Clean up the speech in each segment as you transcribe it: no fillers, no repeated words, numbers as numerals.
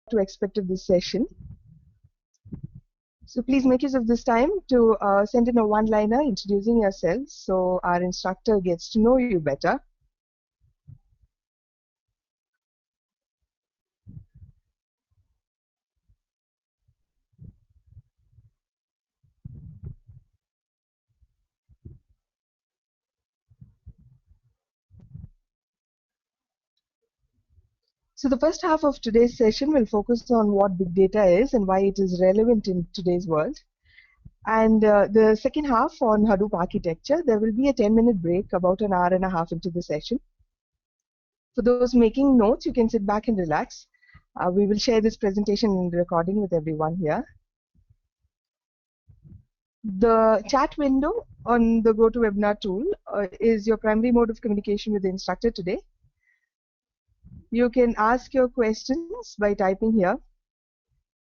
to expect of this session. So please make use of this time to send in a one-liner introducing yourself so our instructor gets to know you better. So the first half of today's session will focus on what big data is and why it is relevant in today's world. And the second half on Hadoop architecture, there will be a 10-minute break about an hour and a half into the session. For those making notes, you can sit back and relax. We will share this presentation and recording with everyone here. The chat window on the GoToWebinar tool is your primary mode of communication with the instructor today. You can ask your questions by typing here.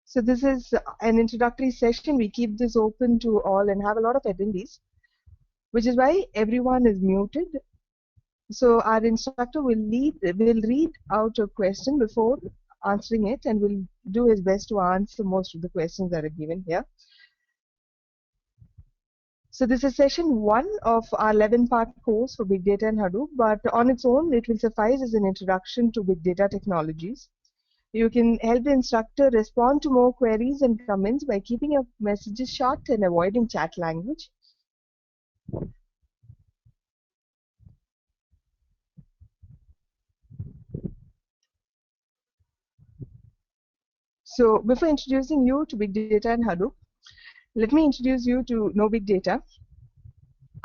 So this is an introductory session. We keep this open to all and have a lot of attendees, which is why everyone is muted. So our instructor will read out a question before answering it and will do his best to answer most of the questions that are given here. So this is session 1 of our 11-part course for Big Data and Hadoop, but on its own, it will suffice as an introduction to big data technologies. You can help the instructor respond to more queries and comments by keeping your messages short and avoiding chat language. So before introducing you to Big Data and Hadoop, let me introduce you to Know Big Data.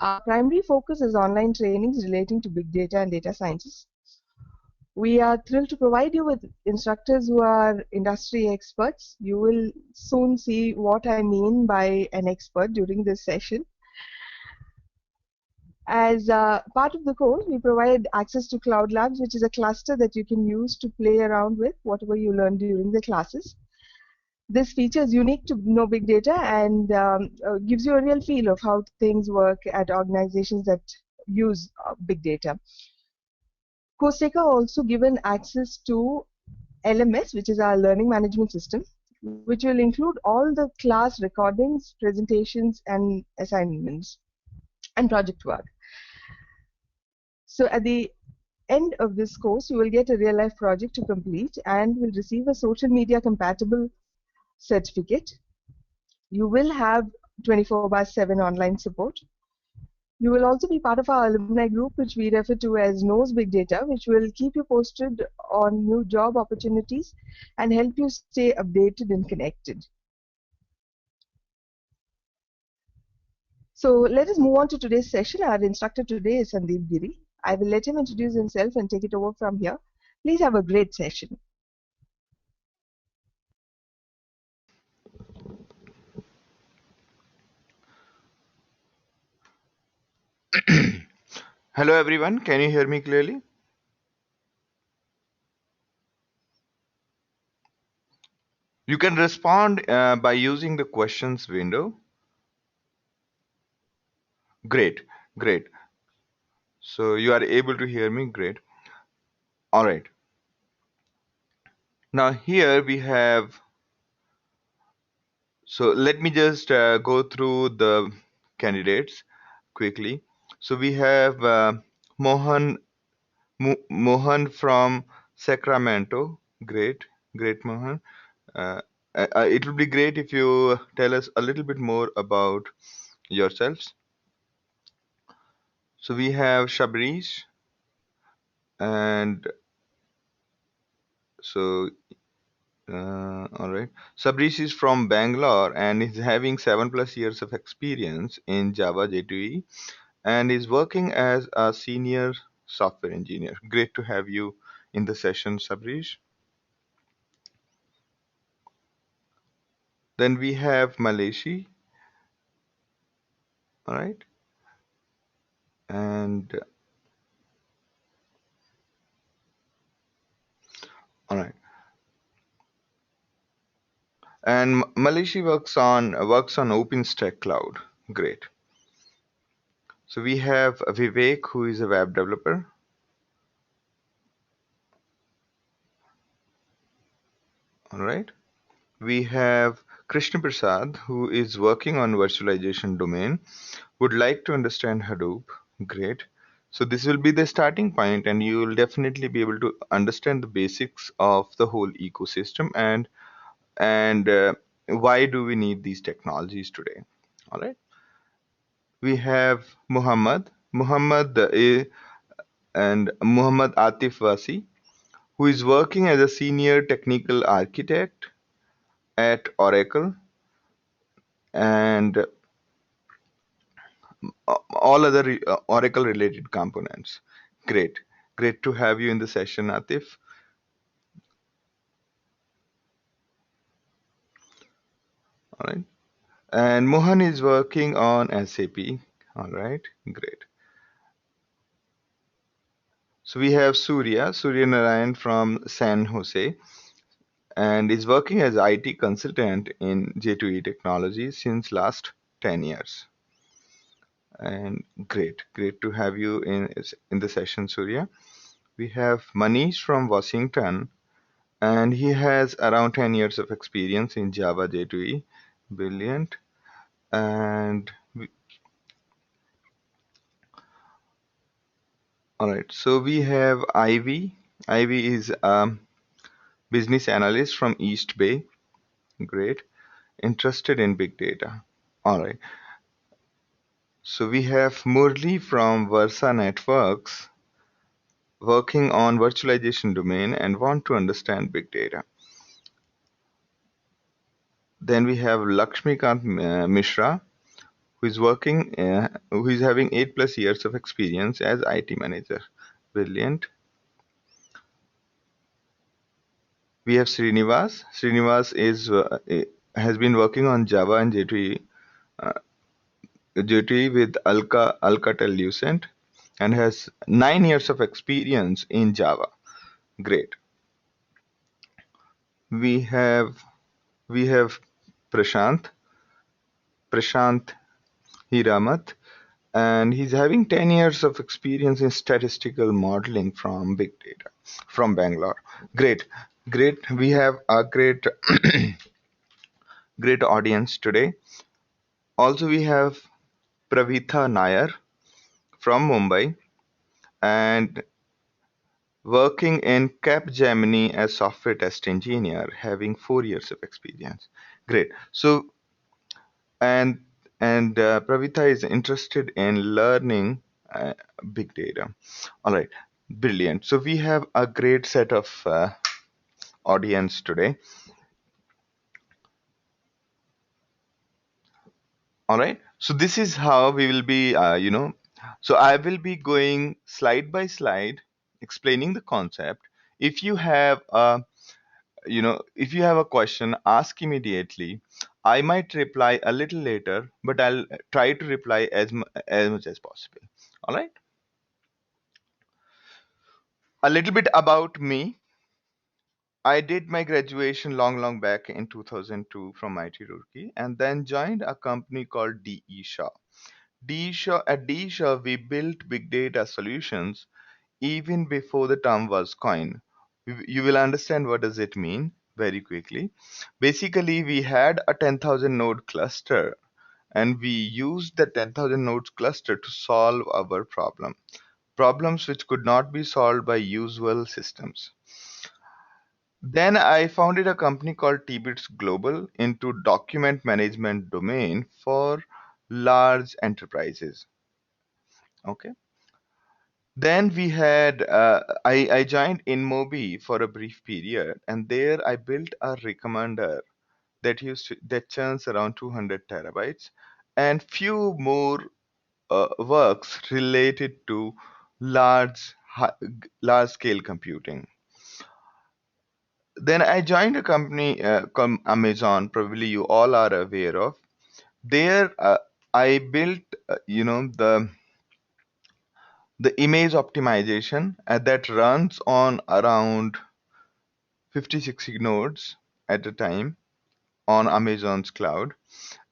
Our primary focus is online trainings relating to big data and data sciences. We are thrilled to provide you with instructors who are industry experts. You will soon see what I mean by an expert during this session. As part of the course, we provide access to Cloud Labs, which is a cluster that you can use to play around with whatever you learn during the classes. This feature is unique to Know Big Data and gives you a real feel of how things work at organizations that use big data. Course taker also given access to LMS, which is our learning management system, which will include all the class recordings, presentations, and assignments, and project work. So at the end of this course, you will get a real-life project to complete and will receive a social media compatible certificate. You will have 24/7 online support. You will also be part of our alumni group, which we refer to as Knows Big Data, which will keep you posted on new job opportunities and help you stay updated and connected. So let us move on to today's session. Our instructor today is Sandeep Giri. I will let him introduce himself and take it over from here. Please have a great session. Hello everyone, can you hear me clearly? You can respond by using the questions window. Great, great. So you are able to hear me, great. All right. Now here we have, so let me just go through the candidates quickly. So we have Mohan from Sacramento. Great, great Mohan. It would be great if you tell us a little bit more about yourselves. So we have Shabrish, and so all right. Shabrish is from Bangalore and is having 7+ years of experience in Java J2E and is working as a senior software engineer. Great to have you in the session, Shabrish. Then we have Maleshi. All right. And all right. And Maleshi works on OpenStack Cloud. Great. So we have Vivek, who is a web developer. All right. We have Krishna Prasad, who is working on virtualization domain, would like to understand Hadoop. Great. So this will be the starting point, and you will definitely be able to understand the basics of the whole ecosystem and why do we need these technologies today. All right. We have and Muhammad Atif Wasi, who is working as a senior technical architect at Oracle and all other Oracle related components. Great. Great to have you in the session, Atif. All right. And Mohan is working on SAP. All right. Great. So we have Surya Narayan from San Jose, and is working as IT consultant in J2E technology since last 10 years. And great to have you in the session, Surya. We have Manish from Washington, and he has around 10 years of experience in Java J2E. Brilliant. And all right, so we have Ivy. Ivy is a business analyst from East Bay. Great. Interested in big data. All right. So we have Murli from Versa Networks working on virtualization domain and want to understand big data. Then we have Lakshmikant Mishra, who is having 8+ years of experience as IT manager. Brilliant. We have Srinivas. Srinivas has been working on Java and J2E with Alcatel-Lucent and has 9 years of experience in Java. Great. We have we have Prashant Prashant Hiramat, and he's having 10 years of experience in statistical modeling from big data from Bangalore. Great. Great. We have a great audience today. Also, we have Pravitha Nair from Mumbai and working in Capgemini as software test engineer, having 4 years of experience. Great. So, and Pravitha is interested in learning big data. All right, brilliant. So we have a great set of audience today. All right. So this is how we will be, so I will be going slide by slide, explaining the concept. If you have a, if you have a question, ask immediately. I might reply a little later, but I'll try to reply as much as possible. All right. A little bit about me. I did my graduation long back in 2002 from IT Roorkee and then joined a company called DE Shaw. At DE Shaw, we built big data solutions even before the term was coined. You will understand what does it mean very quickly. Basically, we had a 10,000 node cluster and we used the 10,000 nodes cluster to solve our problems which could not be solved by usual systems. Then I founded a company called Tbits Global into document management domain for large enterprises. Okay. Then we had I joined InMobi for a brief period, and there I built a recommender that churns around 200 terabytes, and few more works related to large large scale computing. Then I joined a company called Amazon, probably you all are aware of. There, I built, the image optimization that runs on around 50, 60 nodes at a time on Amazon's cloud.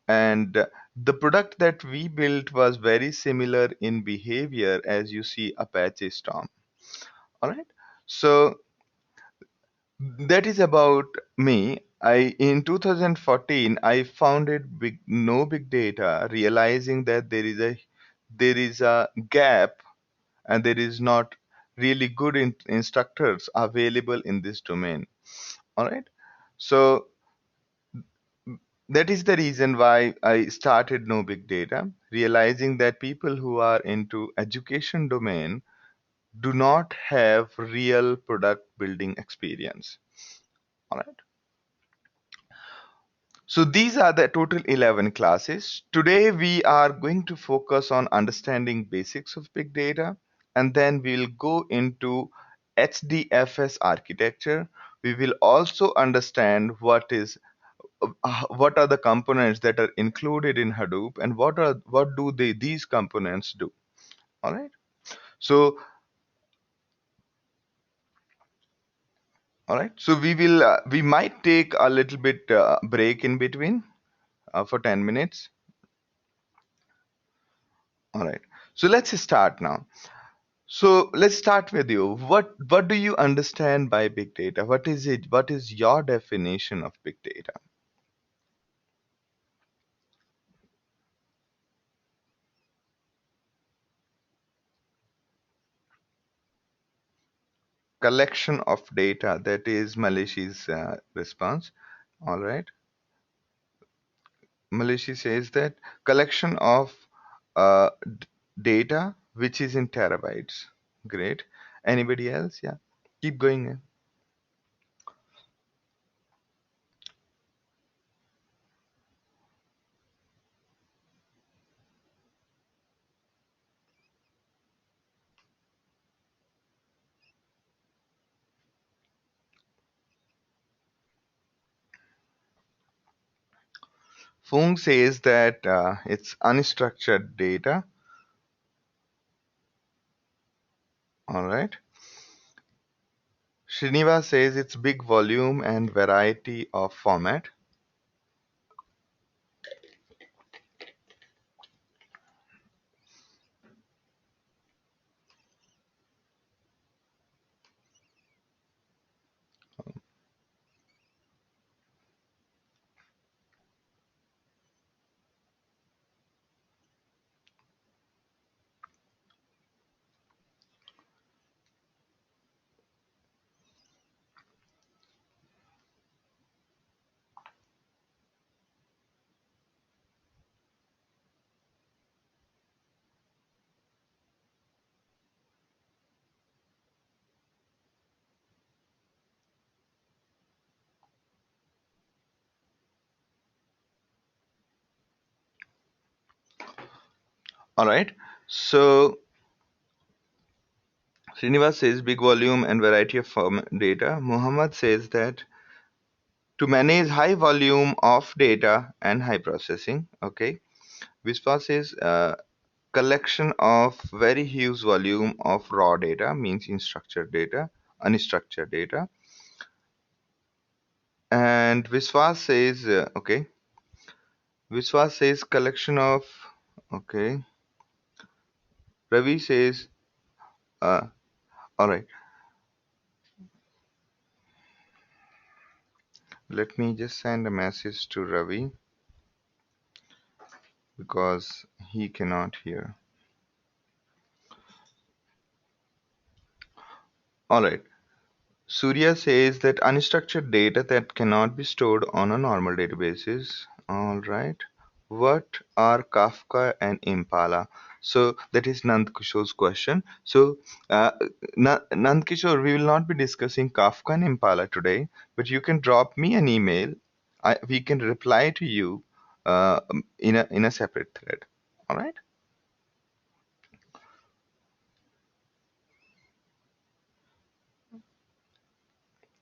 And the product that we built was very similar in behavior as you see Apache Storm. All right. So That is about me. I in 2014 I founded No Big Data, realizing that there is a gap and there is not really good instructors available in this domain. All right. So that is the reason why I started No Big Data, realizing that people who are into education domain do not have real product building experience. All right. So these are the total 11 classes. Today we are going to focus on understanding basics of big data, and then we'll go into HDFS architecture. We will also understand what are the components that are included in Hadoop and what do these components do. All right. So all right. So we might take a little bit break in between for 10 minutes. All right. So let's start now. So let's start with you. What do you understand by big data? What is it? What is your definition of big data? Collection of data. That is Malish's response. All right. Malishi says that collection of data which is in terabytes. Great. Anybody else? Yeah. Keep going. Fung says that it's unstructured data. All right. Srinivas says it's big volume and variety of format. All right. So Srinivas says big volume and variety of format data. Muhammad says that to manage high volume of data and high processing. Okay. Vispa says collection of very huge volume of raw data means unstructured data. And Viswas says okay. Viswas says collection of okay. Ravi says all right. Let me just send a message to Ravi because he cannot hear. All right. Surya says that unstructured data that cannot be stored on a normal databases. All right. What are Kafka and Impala? So that is Nand Kishore's question. So uh, Nand Kishore, we will not be discussing Kafka and Impala today, but you can drop me an email. We can reply to you in a separate thread. All right.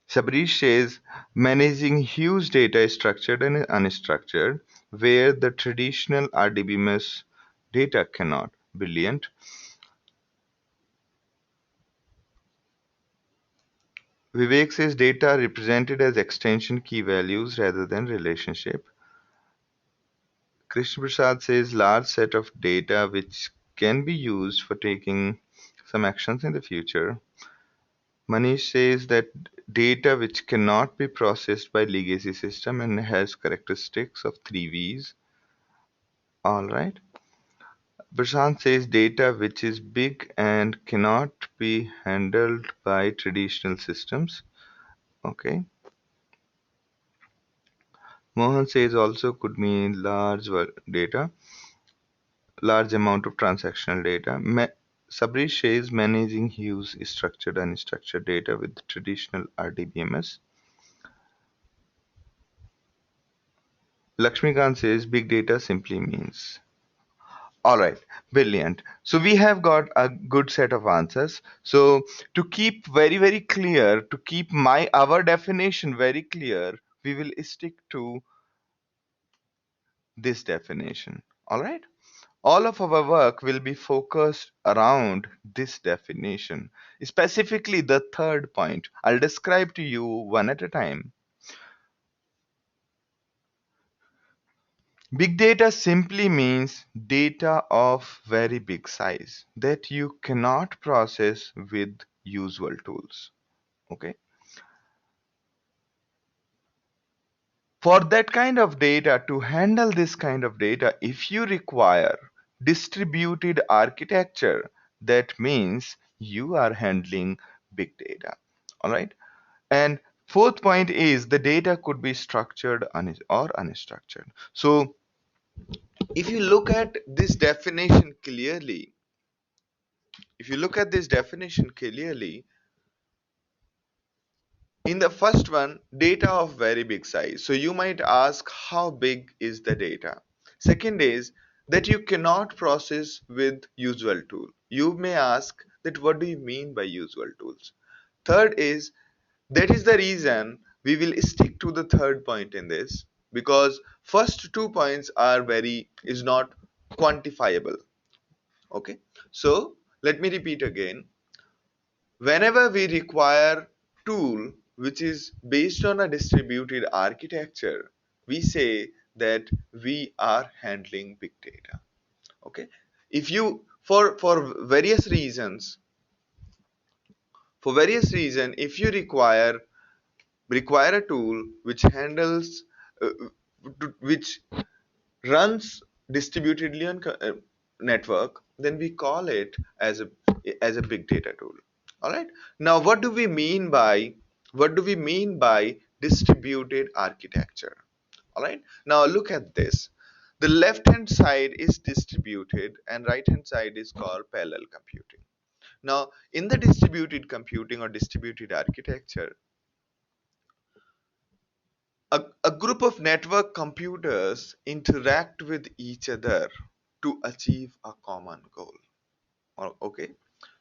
Sabrish says managing huge data is structured and unstructured, where the traditional RDBMS data cannot. Brilliant. Vivek says data represented as extension key values rather than relationship. Krishna Prasad says large set of data which can be used for taking some actions in the future. Manish says that data which cannot be processed by legacy system and has characteristics of three V's. All right. Prashant says data which is big and cannot be handled by traditional systems. Okay. Mohan says also could mean data, large amount of transactional data. Sabrish says managing huge structured and unstructured data with traditional RDBMS. Lakshmikant says big data simply means. All right, brilliant. So we have got a good set of answers. So to keep very clear, to keep our definition very clear, we will stick to this definition. All right. All of our work will be focused around this definition, specifically the third point. I'll describe to you one at a time. Big data simply means data of very big size that you cannot process with usual tools. Okay. For that kind of data, to handle this kind of data, if you require distributed architecture, that means you are handling big data. All right. And fourth point is the data could be structured or unstructured. So if you look at this definition clearly, if you look at this definition clearly, in the first one, data of very big size. So you might ask, how big is the data? Second is that you cannot process with usual tool. You may ask that what do you mean by usual tools? Third is that is the reason we will stick to the third point in this, because first 2 points are very is not quantifiable. Okay, so let me repeat again. Whenever we require tool which is based on a distributed architecture, we say that we are handling big data. Okay, if you for various reasons, if you require a tool which handles uh, which runs distributedly on network, then we call it as a big data tool. All right. Now, what do we mean by distributed architecture? All right. Now look at this. The left hand side is distributed and right hand side is called parallel computing. Now, in the distributed computing or distributed architecture, a group of network computers interact with each other to achieve a common goal. Okay,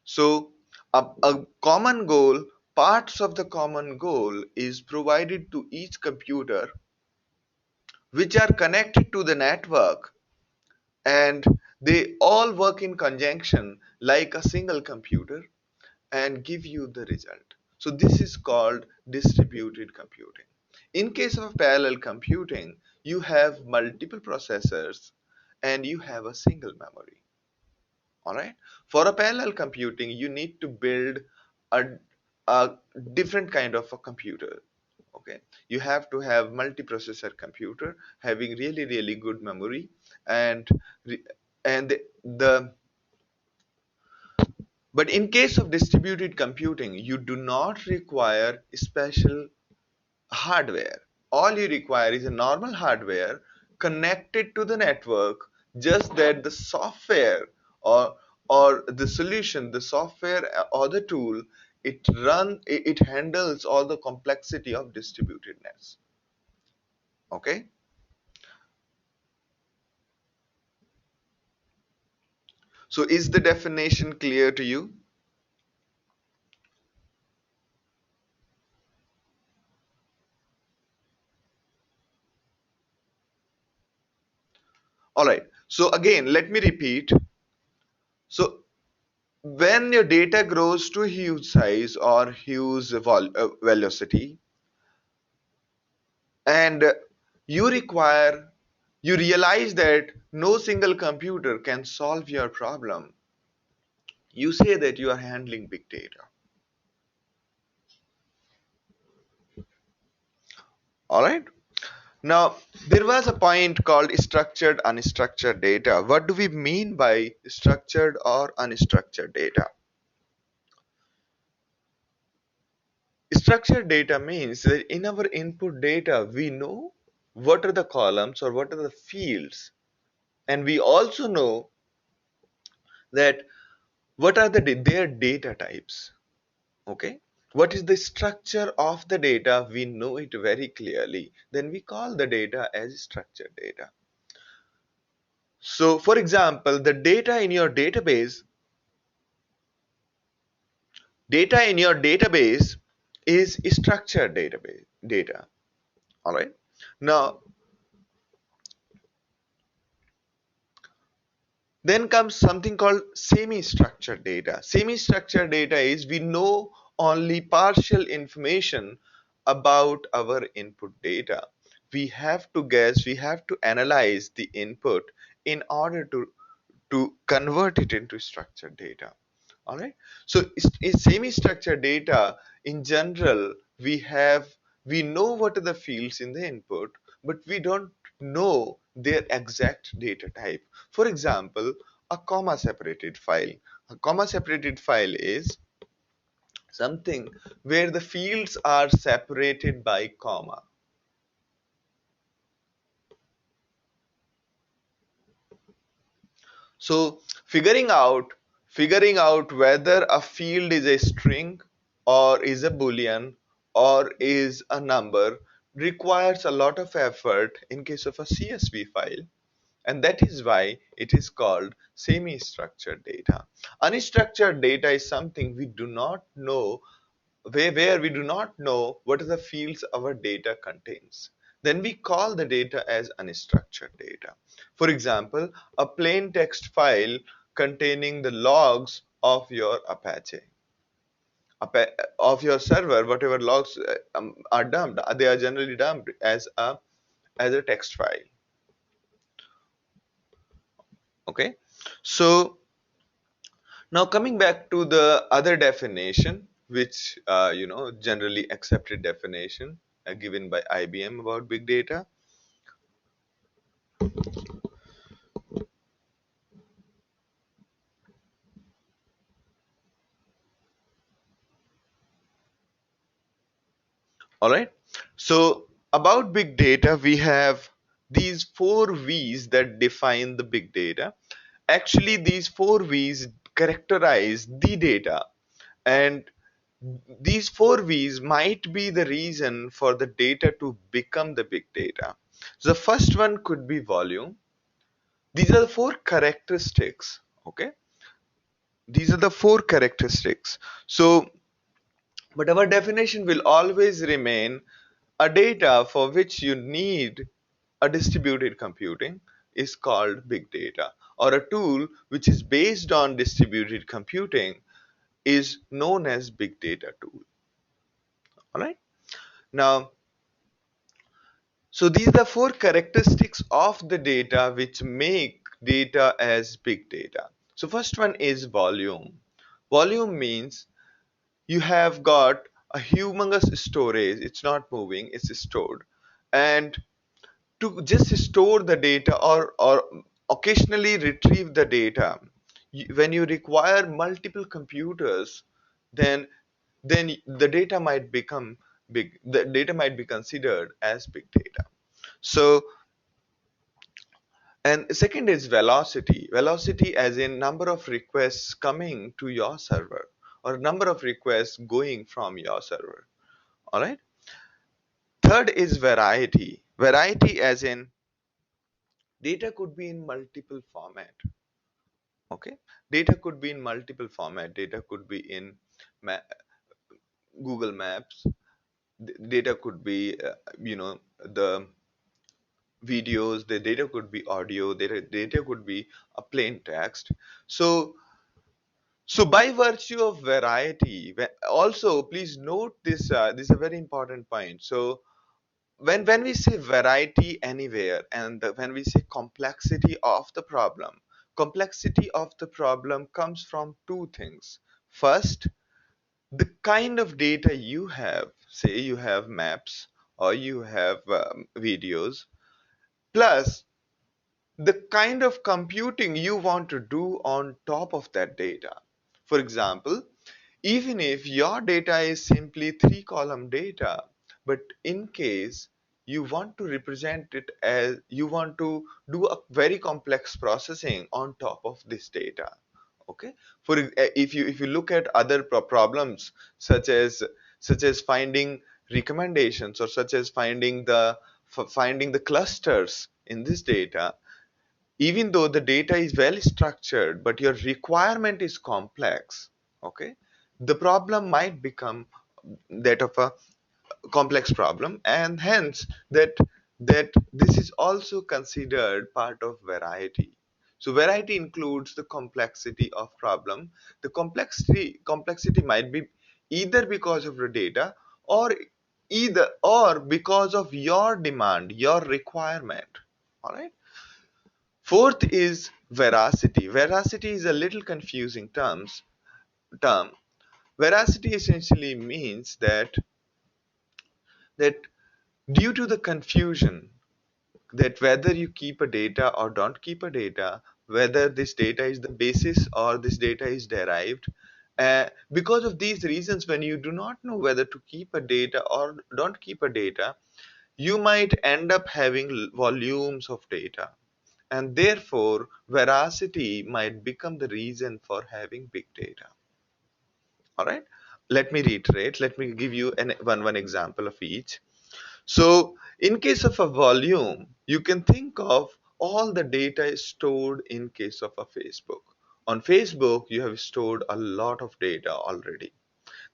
so a common goal, parts of the common goal is provided to each computer which are connected to the network, and they all work in conjunction like a single computer and give you the result. So this is called distributed computing. In case of parallel computing, you have multiple processors and you have a single memory. All right. For a parallel computing, you need to build a, a different kind of a computer. Okay. You have to have multiprocessor computer having really good memory, and and the but in case of distributed computing, you do not require special hardware. All you require is a normal hardware connected to the network, just that the software or the solution, the software or the tool, it handles all the complexity of distributedness. Okay. So is the definition clear to you? All right. So again, let me repeat. So when your data grows to huge size or huge velocity, and you realize that no single computer can solve your problem, you say that you are handling big data. All right. Now, there was a point called structured unstructured data. What do we mean by structured or unstructured data? Structured data means that in our input data, we know what are the columns or what are the fields, and we also know that what are their data types. Okay, what is the structure of the data? We know it very clearly. Then we call the data as structured data. So, for example, the data in your database is structured database data. All right. Now, then comes something called semi-structured data. Semi-structured data is we know only partial information about our input data. We have to guess, we have to analyze the input in order to convert it into structured data. All right. So semi-structured data in general, we know what are the fields in the input, but we don't know their exact data type. For example, a comma separated file. A comma separated file is something where the fields are separated by comma. So figuring out whether a field is a string or is a boolean or is a number requires a lot of effort in case of a CSV file, and that is why it is called semi-structured data. Unstructured data is something we do not know, where we do not know what are the fields our data contains. Then we call the data as unstructured data. For example, a plain text file containing the logs of your Apache, of your server, whatever logs are dumped, they are generally dumped as a text file. Okay, so now coming back to the other definition, which generally accepted definition given by IBM about big data. All right. So about big data, we have these four V's that define the big data. Actually, these four V's characterize the data, and these four V's might be the reason for the data to become the big data. So the first one could be volume. These are the four characteristics. Okay, these are the four characteristics. So, but our definition will always remain a data for which you need a distributed computing is called big data, or a tool which is based on distributed computing is known as big data tool. All right. Now, so these are the four characteristics of the data which make data as big data. So first one is volume. Volume means you have got a humongous storage. It's not moving, it's stored. And to just store the data or occasionally retrieve the data, when you require multiple computers, then the data might become big. The data might be considered as big data. So, and second is velocity. Velocity as in number of requests coming to your server or number of requests going from your server. All right. Third is variety. Variety as in data could be in multiple format. Okay. Data could be in multiple format. Data could be in ma Google Maps. Data could be, the videos. The data could be audio. Data could be a plain text. So by virtue of variety, also please note this. This is a very important point. So when we say variety anywhere, and when we say complexity of the problem comes from two things. First, the kind of data you have. Say you have maps or you have videos, plus the kind of computing you want to do on top of that data. For example, even if your data is simply three column data, but in case you want to represent it as you want to do a very complex processing on top of this data. Okay, if you look at other problems such as finding recommendations, or such as finding the clusters in this data, even though the data is well structured but your requirement is complex, okay, the problem might become that of a complex problem, and hence that this is also considered part of variety. So variety includes the complexity of problem. The complexity might be either because of the data, or because of your demand, your requirement. All right. Fourth is veracity. Veracity is a little confusing term. Veracity essentially means that due to the confusion that whether you keep a data or don't keep a data, whether this data is the basis or this data is derived, because of these reasons, when you do not know whether to keep a data or don't keep a data, you might end up having volumes of data, and therefore veracity might become the reason for having big data. All right, let me reiterate, let me give you one example of each. So in case of a volume, you can think of all the data is stored in case of a Facebook. On Facebook, you have stored a lot of data already.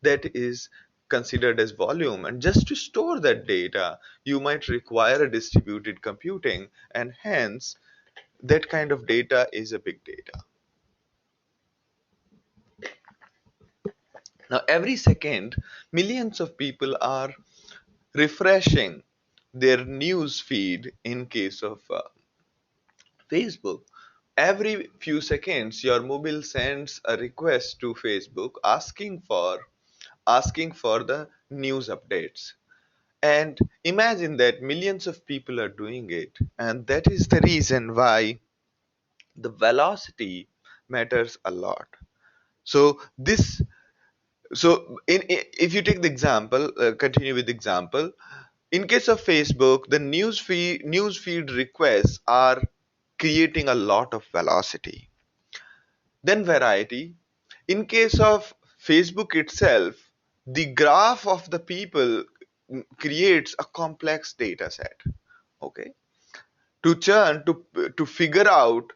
That is considered as volume. And just to store that data, you might require a distributed computing, and hence that kind of data is a big data. Now, every second, millions of people are refreshing their news feed in case of Facebook. Every few seconds, your mobile sends a request to Facebook asking for the news updates. And imagine that millions of people are doing it, and that is the reason why the velocity matters a lot. So this so if you take the example, continue with the example. In case of Facebook, the news feed requests are creating a lot of velocity. Then variety. In case of Facebook itself, the graph of the people creates a complex data set. Okay, to figure out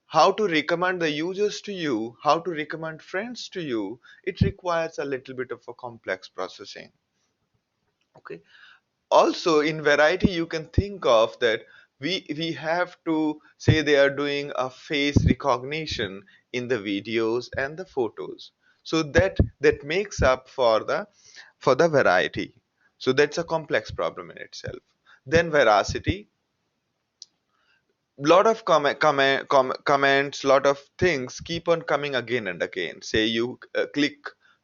how to recommend the users to you, how to recommend friends to you, it requires a little bit of a complex processing. Okay. Also in variety, you can think of that we have to say they are doing a face recognition in the videos and the photos. So that makes up for the variety. So that's a complex problem in itself. Then veracity, lot of comments, lot of things keep on coming again and again. Say you click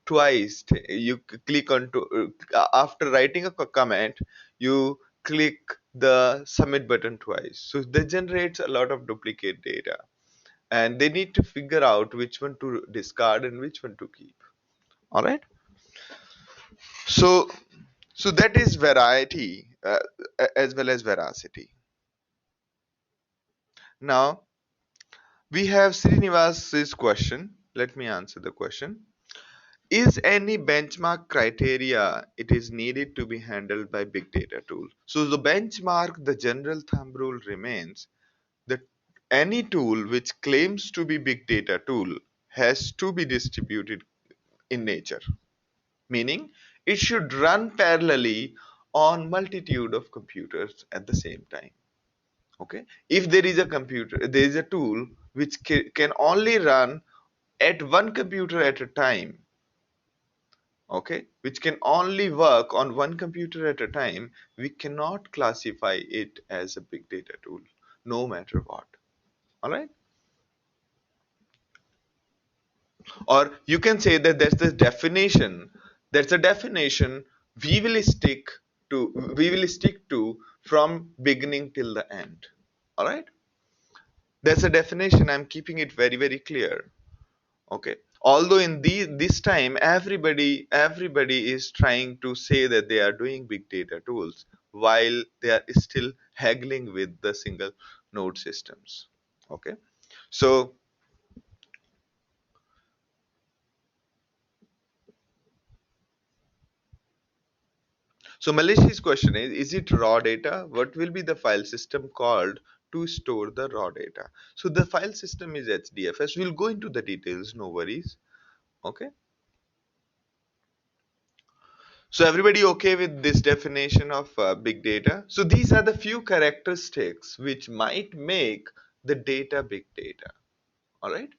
twice, you click on to after writing a comment, you click the submit button twice, so that generates a lot of duplicate data, and they need to figure out which one to discard and which one to keep. All right. So so that is variety, as well as veracity. Now we have Srinivas's question. Let me answer the question. Is any benchmark criteria it is needed to be handled by big data tool? So the benchmark, the general thumb rule remains that any tool which claims to be big data tool has to be distributed in nature, meaning it should run parallelly on multitude of computers at the same time. Okay, if there is a tool which can only run at one computer at a time, okay, which can only work on one computer at a time, we cannot classify it as a big data tool, no matter what. All right. Or you can say that that's a definition we will stick to from beginning till the end. All right, that's a definition. I'm keeping it very very clear. Okay, although in this time everybody is trying to say that they are doing big data tools while they are still haggling with the single node systems. Okay, so Malish's question is it raw data? What will be the file system called to store the raw data? So the file system is HDFS. We'll go into the details, no worries. Okay. So everybody okay with this definition of big data? So these are the few characteristics which might make the data big data. All right.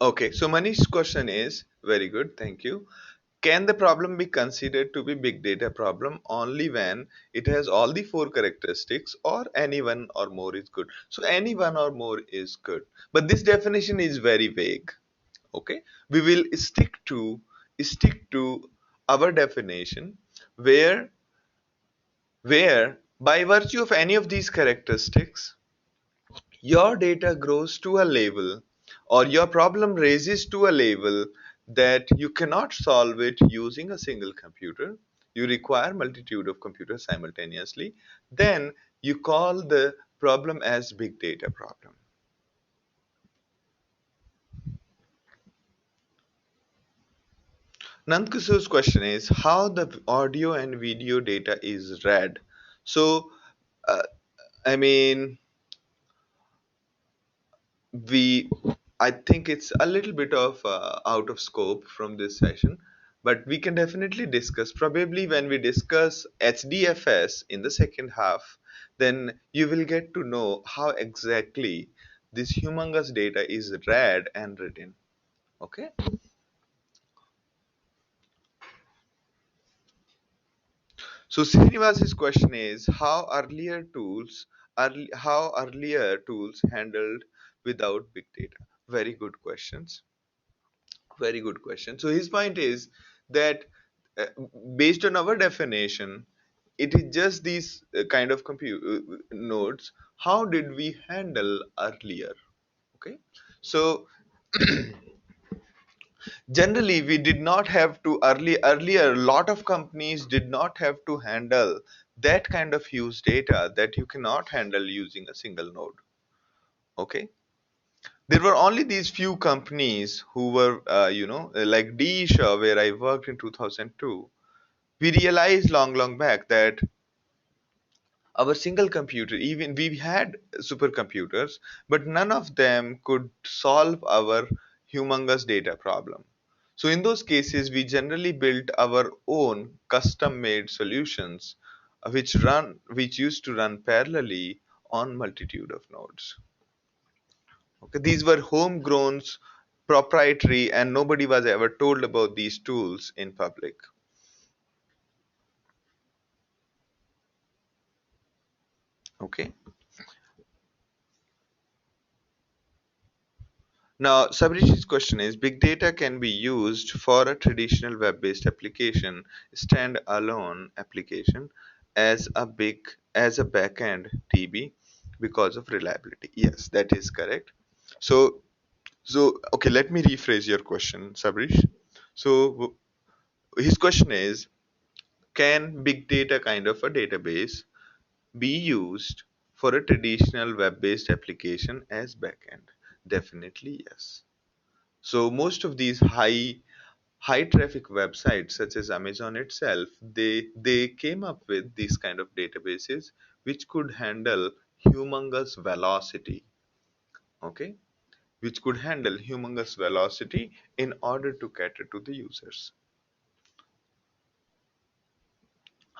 Okay. So Manish's question is very good. Thank you. Can the problem be considered to be big data problem only when it has all the four characteristics or any one or more is good? So any one or more is good. But this definition is very vague. Okay, we will stick to our definition where by virtue of any of these characteristics your data grows to a level or your problem raises to a level that you cannot solve it using a single computer. You require multitude of computers simultaneously. Then you call the problem as big data problem. Nandkusu's question is how the audio and video data is read. So, uh, I mean, we, I think it's a little bit of out of scope from this session, but we can definitely discuss. Probably when we discuss HDFS in the second half, then you will get to know how exactly this humongous data is read and written. Okay. So Srinivas's question is how earlier tools handled without big data. Very good questions. Very good question. So his point is that uh, based on our definition, it is just these kind of compute nodes. How did we handle earlier? Okay. So generally we did not have to earlier a lot of companies did not have to handle that kind of huge data that you cannot handle using a single node. Okay, there were only these few companies who were like Disha, where I worked in 2002. We realized long back that our single computer, even we had supercomputers, but none of them could solve our humongous data problem. So in those cases we generally built our own custom made solutions, which used to run parallelly on multitude of nodes. Okay, these were homegrown, proprietary, and nobody was ever told about these tools in public. Okay. Now, Sabrish's question is: Big data can be used for a traditional web-based application, stand-alone application, as a backend DB because of reliability. Yes, that is correct. So, okay, let me rephrase your question, Sabrish. So, his question is: Can big data kind of a database be used for a traditional web-based application as backend? Definitely yes. So most of these high traffic websites such as Amazon itself, they came up with these kind of databases which could handle humongous velocity. Okay, which could handle humongous velocity in order to cater to the users.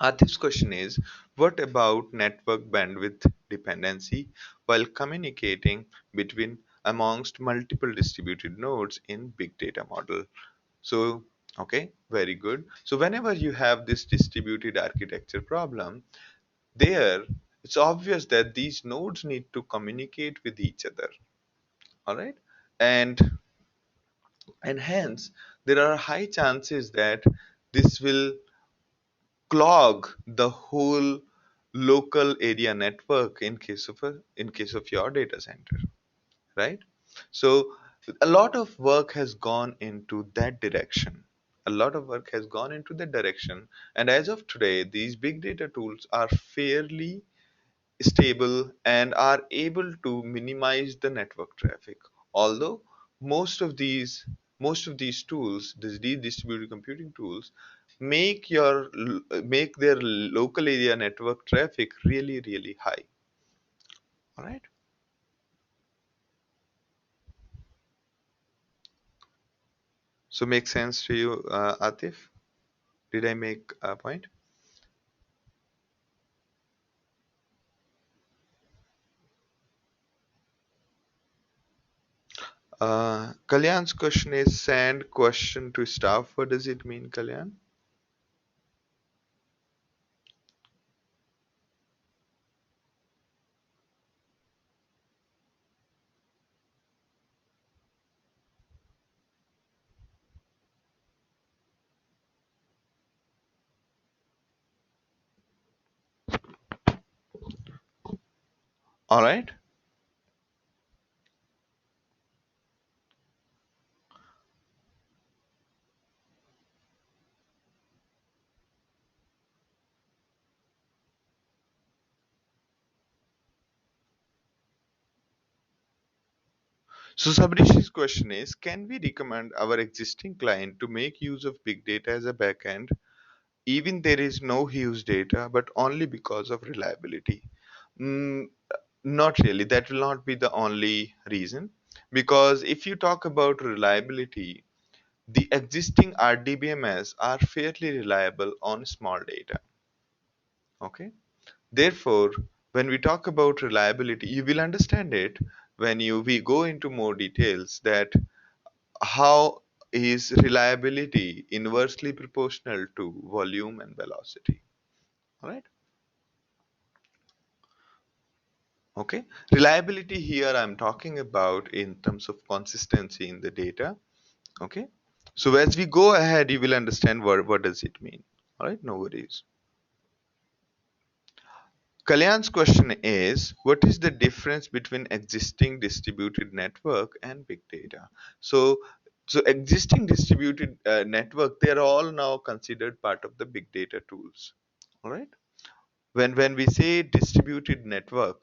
Atif's question is, what about network bandwidth dependency while communicating between amongst multiple distributed nodes in big data model. So, okay, very good. So whenever you have this distributed architecture problem, there it's obvious that these nodes need to communicate with each other. All right. And and hence there are high chances that this will clog the whole local area network in case of your data center, right? So a lot of work has gone into that direction. A lot of work has gone into that direction, and as of today these big data tools are fairly stable and are able to minimize the network traffic. Although most of these most of these tools, these distributed computing tools, make their local area network traffic really really high. All right. So make sense to you, Atif? Did I make a point? Kalyan's question is send question to staff. What does it mean, Kalyan? All right. So Sabrishi's question is, can we recommend our existing client to make use of big data as a backend, even there is no huge data, but only because of reliability? Mm, Not really. That will not be the only reason. Because if you talk about reliability, the existing RDBMS are fairly reliable on small data. Okay. Therefore, when we talk about reliability, you will understand it when we go into more details that how is reliability inversely proportional to volume and velocity. All right. Okay. Reliability here I'm talking about in terms of consistency in the data. Okay. So as we go ahead, you will understand what does it mean. All right. No worries. Kalyan's question is, what is the difference between existing distributed network and big data? So, so existing distributed network, they are all now considered part of the big data tools. All right. When we say distributed network,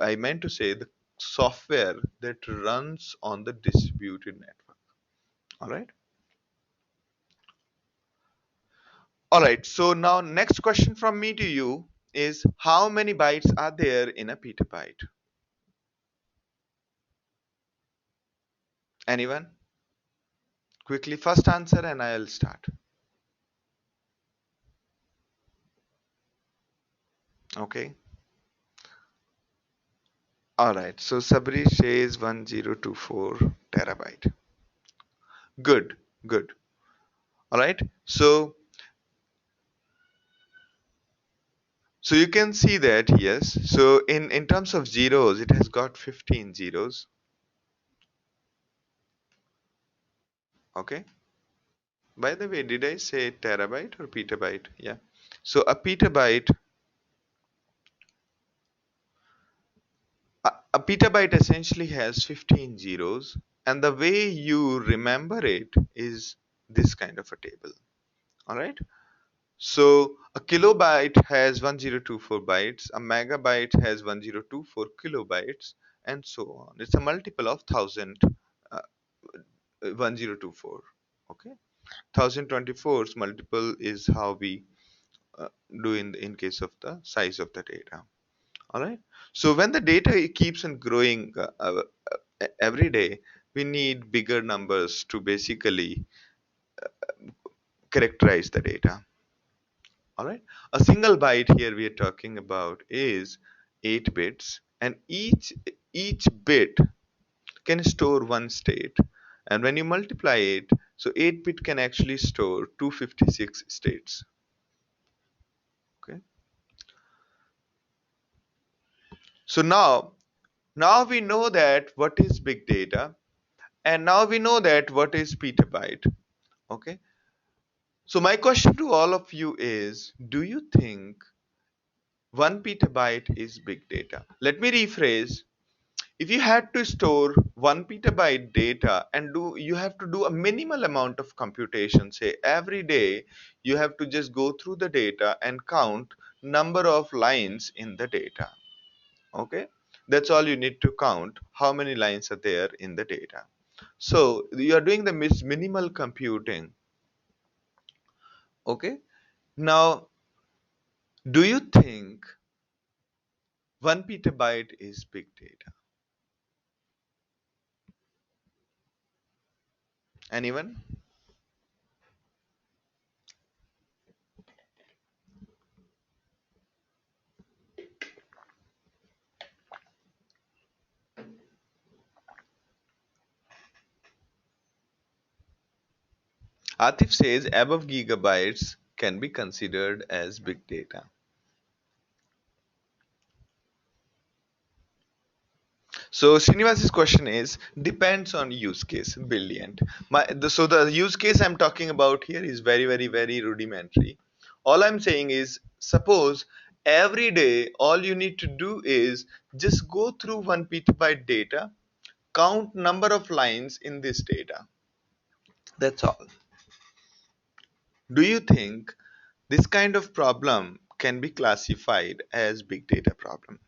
I meant to say the software that runs on the distributed network. All right. All right. So now next question from me to you is, how many bytes are there in a petabyte? Anyone? Quickly, first answer, and I'll start. Okay. All right. So Sabri says 1024 terabyte. Good. Good. All right. So you can see that, yes. So in terms of zeros, it has got 15 zeros. Okay. By the way, did I say terabyte or petabyte? Yeah. So a petabyte essentially has 15 zeros, and the way you remember it is this kind of a table. All right. So a kilobyte has 1024 bytes, a megabyte has 1024 kilobytes, and so on. It's a multiple of 1000, 1024. Okay, 1024's multiple is how we uh, do in case of the size of the data. All right. So when the data keeps on growing every day, we need bigger numbers to basically characterize the data. All right. A single byte here we are talking about is 8 bits, and each bit can store one state, and when you multiply it, so 8-bit can actually store 256 states. Okay, so now we know that what is big data, and now we know that what is petabyte. Okay, so my question to all of you is, do you think 1 petabyte is big data? Let me rephrase. If you had to store 1 petabyte data and you have to do a minimal amount of computation, say every day you have to just go through the data and count number of lines in the data. Okay, that's all you need to count, how many lines are there in the data. So you are doing the minimal computing. Okay, now do you think 1 petabyte is big data? Anyone? Atif says above gigabytes can be considered as big data. So Srinivas's question is depends on use case, brilliant. So the use case I'm talking about here is very rudimentary. All I'm saying is suppose every day all you need to do is just go through 1 petabyte data, count number of lines in this data. That's all. Do you think this kind of problem can be classified as big data problem?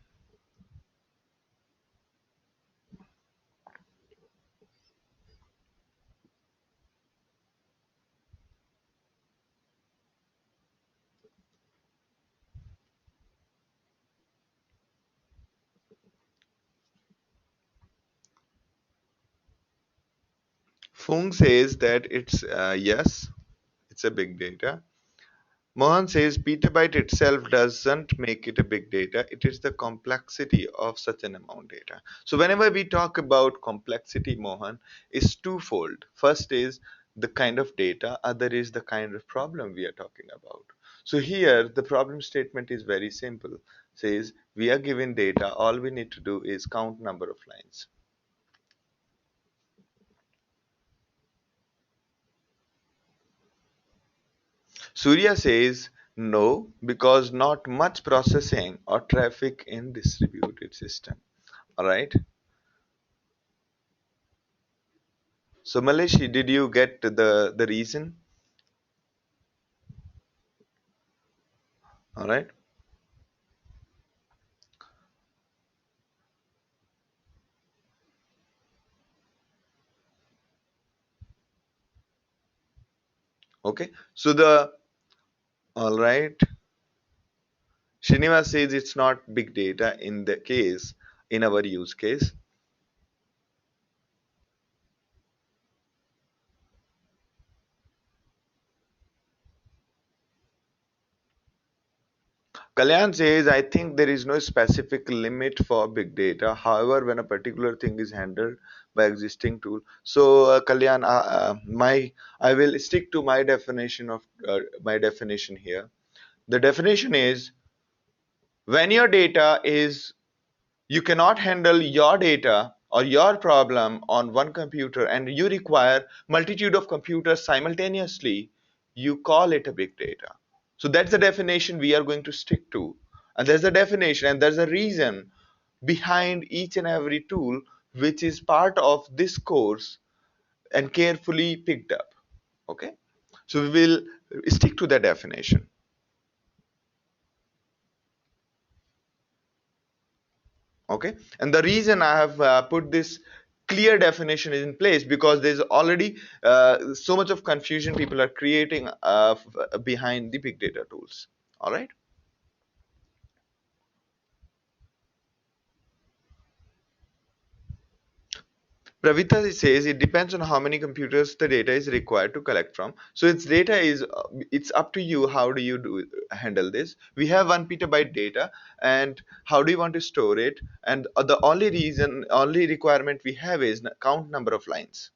Fung says that it's yes, it's a big data. Mohan says petabyte itself doesn't make it a big data. It is the complexity of such an amount data. So whenever we talk about complexity, Mohan, is twofold. First is the kind of data, other is the kind of problem we are talking about. So here the problem statement is very simple. Says we are given data, all we need to do is count number of lines. Surya says no, because not much processing or traffic in distributed system. All right. So Maleshi, did you get the reason? All right. Okay. So the all right. Srinivas says it's not big data in the case in our use case. Kalyan says, I think there is no specific limit for big data. However, when a particular thing is handled by existing tool. So, Kalyan, my I will stick to my definition here. The definition is when your data is you cannot handle your data or your problem on one computer and you require multitude of computers simultaneously, you call it a big data. So that's the definition we are going to stick to. And there's a definition and there's a reason behind each and every tool which is part of this course and carefully picked up. Okay? So we will stick to the definition. Okay, and the reason I have put this clear definition in place because there's already so much of confusion people are creating behind the big data tools. All right. Pravita says it depends on how many computers the data is required to collect from. So its data is it's up to you. How do you handle this? We have 1 petabyte data, and how do you want to store it? And the only requirement we have is count number of lines.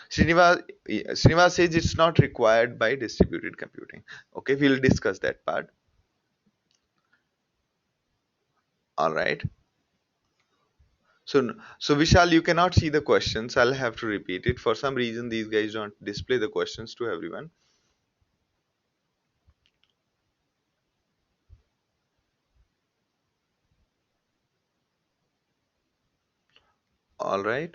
Srinivas says it's not required by distributed computing. Okay, we'll discuss that part. All right. So Vishal, you cannot see the questions. I'll have to repeat it. For some reason, these guys don't display the questions to everyone. All right.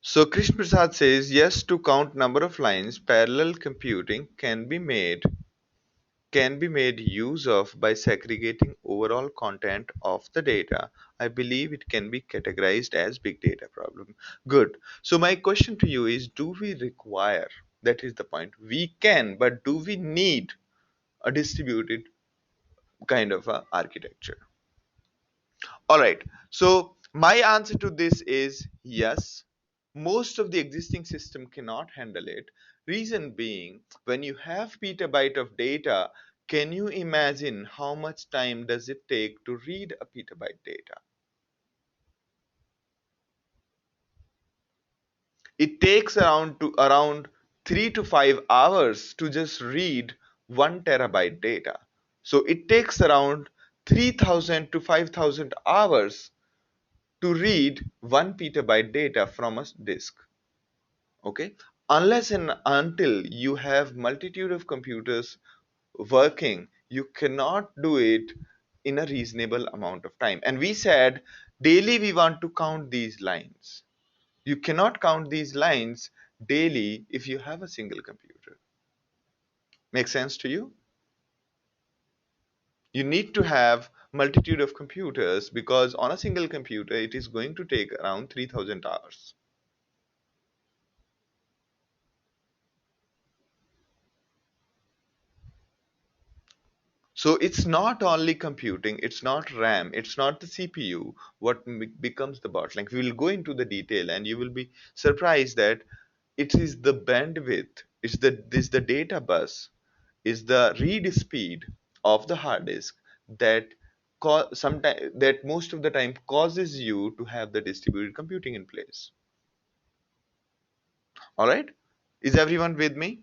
So Krishna Prasad says yes, to count number of lines, parallel computing can be made use of by segregating overall content of the data. I believe it can be categorized as big data problem. Good. So my question to you is, do we require, that is the point. We can, but do we need a distributed kind of a architecture? All right. So my answer to this is yes. Most of the existing system cannot handle it. Reason being, when you have petabyte of data, can you imagine how much time does it take to read a petabyte data? It takes around 3 to 5 hours to just read 1 terabyte data. So it takes around 3,000 to 5,000 hours to read 1 petabyte data from a disk. Okay, unless and until you have multitude of computers working, you cannot do it in a reasonable amount of time. And we said daily we want to count these lines. You cannot count these lines daily if you have a single computer. Make sense to you? You need to have multitude of computers, because on a single computer it is going to take around 3,000 hours. So it's not only computing, it's not RAM, it's not the CPU what becomes the bottleneck. We will go into the detail and you will be surprised that it is the bandwidth, the data bus, is the read speed of the hard disk that sometimes, that most of the time causes you to have the distributed computing in place. All right? Is everyone with me?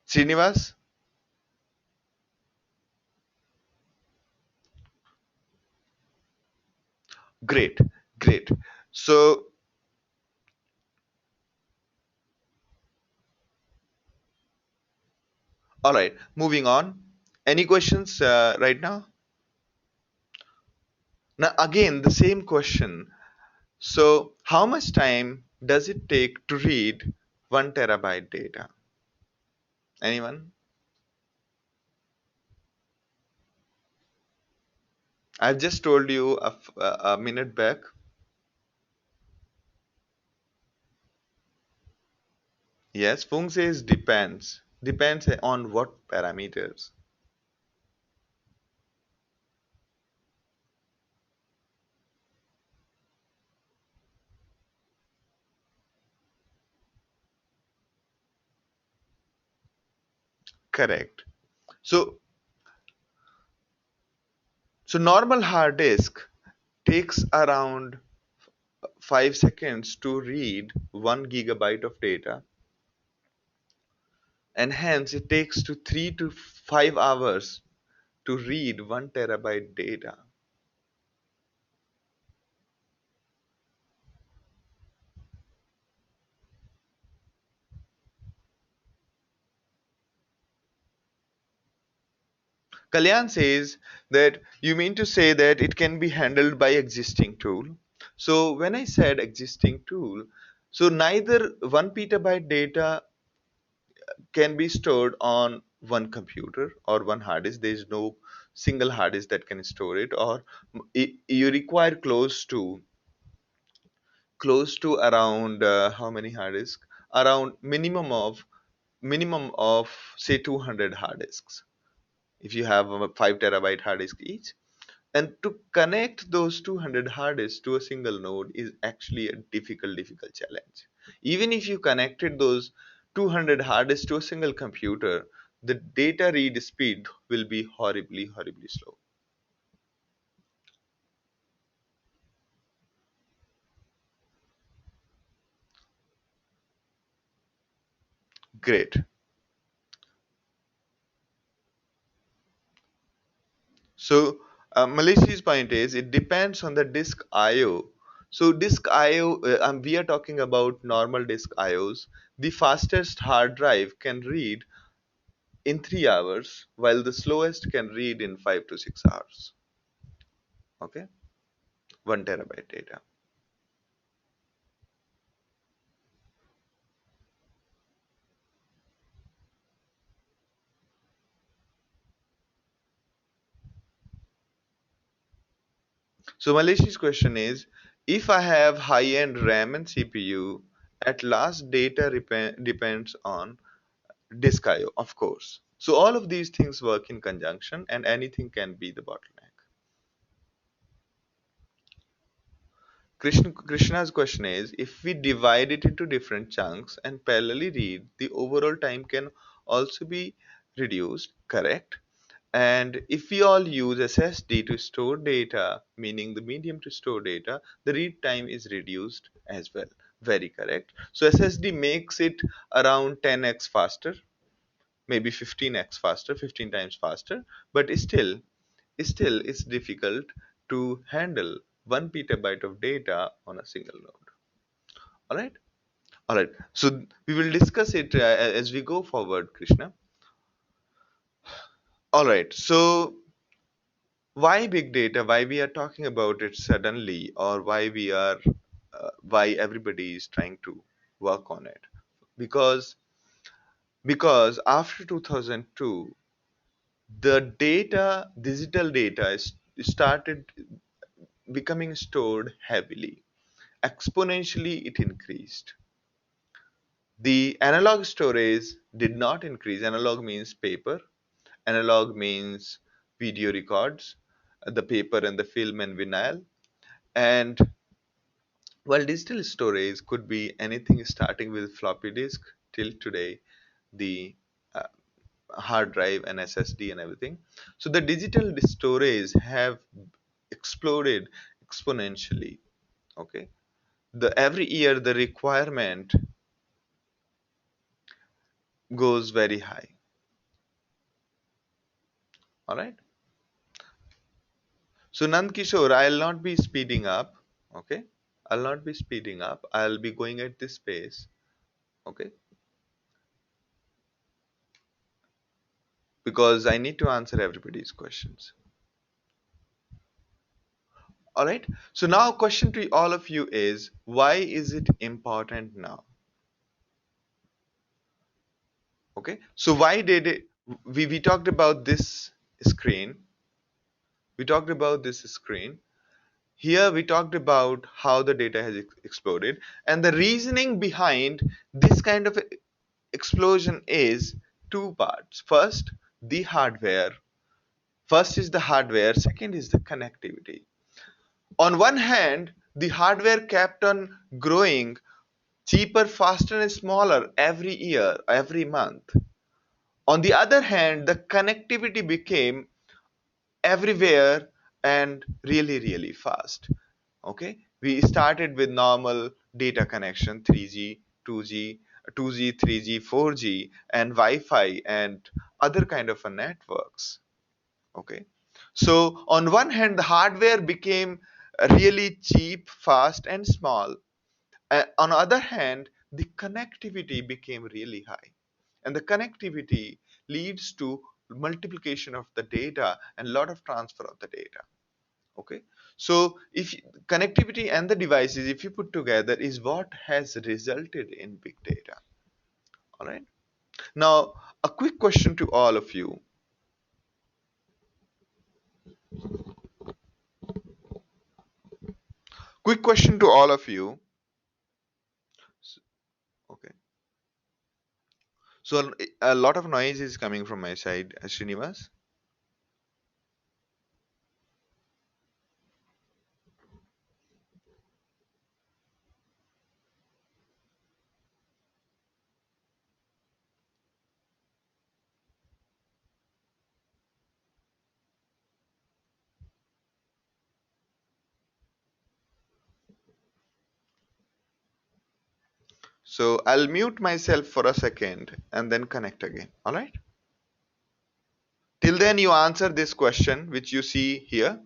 Srinivas? Great, great. So, all right, moving on. Any questions right now? Now, again, the same question. So, how much time does it take to read 1 terabyte data? Anyone? I've just told you a minute back. Yes, Fung says depends. Depends on what parameters. Correct. So, so normal hard disk takes around 5 seconds to read 1 gigabyte of data, and hence it takes to 3 to 5 hours to read 1 terabyte data. Kalyan says that you mean to say that it can be handled by existing tool. So when I said existing tool, so neither 1 petabyte data can be stored on one computer or one hard disk. There is no single hard disk that can store it, or you require close to around how many hard disk? Around minimum of minimum of say 200 hard disks if you have a 5 terabyte hard disk each. And to connect those 200 hard disks to a single node is actually a difficult challenge. Even if you connected those 200 hard disks to a single computer, the data read speed will be horribly slow. Great. So Malaysia's point is it depends on the disk IO. So disk IO, we are talking about normal disk IOs. The fastest hard drive can read in 3 hours, while the slowest can read in 5 to 6 hours. Okay, 1 terabyte data. So Malaysia's question is, if I have high-end RAM and CPU, at last data depends on disk IO, of course. So all of these things work in conjunction, and anything can be the bottleneck. Krishna's question is, if we divide it into different chunks and parallelly read, the overall time can also be reduced, correct? And if we all use SSD to store data, meaning the medium to store data, the read time is reduced as well. Very correct. So SSD makes it around 10x faster, maybe 15x faster, 15 times faster, but still it's difficult to handle 1 petabyte of data on a single node. All right. All right. So we will discuss it as we go forward, Krishna. All right. So why big data? Why we are talking about it suddenly, or why everybody is trying to work on it? Because after 2002, the digital data is started becoming stored heavily. Exponentially, it increased. The analog storage did not increase. Analog means paper. Analog means video records, the paper and the film and vinyl. And while digital storage could be anything starting with floppy disk till today, the uh, hard drive and SSD and everything. So the digital storage have exploded exponentially. Okay, the every year the requirement goes very high. All right. So Nand Kishore, I'll not be speeding up. Okay, I'll not be speeding up. I'll be going at this pace. Okay, because I need to answer everybody's questions. All right. So now question to all of you is, why is it important now? Okay. So why did it, we talked about this screen. We talked about this screen. Here we talked about how the data has exploded, and the reasoning behind this kind of explosion is two parts. The hardware. First is the hardware, second is the connectivity. On one hand, the hardware kept on growing cheaper, faster, and smaller every year, every month. On the other hand, the connectivity became everywhere and really fast. Okay, we started with normal data connection, 3G, 2G, 2G, 3G, 4G, and Wi-Fi and other kind of networks. Okay, so on one hand, the hardware became really cheap, fast, and small. On the other hand, the connectivity became really high, and the connectivity leads to multiplication of the data and lot of transfer of the data. Okay, so if connectivity and the devices, if you put together, is what has resulted in big data. All right. Now, a quick question to all of you. Quick question to all of you. Okay. So a lot of noise is coming from my side, Srinivas. So I'll mute myself for a second and then connect again. All right. Till then, you answer this question which you see here.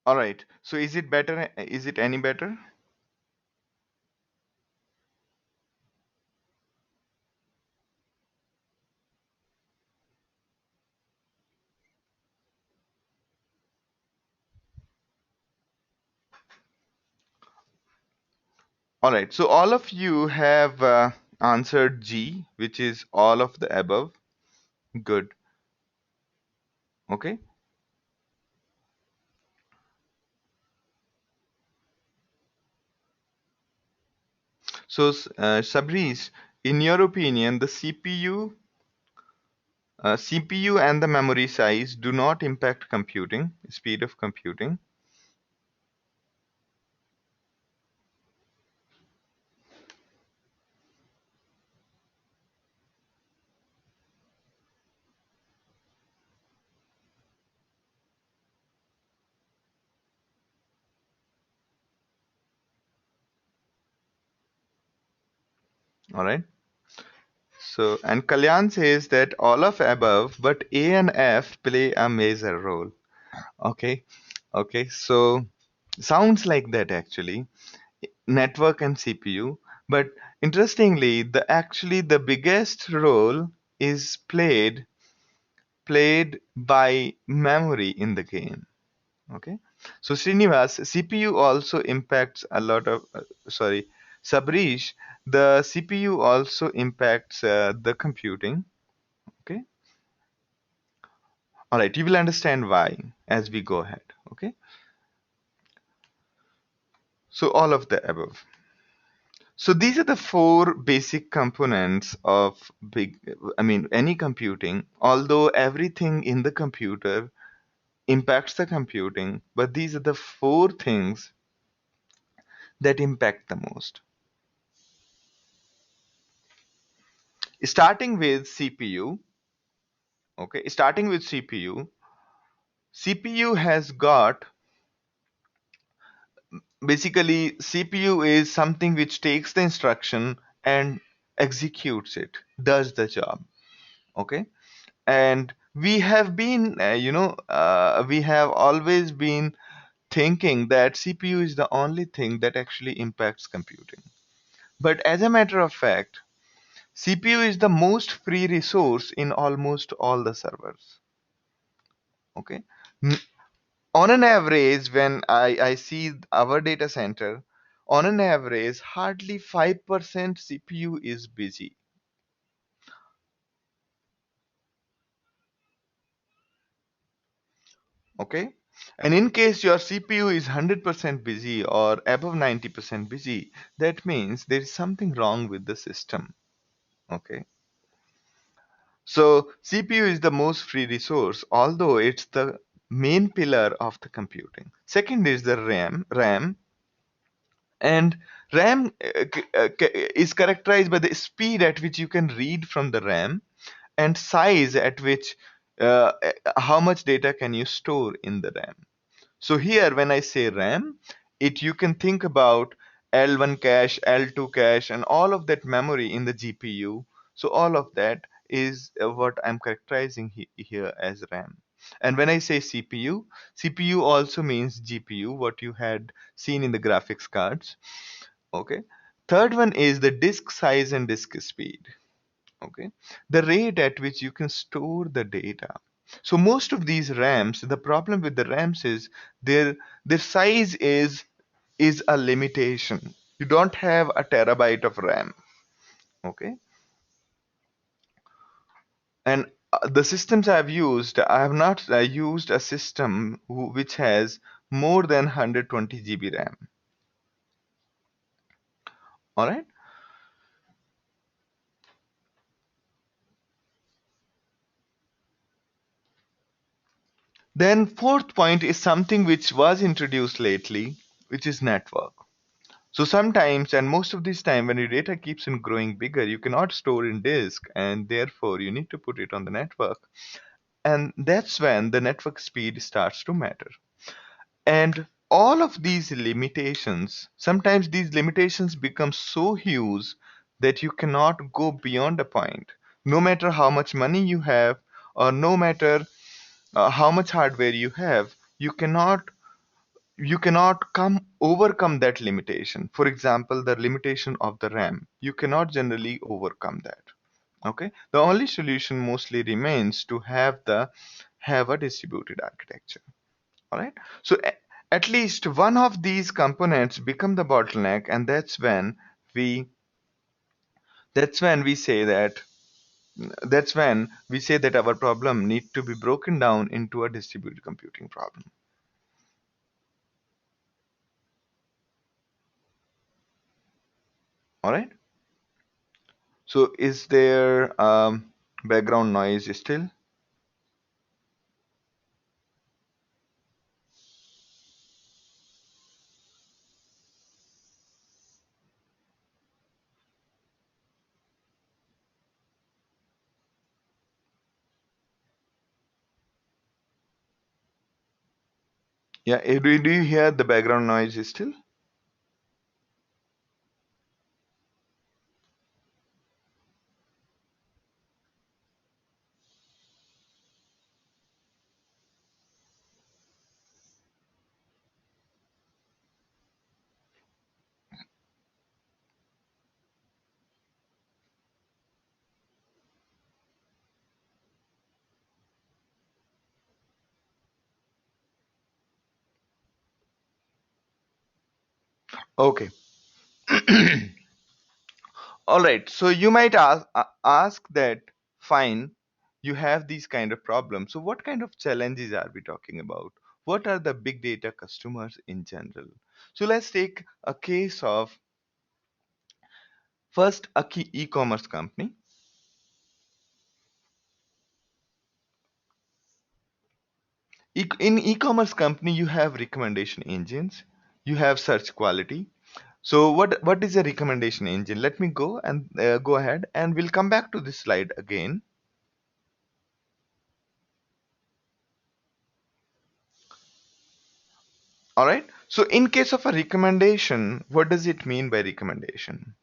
All right. So is it better? Is it any better? All right. So all of you have answered G, which is all of the above. Good. Okay. So, Sabris, in your opinion, the CPU and the memory size do not impact computing, speed of computing. All right. So, and Kalyan says that all of above, but A and F play a major role. Okay. Okay. So, sounds like that actually. Network and CPU. But interestingly, the biggest role is played by memory in the game. Okay. So Srinivas, CPU also impacts a lot of, sorry, Sabrish, the CPU also impacts the computing. Okay. All right. You will understand why as we go ahead. Okay. So all of the above. So these are the four basic components of any computing, although everything in the computer impacts the computing, but these are the four things that impact the most. Starting with CPU, okay, starting with CPU, CPU has got basically CPU is something which takes the instruction and executes it, does the job, okay? And we have been, we have always been thinking that CPU is the only thing that actually impacts computing. But as a matter of fact, CPU is the most free resource in almost all the servers. Okay. On an average, when I see our data center, on an average, hardly 5% CPU is busy. Okay. And in case your CPU is 100% busy or above 90% busy, that means there is something wrong with the system. Okay. So CPU is the most free resource, although it's the main pillar of the computing. Second is the RAM, and RAM is characterized by the speed at which you can read from the RAM and size at which how much data can you store in the RAM. So here, when I say RAM, it you can think about L1 cache, L2 cache, and all of that memory in the GPU. So all of that is what I'm characterizing here as RAM. And when I say CPU, CPU also means GPU, what you had seen in the graphics cards. Okay. Third one is the disk size and disk speed. Okay, the rate at which you can store the data. So most of these RAMs, the problem with the RAMs is their their size is a limitation. You don't have a terabyte of RAM. Okay, and the systems I've used, I have not used a system which has more than 120 GB RAM. All right. Then fourth point is something which was introduced lately, which is network. So sometimes, and most of this time, when your data keeps on growing bigger, you cannot store in disk, and therefore you need to put it on the network. And that's when the network speed starts to matter. And all of these limitations, sometimes these limitations become so huge that you cannot go beyond a point. No matter how much money you have, or no matter how much hardware you have, you cannot come overcome that limitation. For example, the limitation of the RAM, you cannot generally overcome that. Okay, the only solution mostly remains to have a distributed architecture. All right. So at least one of these components become the bottleneck, and we we say that our problem need to be broken down into a distributed computing problem. All right. So is there background noise still? Yeah, do you hear the background noise still? Okay. All right. So you might ask that, fine, you have these kind of problems. So what kind of challenges are we talking about? What are the big data customers in general? So let's take a case of first a key e-commerce company. In e-commerce company, you have recommendation engines, you have search quality. So what is a recommendation engine? Let me go ahead and we'll come back to this slide again. All right. So in case of a recommendation, what does it mean by recommendation?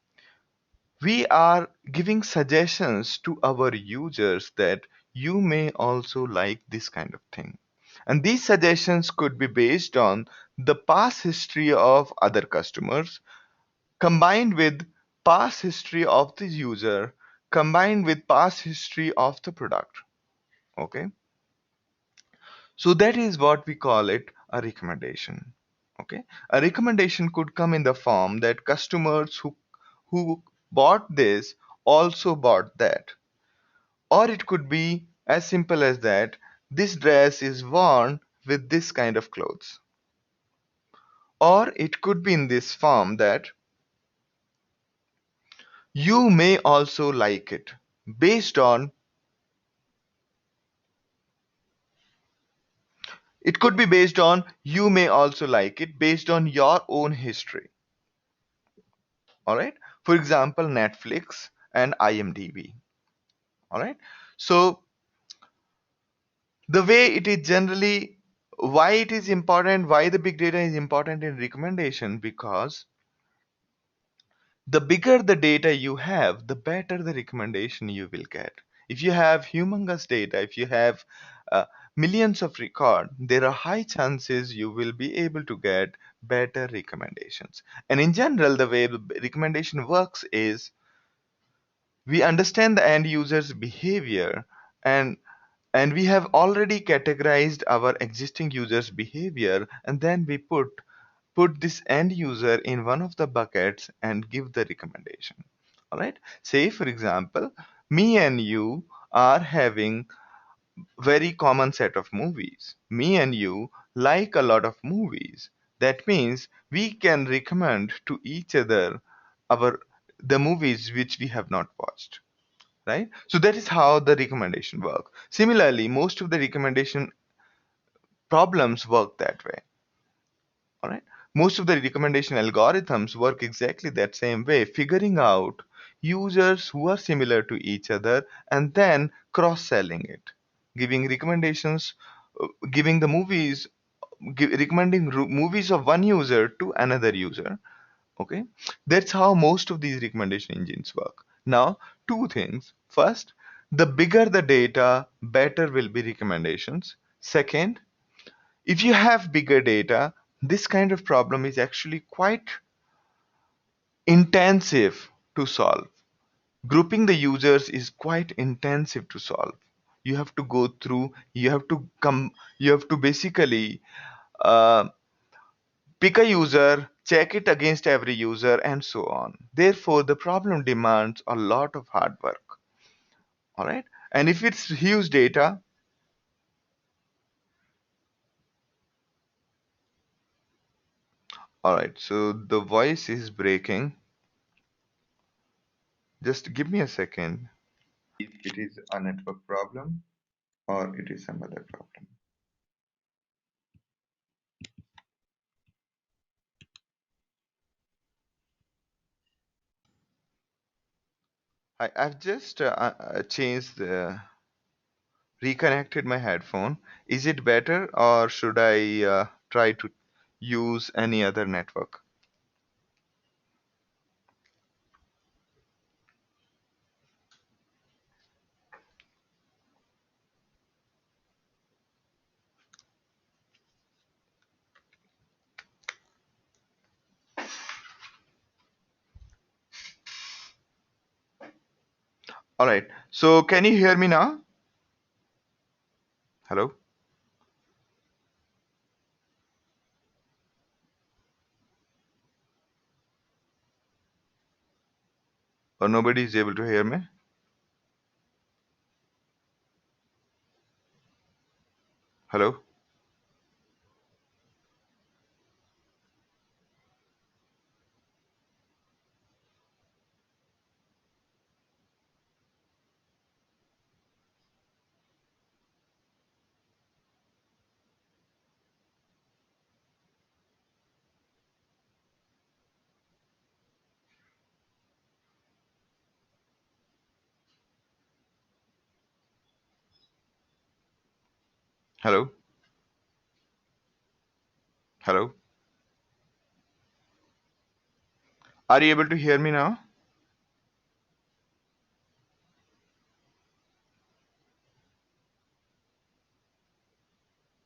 We are giving suggestions to our users that you may also like this kind of thing. And these suggestions could be based on the past history of other customers, combined with past history of the user, combined with past history of the product. Okay. So that is what we call it a recommendation. Okay. A recommendation could come in the form that customers who bought this also bought that. Or it could be as simple as that this dress is worn with this kind of clothes. Or it could be in this form that you may also like it based on, it could be based on you may also like it based on your own history. All right. For example, Netflix and IMDb. All right. So the way it is generally, why it is important, why the big data is important in recommendation, because the bigger the data you have, the better the recommendation you will get. If you have humongous data, if you have uh, millions of record, there are high chances you will be able to get better recommendations. And in general, the way the recommendation works is we understand the end user's behavior, and we have already categorized our existing users behavior, and then we put this end user in one of the buckets and give the recommendation. All right, say for example, me and you are having very common set of movies. Me and you like a lot of movies. That means we can recommend to each other our the movies which we have not watched, right? So that is how the recommendation work. Similarly, most of the recommendation problems work that way. All right. Most of the recommendation algorithms work exactly that same way, figuring out users who are similar to each other and then cross-selling it, giving recommendations, giving the movies, recommending movies of one user to another user. Okay, that's how most of these recommendation engines work. Now, two things. First, the bigger the data, better will be recommendations. Second, if you have bigger data, this kind of problem is actually quite intensive to solve. Grouping the users is quite intensive to solve. You have to go through, you have to basically uh, pick a user, check it against every user, and so on. Therefore, the problem demands a lot of hard work. All right. And if it's huge data, all right. So the voice is breaking. Just give me a second. If it is a network problem or it is some other problem. I've just changed, reconnected my headphone. Is it better or should I try to use any other network? All right. So can you hear me now? Hello? Or nobody is able to hear me? Hello? Hello? Hello? Are you able to hear me now?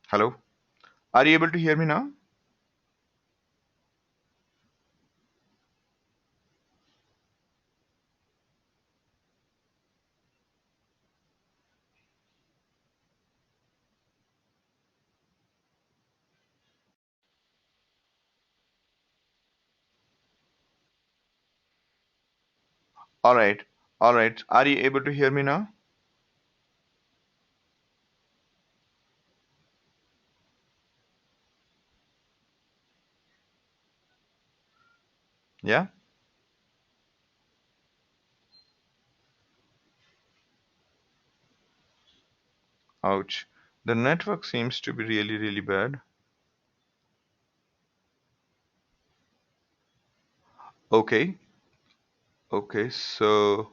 Hello? Are you able to hear me now? All right. All right. Are you able to hear me now? Yeah? Ouch. The network seems to be really, really bad. Okay. Okay, so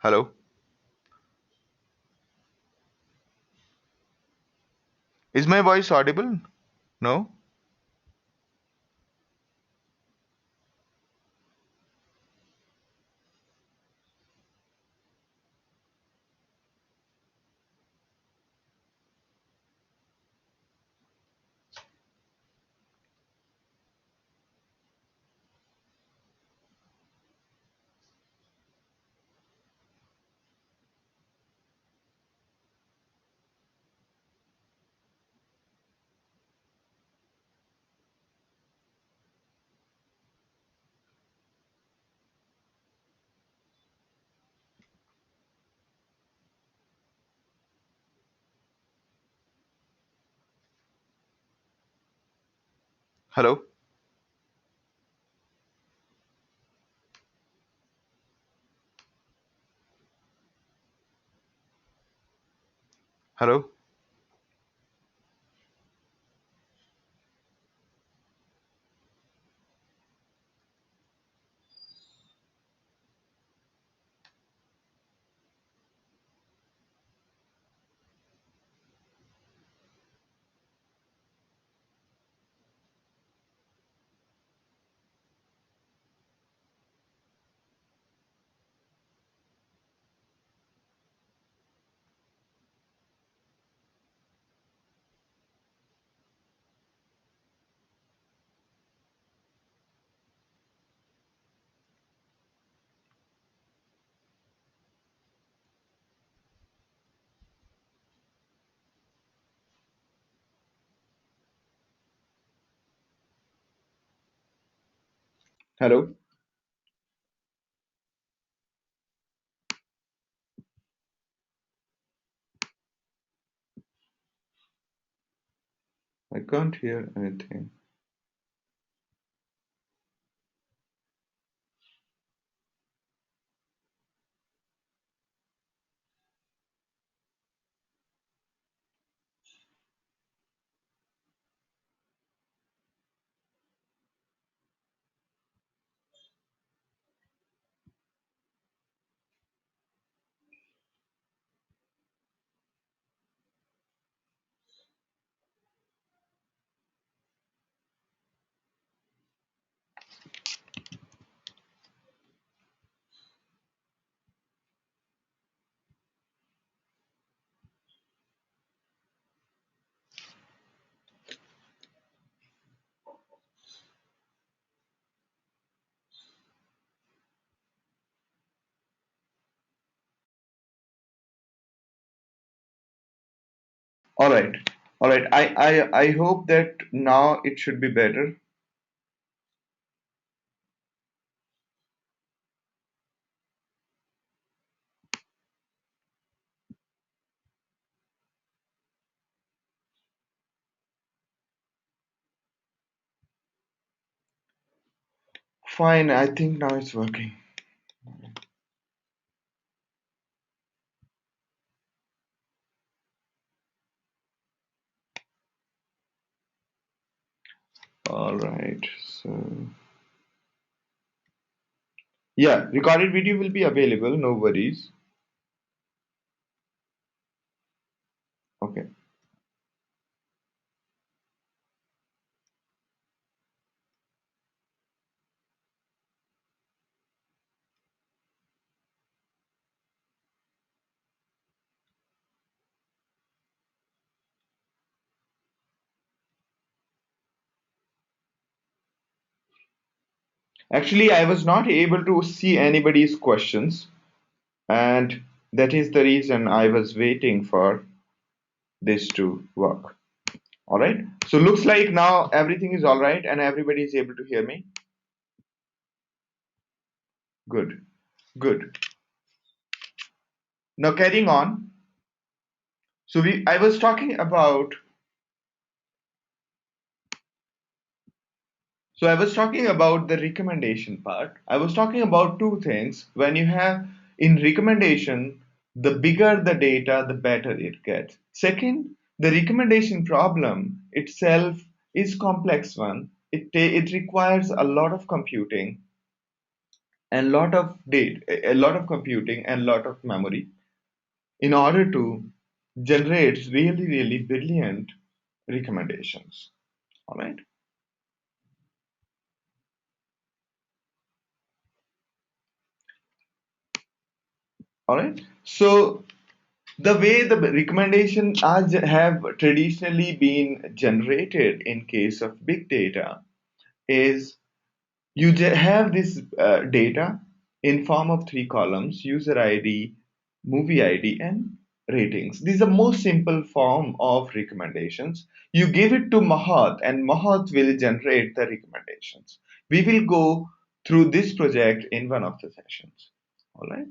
hello. Is my voice audible? No? Hello? Hello? Hello? I can't hear anything. All right. All right. I hope that now it should be better. Fine. I think now it's working. All right. So, yeah, recorded video will be available. No worries. Okay. Actually, I was not able to see anybody's questions, and that is the reason I was waiting for this to work. All right. So looks like now everything is all right and everybody is able to hear me. Good. Good. Now carrying on. So we I was talking about So I was talking about the recommendation part. I was talking about two things. When you have in recommendation, the bigger the data, the better it gets. Second, the recommendation problem itself is complex one. It requires a lot of computing and lot of data, a lot of computing and lot of memory in order to generate really brilliant recommendations. All right. All right. So the way the recommendations have traditionally been generated in case of big data is you have this data in form of three columns: user ID, movie ID, and ratings. This is the most simple form of recommendations. You give it to Mahat, and Mahat will generate the recommendations. We will go through this project in one of the sessions. All right.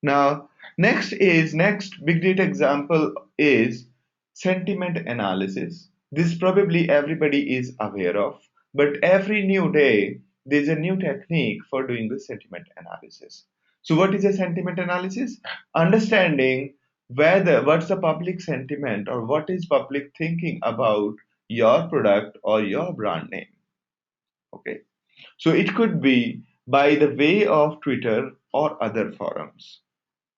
Now, next big data example is sentiment analysis. This probably everybody is aware of, but every new day there's a new technique for doing the sentiment analysis. So what is a sentiment analysis? Understanding what's the public sentiment or what is public thinking about your product or your brand name. Okay. So it could be by the way of Twitter or other forums.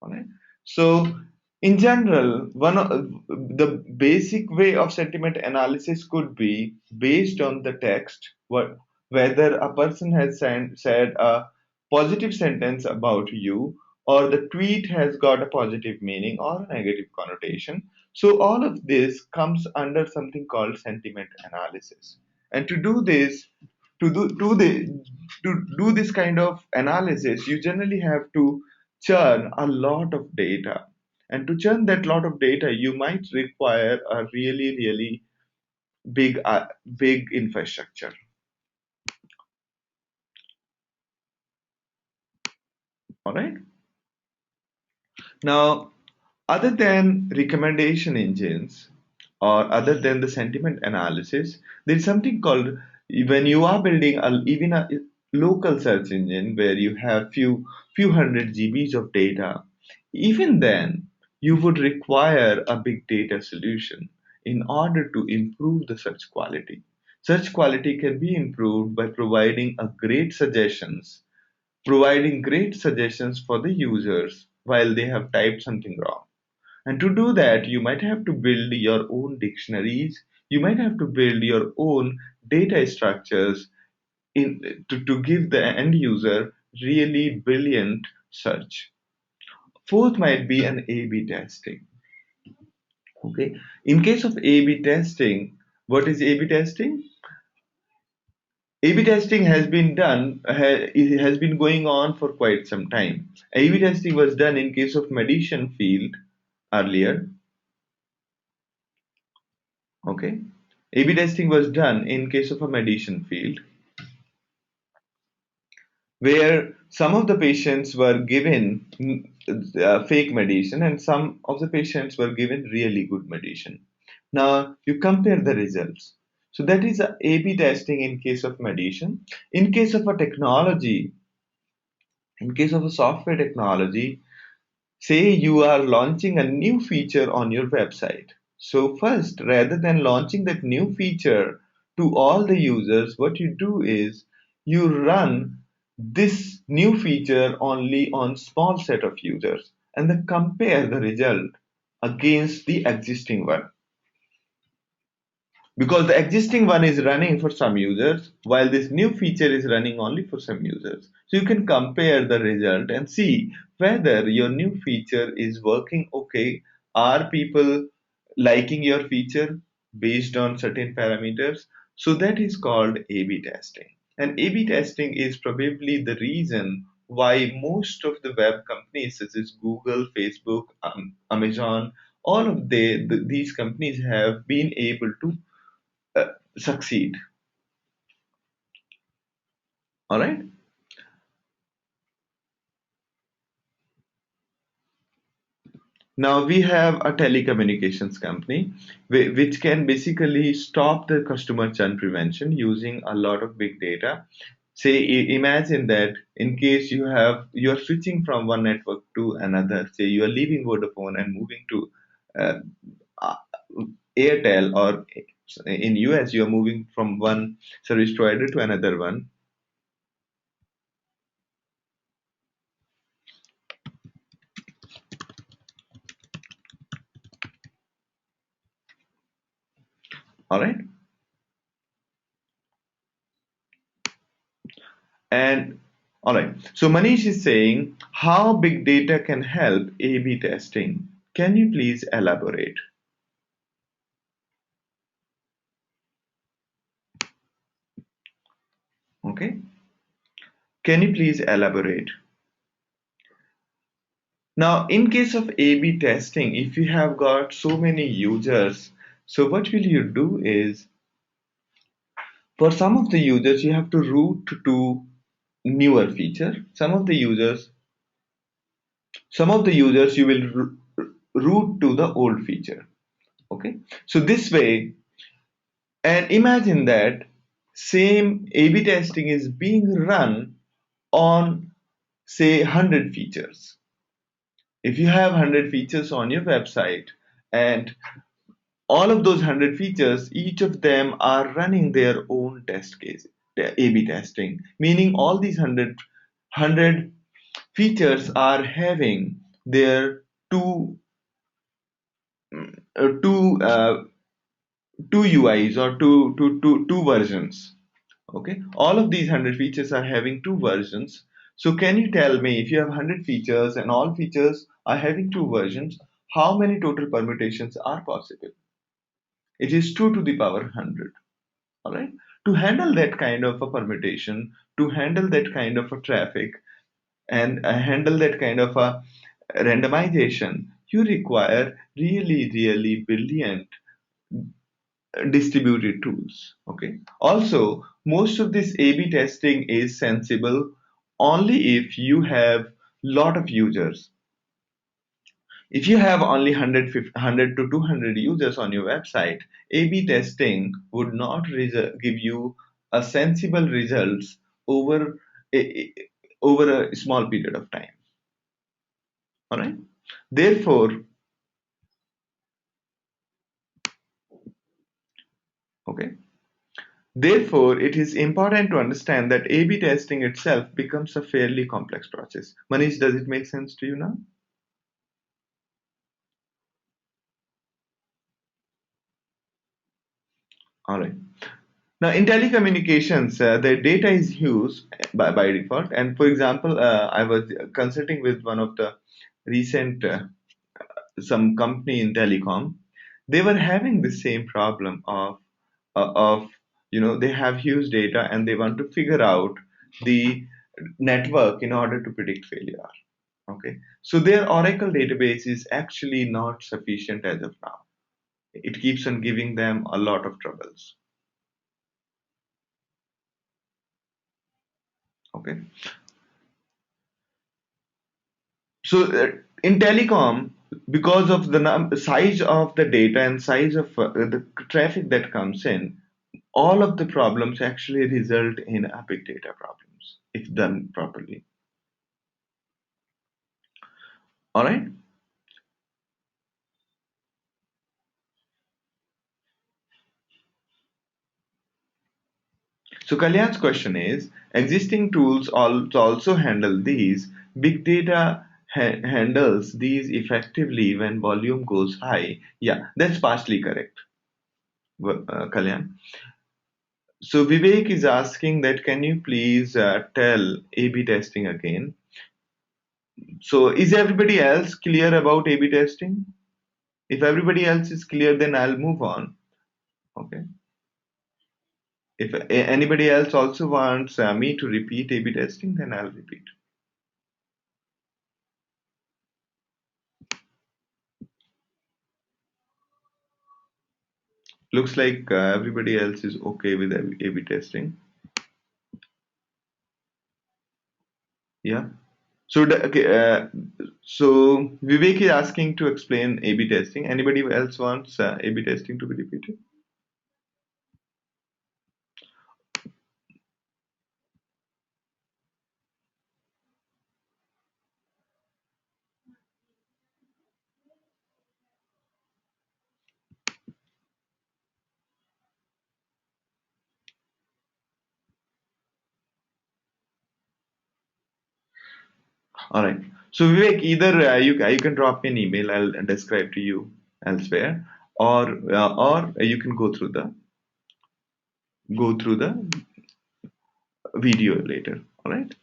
Alright. So, in general, one of the basic way of sentiment analysis could be based on the text, whether a person has said a positive sentence about you, or the tweet has got a positive meaning or a negative connotation. So, all of this comes under something called sentiment analysis. And to do, do the, to do this kind of analysis, you generally have to churn a lot of data. And to churn that lot of data, you might require a really big infrastructure. All right. Now, other than recommendation engines or other than the sentiment analysis, there's something called when you are building even a local search engine where you have few hundred GBs of data. Even then, you would require a big data solution in order to improve the search quality. Search quality can be improved by providing great suggestions for the users while they have typed something wrong. And to do that, you might have to build your own dictionaries, you might have to build your own data structures to give the end user really brilliant search. Fourth might be an A B testing. Okay. In case of A B testing, what is A B testing? A/B testing has been it has been going on for quite some time. A/B testing was done in case of medicine field earlier. Okay, A/B testing was done in case of a medicine field where some of the patients were given fake medicine and some of the patients were given really good medicine. Now you compare the results. So that is a A/B testing in case of medicine. In case of a technology, in case of a software technology, say you are launching a new feature on your website. So, first, rather than launching that new feature to all the users, what you do is you run this new feature only on small set of users and then compare the result against the existing one, because the existing one is running for some users while this new feature is running only for some users. So you can compare the result and see whether your new feature is working okay. Are people liking your feature based on certain parameters? So that is called A/B testing. And A/B testing is probably the reason why most of the web companies such as Google, Facebook, Amazon, all of these companies have been able to uh, succeed. All right. Now we have a telecommunications company which can basically stop the customer churn prevention using a lot of big data. Say, imagine that in case you are switching from one network to another. Say you are leaving Vodafone and moving to uh, uh, Airtel, or in US you are moving from one service provider to another one. All right. And all right, so Manish is saying how big data can help A/B testing. Can you please elaborate? Okay, can you please elaborate? Now, in case of A/B testing, if you have got so many users, so what will you do is for some of the users you have to route to newer feature. Some of the users you will route to the old feature. Okay, so this way. And imagine that same A/B testing is being run on, say, 100 features. If you have 100 features on your website, and all of those 100 features, each of them are running their own test case, their A/B testing, meaning all these 100 features are having their two two UIs, or two versions. Okay, all of these 100 features are having two versions. So can you tell me, if you have 100 features and all features are having two versions, how many total permutations are possible? It is 2 to the power 100. All right, to handle that kind of a permutation, to handle that kind of a traffic, and handle that kind of a randomization, you require really brilliant distributed tools. Okay, also most of this A/B testing is sensible only if you have lot of users. If you have only 100 to 200 users on your website, A/B testing would not give you a sensible results over over a small period of time. All right, therefore, okay, therefore, it is important to understand that A/B testing itself becomes a fairly complex process. Manish, does it make sense to you now? All right. Now, in telecommunications, the data is used by default. And for example, I was consulting with one of the recent some company in telecom. They were having the same problem of they have huge data and they want to figure out the network in order to predict failure. Okay, so their Oracle database is actually not sufficient as of now. It keeps on giving them a lot of troubles. Okay, so in telecom, because of the size of the data and size of the traffic that comes in, all of the problems actually result in big data problems if done properly. All right. So Kalyan's question is, existing tools also handle these. Big data handles these effectively when volume goes high. Yeah, that's partially correct, Kalyan. So Vivek is asking that can you please tell A/B testing again? So is everybody else clear about A/B testing? If everybody else is clear, then I'll move on. Okay. If anybody else also wants me to repeat A/B testing, then I'll repeat. Looks like everybody else is okay with A/B testing. Yeah. Okay, so Vivek is asking to explain A/B testing. Anybody else wants A/B testing to be repeated? All right. So Vivek, either you can drop me an email. I'll describe to you elsewhere, or you can go through the video later. All right.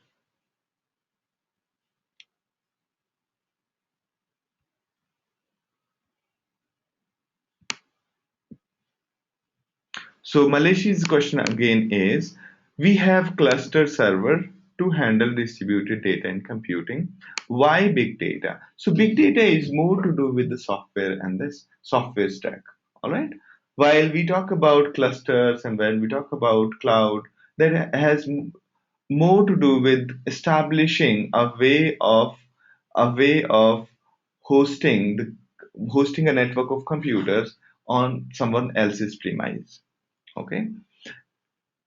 So Malaysia's question again is, we have cluster server to handle distributed data and computing. Why big data? So big data is more to do with the software and this software stack. All right. While we talk about clusters and when we talk about cloud, that has more to do with establishing a way of hosting the hosting a network of computers on someone else's premise. Okay,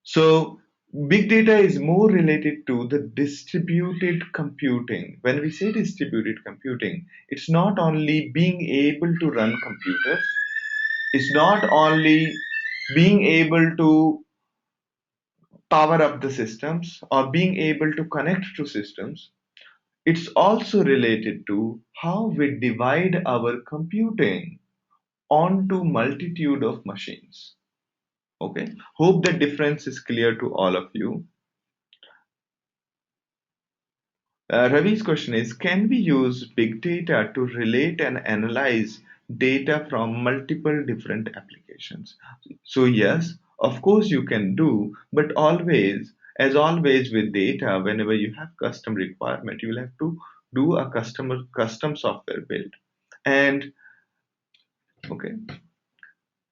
so big data is more related to the distributed computing. When we say distributed computing, it's not only being able to run computers, it's not only being able to power up the systems or being able to connect to systems. It's also related to how we divide our computing onto multitude of machines. Okay, hope the difference is clear to all of you. Ravi's question is, can we use big data to relate and analyze data from multiple different applications? So yes, of course you can do, but always, as always with data, whenever you have custom requirement, you will have to do a custom software build. And okay,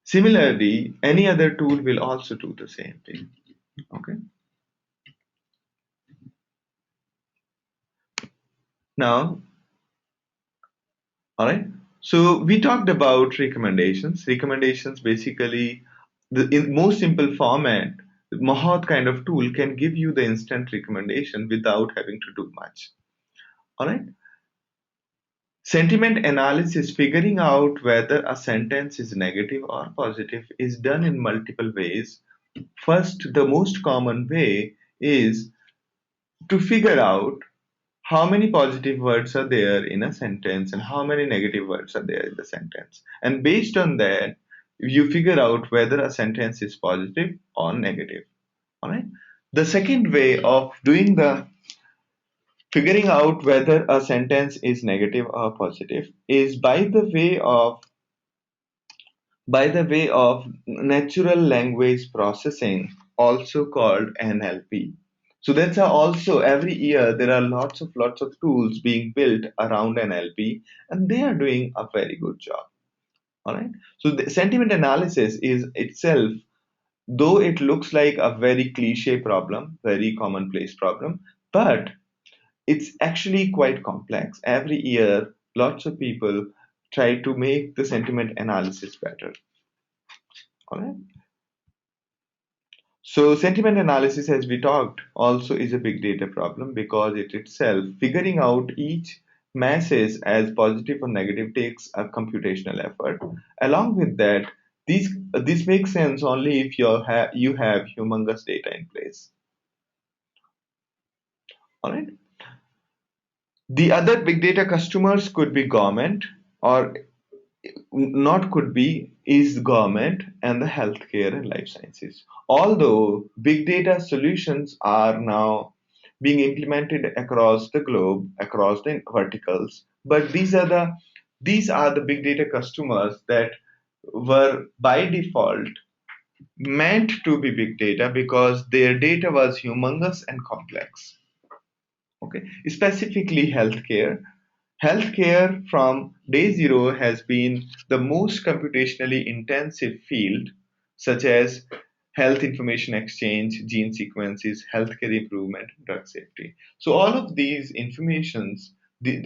similarly, any other tool will also do the same thing. Okay. Now, all right. So we talked about recommendations. Recommendations basically, in most simple format, Mahat kind of tool can give you the instant recommendation without having to do much. All right. Sentiment analysis, figuring out whether a sentence is negative or positive, is done in multiple ways. First, the most common way is to figure out how many positive words are there in a sentence and how many negative words are there in the sentence. And based on that, you figure out whether a sentence is positive or negative. All right. The second way of doing the figuring out whether a sentence is negative or positive is by the way of natural language processing, also called NLP. So that's also every year there are lots of tools being built around NLP, and they are doing a very good job. All right. So the sentiment analysis is itself, though it looks like a very cliche problem, very commonplace problem, but it's actually quite complex. Every year, lots of people try to make the sentiment analysis better. All right. So sentiment analysis, as we talked, also is a big data problem because it itself, figuring out each message as positive or negative takes a computational effort. Along with that, this makes sense only if you have humongous data in place. All right. The other big data customers could be government, or not could be, is government and the healthcare and life sciences. Although big data solutions are now being implemented across the globe, across the verticals, but these are the big data customers that were by default meant to be big data because their data was humongous and complex. Okay, specifically healthcare. Healthcare from day zero has been the most computationally intensive field, such as health information exchange, gene sequences, healthcare improvement, drug safety. So all of these informations,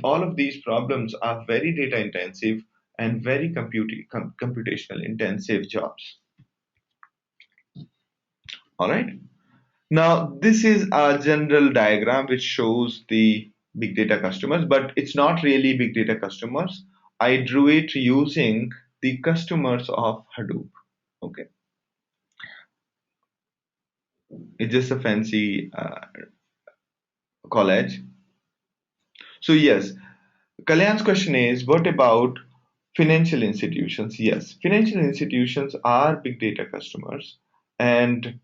all of these problems are very data intensive and very computational intensive jobs. All right. Now, this is a general diagram which shows the big data customers, but it's not really big data customers. I drew it using the customers of Hadoop. Okay, it's just a fancy college. So yes, Kalyan's question is, what about financial institutions? Yes, financial institutions are big data customers, and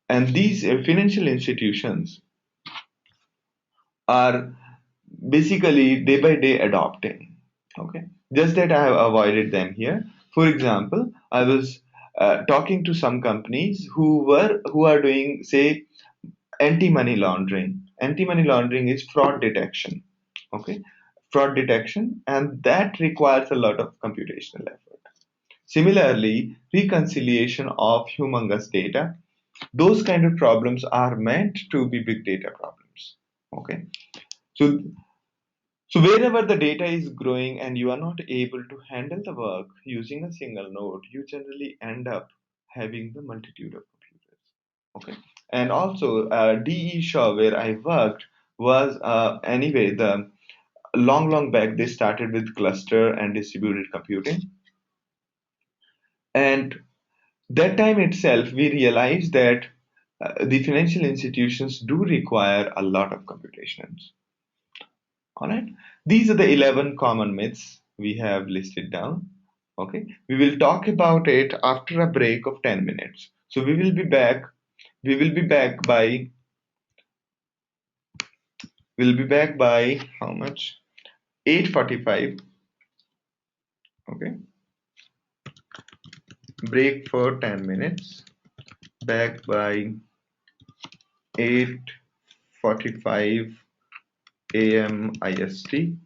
these financial institutions are basically day by day adopting. Okay, just that I have avoided them here. For example, I was talking to some companies who are doing, say, anti-money laundering. Anti-money laundering is fraud detection. Okay, fraud detection, and that requires a lot of computational effort. Similarly, reconciliation of humongous data, those kind of problems are meant to be big data problems. Okay, so wherever the data is growing and you are not able to handle the work using a single node, you generally end up having the multitude of computers. Okay, and also DE Shaw, where I worked, was anyway the long back they started with cluster and distributed computing, and that time itself we realized that the financial institutions do require a lot of computations. All right. These are the 11 common myths we have listed down. Okay. We will talk about it after a break of 10 minutes. So we will be back. We will be back by, we'll be back by how much? 8:45. Okay. Break for 10 minutes. Back by 8:45 a.m. IST.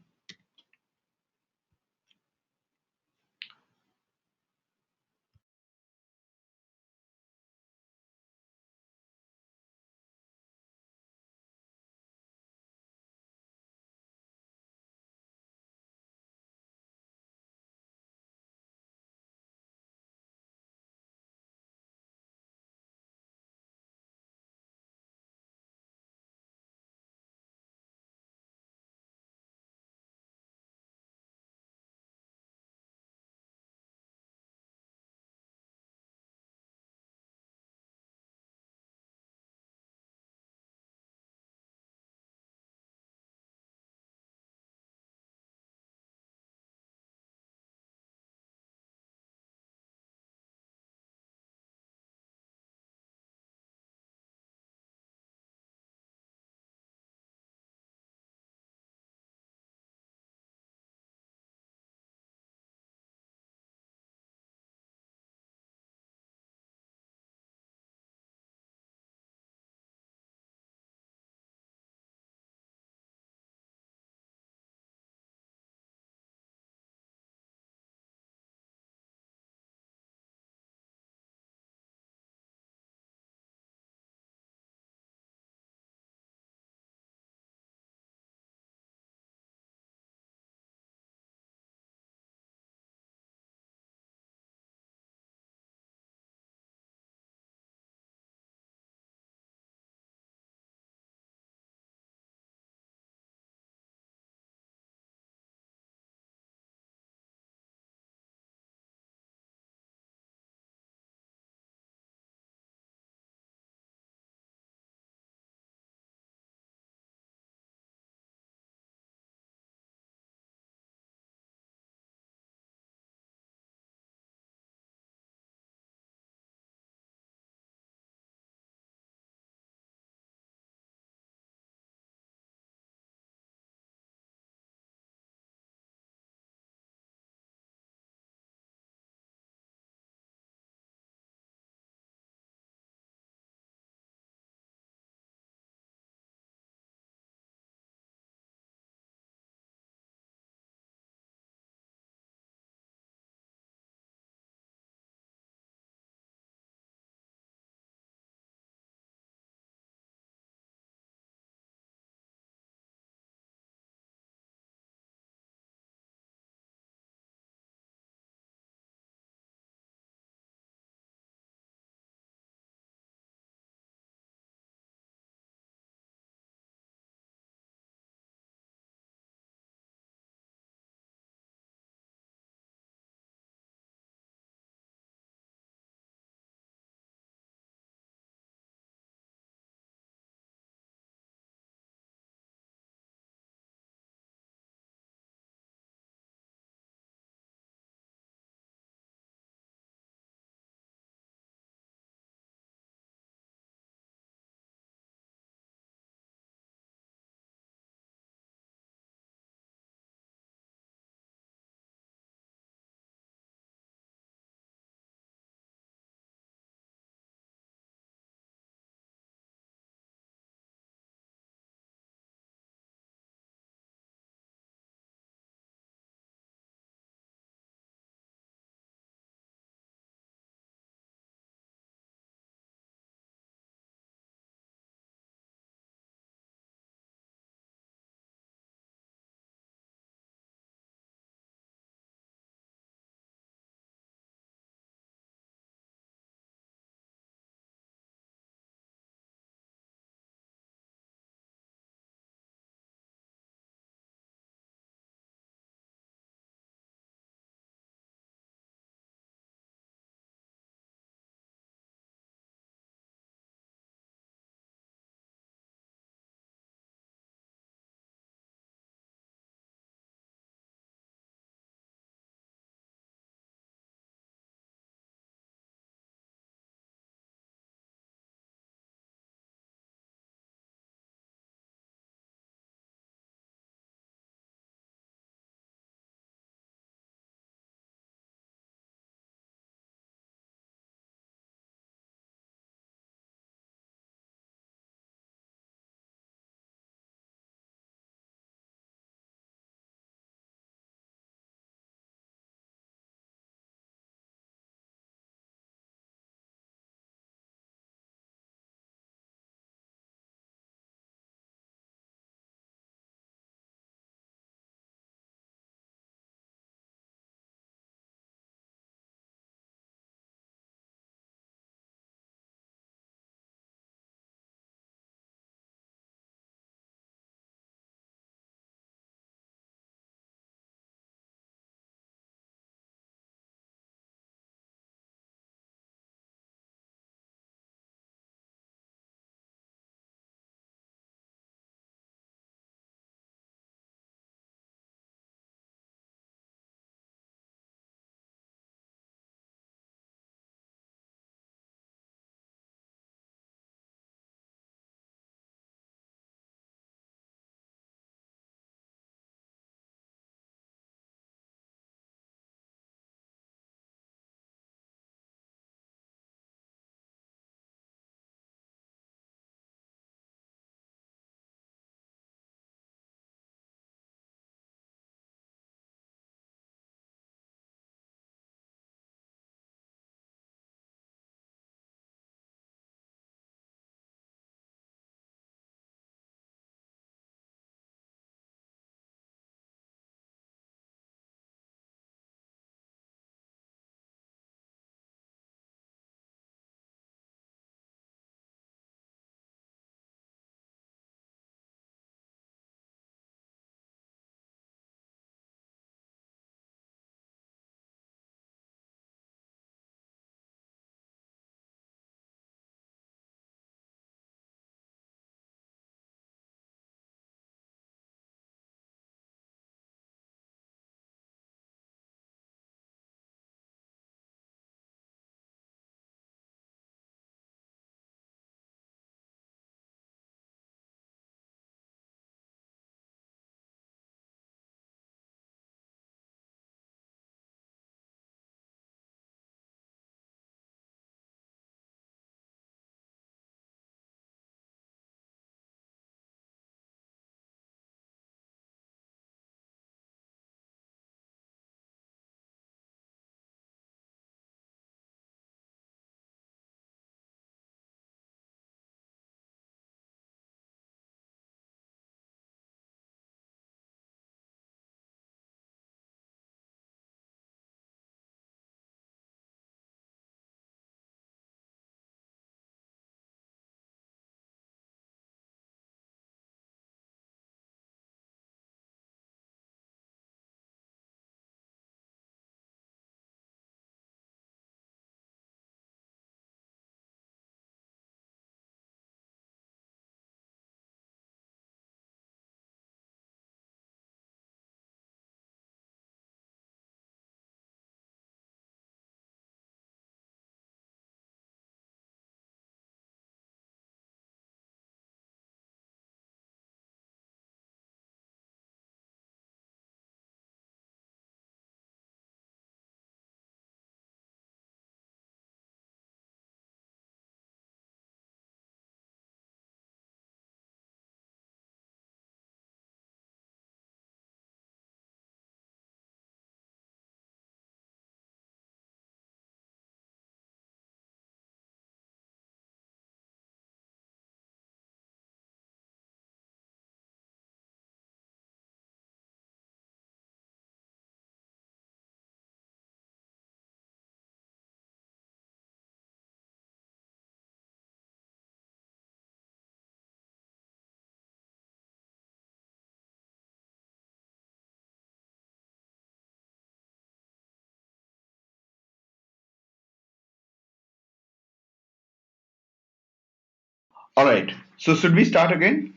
All right. So should we start again?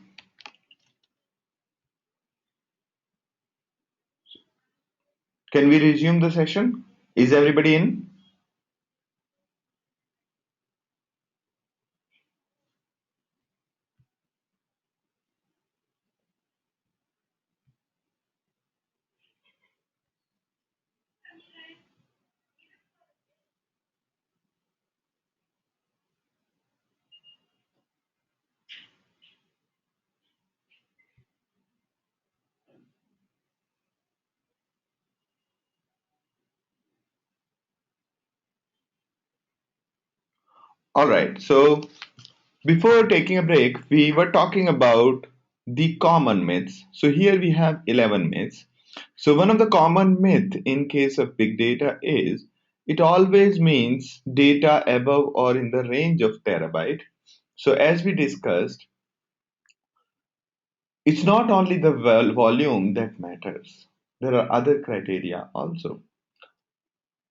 Can we resume the session? Is everybody in? All right. So before taking a break, we were talking about the common myths. So here we have 11 myths. So one of the common myth in case of big data is it always means data above or in the range of terabyte. So as we discussed, it's not only the volume that matters. There are other criteria also.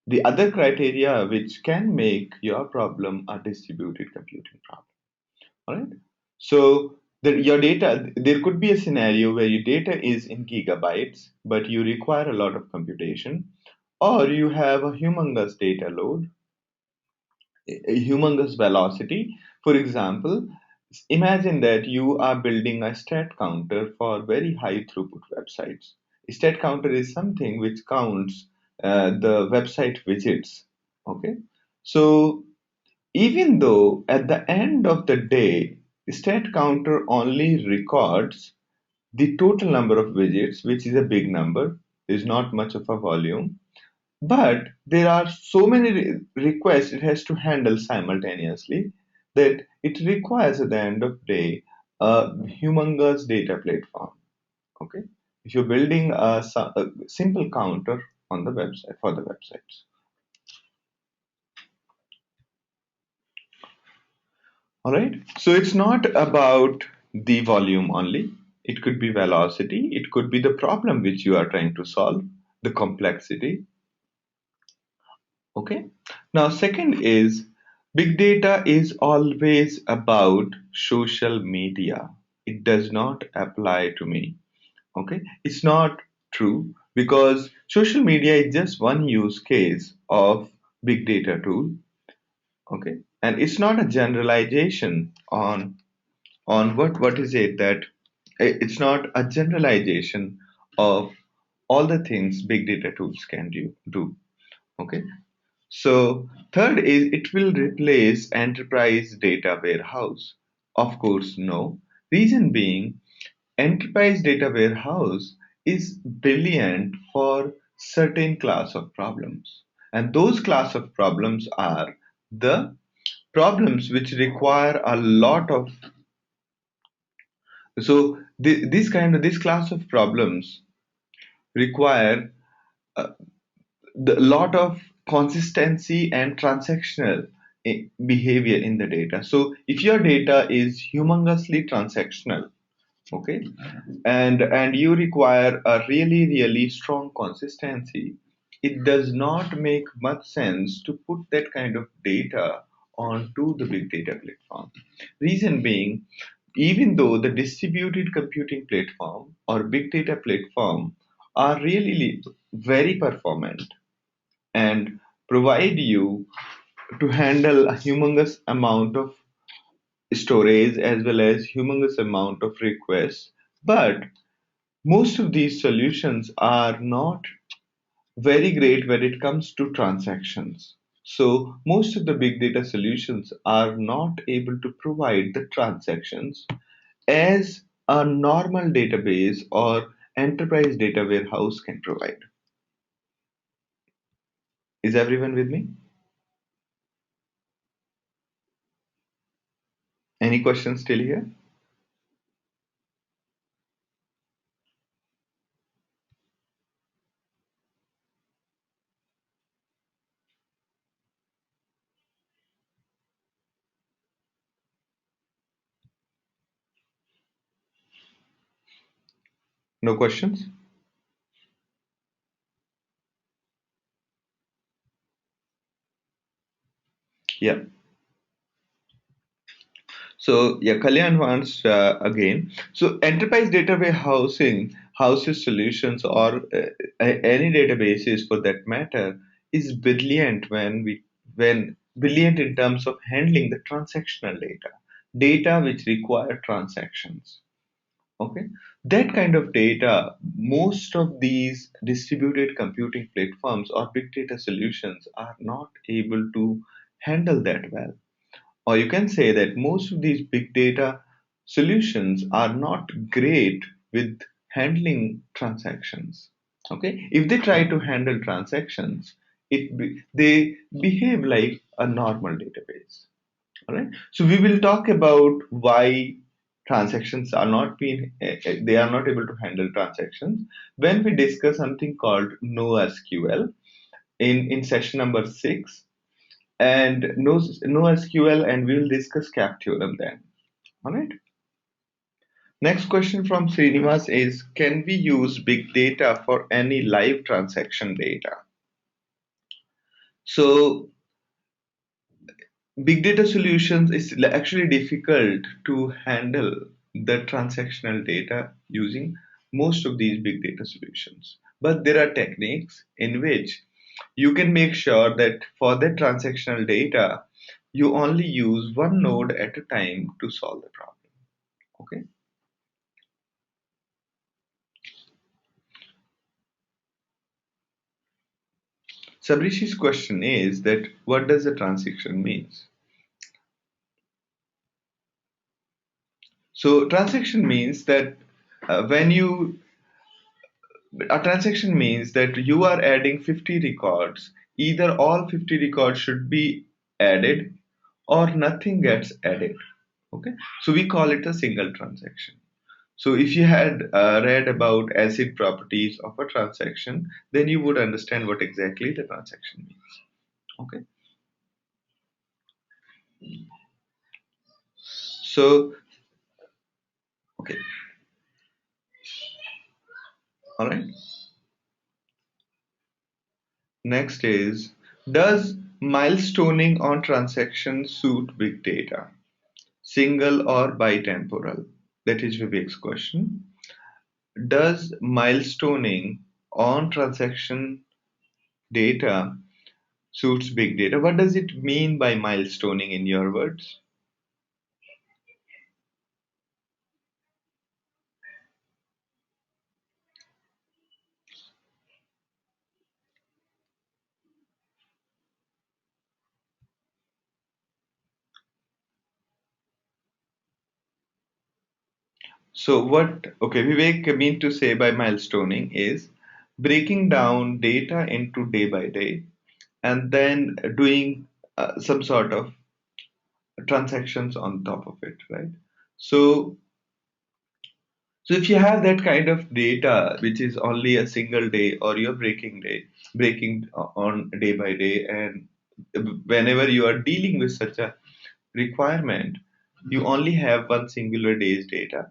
The other criteria which can make your problem a distributed computing problem. All right. So your data, there could be a scenario where your data is in gigabytes, but you require a lot of computation, or you have a humongous data load, a humongous velocity. For example, imagine that you are building a stat counter for very high throughput websites. A stat counter is something which counts the website visits. Okay. So even though at the end of the day, stat counter only records the total number of visits, which is a big number, is not much of a volume, but there are so many requests it has to handle simultaneously that it requires at the end of the day a humongous data platform. Okay, if you're building a simple counter on the website for the websites. All right. So it's not about the volume only. It could be velocity. It could be the problem which you are trying to solve, the complexity. Okay. Now, second is big data is always about social media. It does not apply to me. Okay. It's not true because social media is just one use case of big data tool. Okay. And it's not a generalization on what is it that it's not a generalization of all the things big data tools can do. Okay. So third is it will replace enterprise data warehouse. Of course, no. Reason being, enterprise data warehouse is brilliant for certain class of problems. And those class of problems are the problems which require a lot of this class of problems require a lot of consistency and transactional behavior in the data. So if your data is humongously transactional, okay, and you require a really strong consistency, it does not make much sense to put that kind of data onto the big data platform. Reason being, even though the distributed computing platform or big data platform are really very performant and provide you to handle a humongous amount of storage as well as humongous amount of requests, but most of these solutions are not very great when it comes to transactions. So most of the big data solutions are not able to provide the transactions as a normal database or enterprise data warehouse can provide. Is everyone with me? Any questions still here? No questions? Yeah. So yeah, Kalyan wants again. So enterprise data warehousing houses solutions or any databases for that matter is brilliant when brilliant in terms of handling the transactional data which require transactions. Okay, that kind of data, most of these distributed computing platforms or big data solutions are not able to handle that well. Or you can say that most of these big data solutions are not great with handling transactions. Okay, if they try to handle transactions, they behave like a normal database. All right. So we will talk about why transactions are not being they are not able to handle transactions when we discuss something called NoSQL in session number 6 and NoSQL, and we will discuss CAP theorem then. All right. Next question from Srinivas is, can we use big data for any live transaction data? So big data solutions is actually difficult to handle the transactional data using most of these big data solutions. But there are techniques in which you can make sure that for the transactional data, you only use one node at a time to solve the problem. Okay. Sabrishi's question is that what does a transaction means? So transaction means that when you a transaction means that you are adding 50 records. Either all 50 records should be added or nothing gets added. Okay, so we call it a single transaction. So if you had read about acid properties of a transaction, then you would understand what exactly the transaction means. Okay, so okay, all right. Next is, does milestoning on transactions suit big data? Single or bitemporal? That is Vivek's question. Does milestoning on transaction data suits big data? What does it mean by milestoning in your words? So what, okay, Vivek mean to say by milestoning is breaking down data into day by day and then doing some sort of transactions on top of it, right? So, so if you have that kind of data, which is only a single day or you're breaking on day by day, and whenever you are dealing with such a requirement, you only have one singular day's data,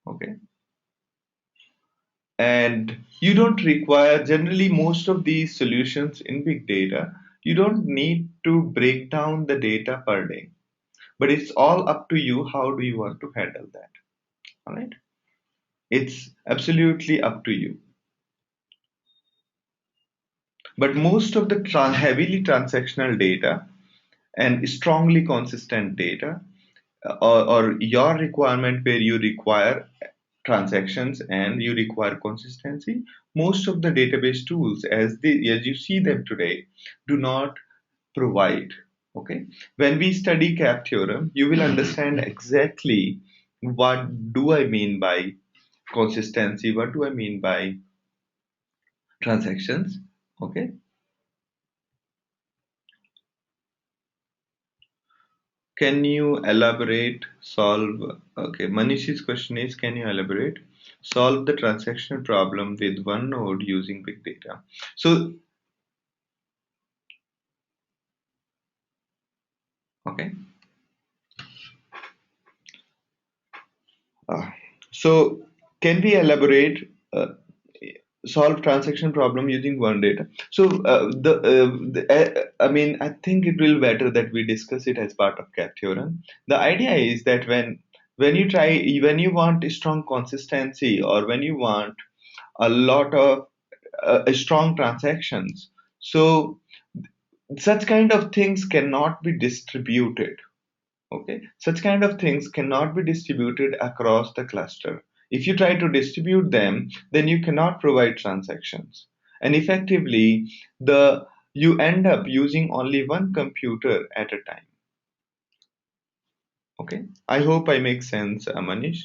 okay? And you don't require, generally, most of these solutions in big data, you don't need to break down the data per day, but it's all up to you. How do you want to handle that? All right. It's absolutely up to you. But most of the heavily transactional data and strongly consistent data, or your requirement where you require transactions and you require consistency, most of the database tools as you see them today do not provide. Okay, when we study CAP theorem, you will understand exactly what do I mean by consistency, what do I mean by transactions. Okay, can you elaborate, solve? Okay, Manishi's question is, can you elaborate, solve the transactional problem with one node using big data? So, okay, uh, so can we elaborate? solve transaction problem using one data. So I mean, I think it will better that we discuss it as part of CAP theorem. The idea is that when you want a strong consistency, or when you want a lot of strong transactions, so such kind of things cannot be distributed. Okay, such kind of things cannot be distributed across the cluster. If you try to distribute them, then you cannot provide transactions, and effectively the you end up using only one computer at a time. Okay, I hope I make sense, Manish.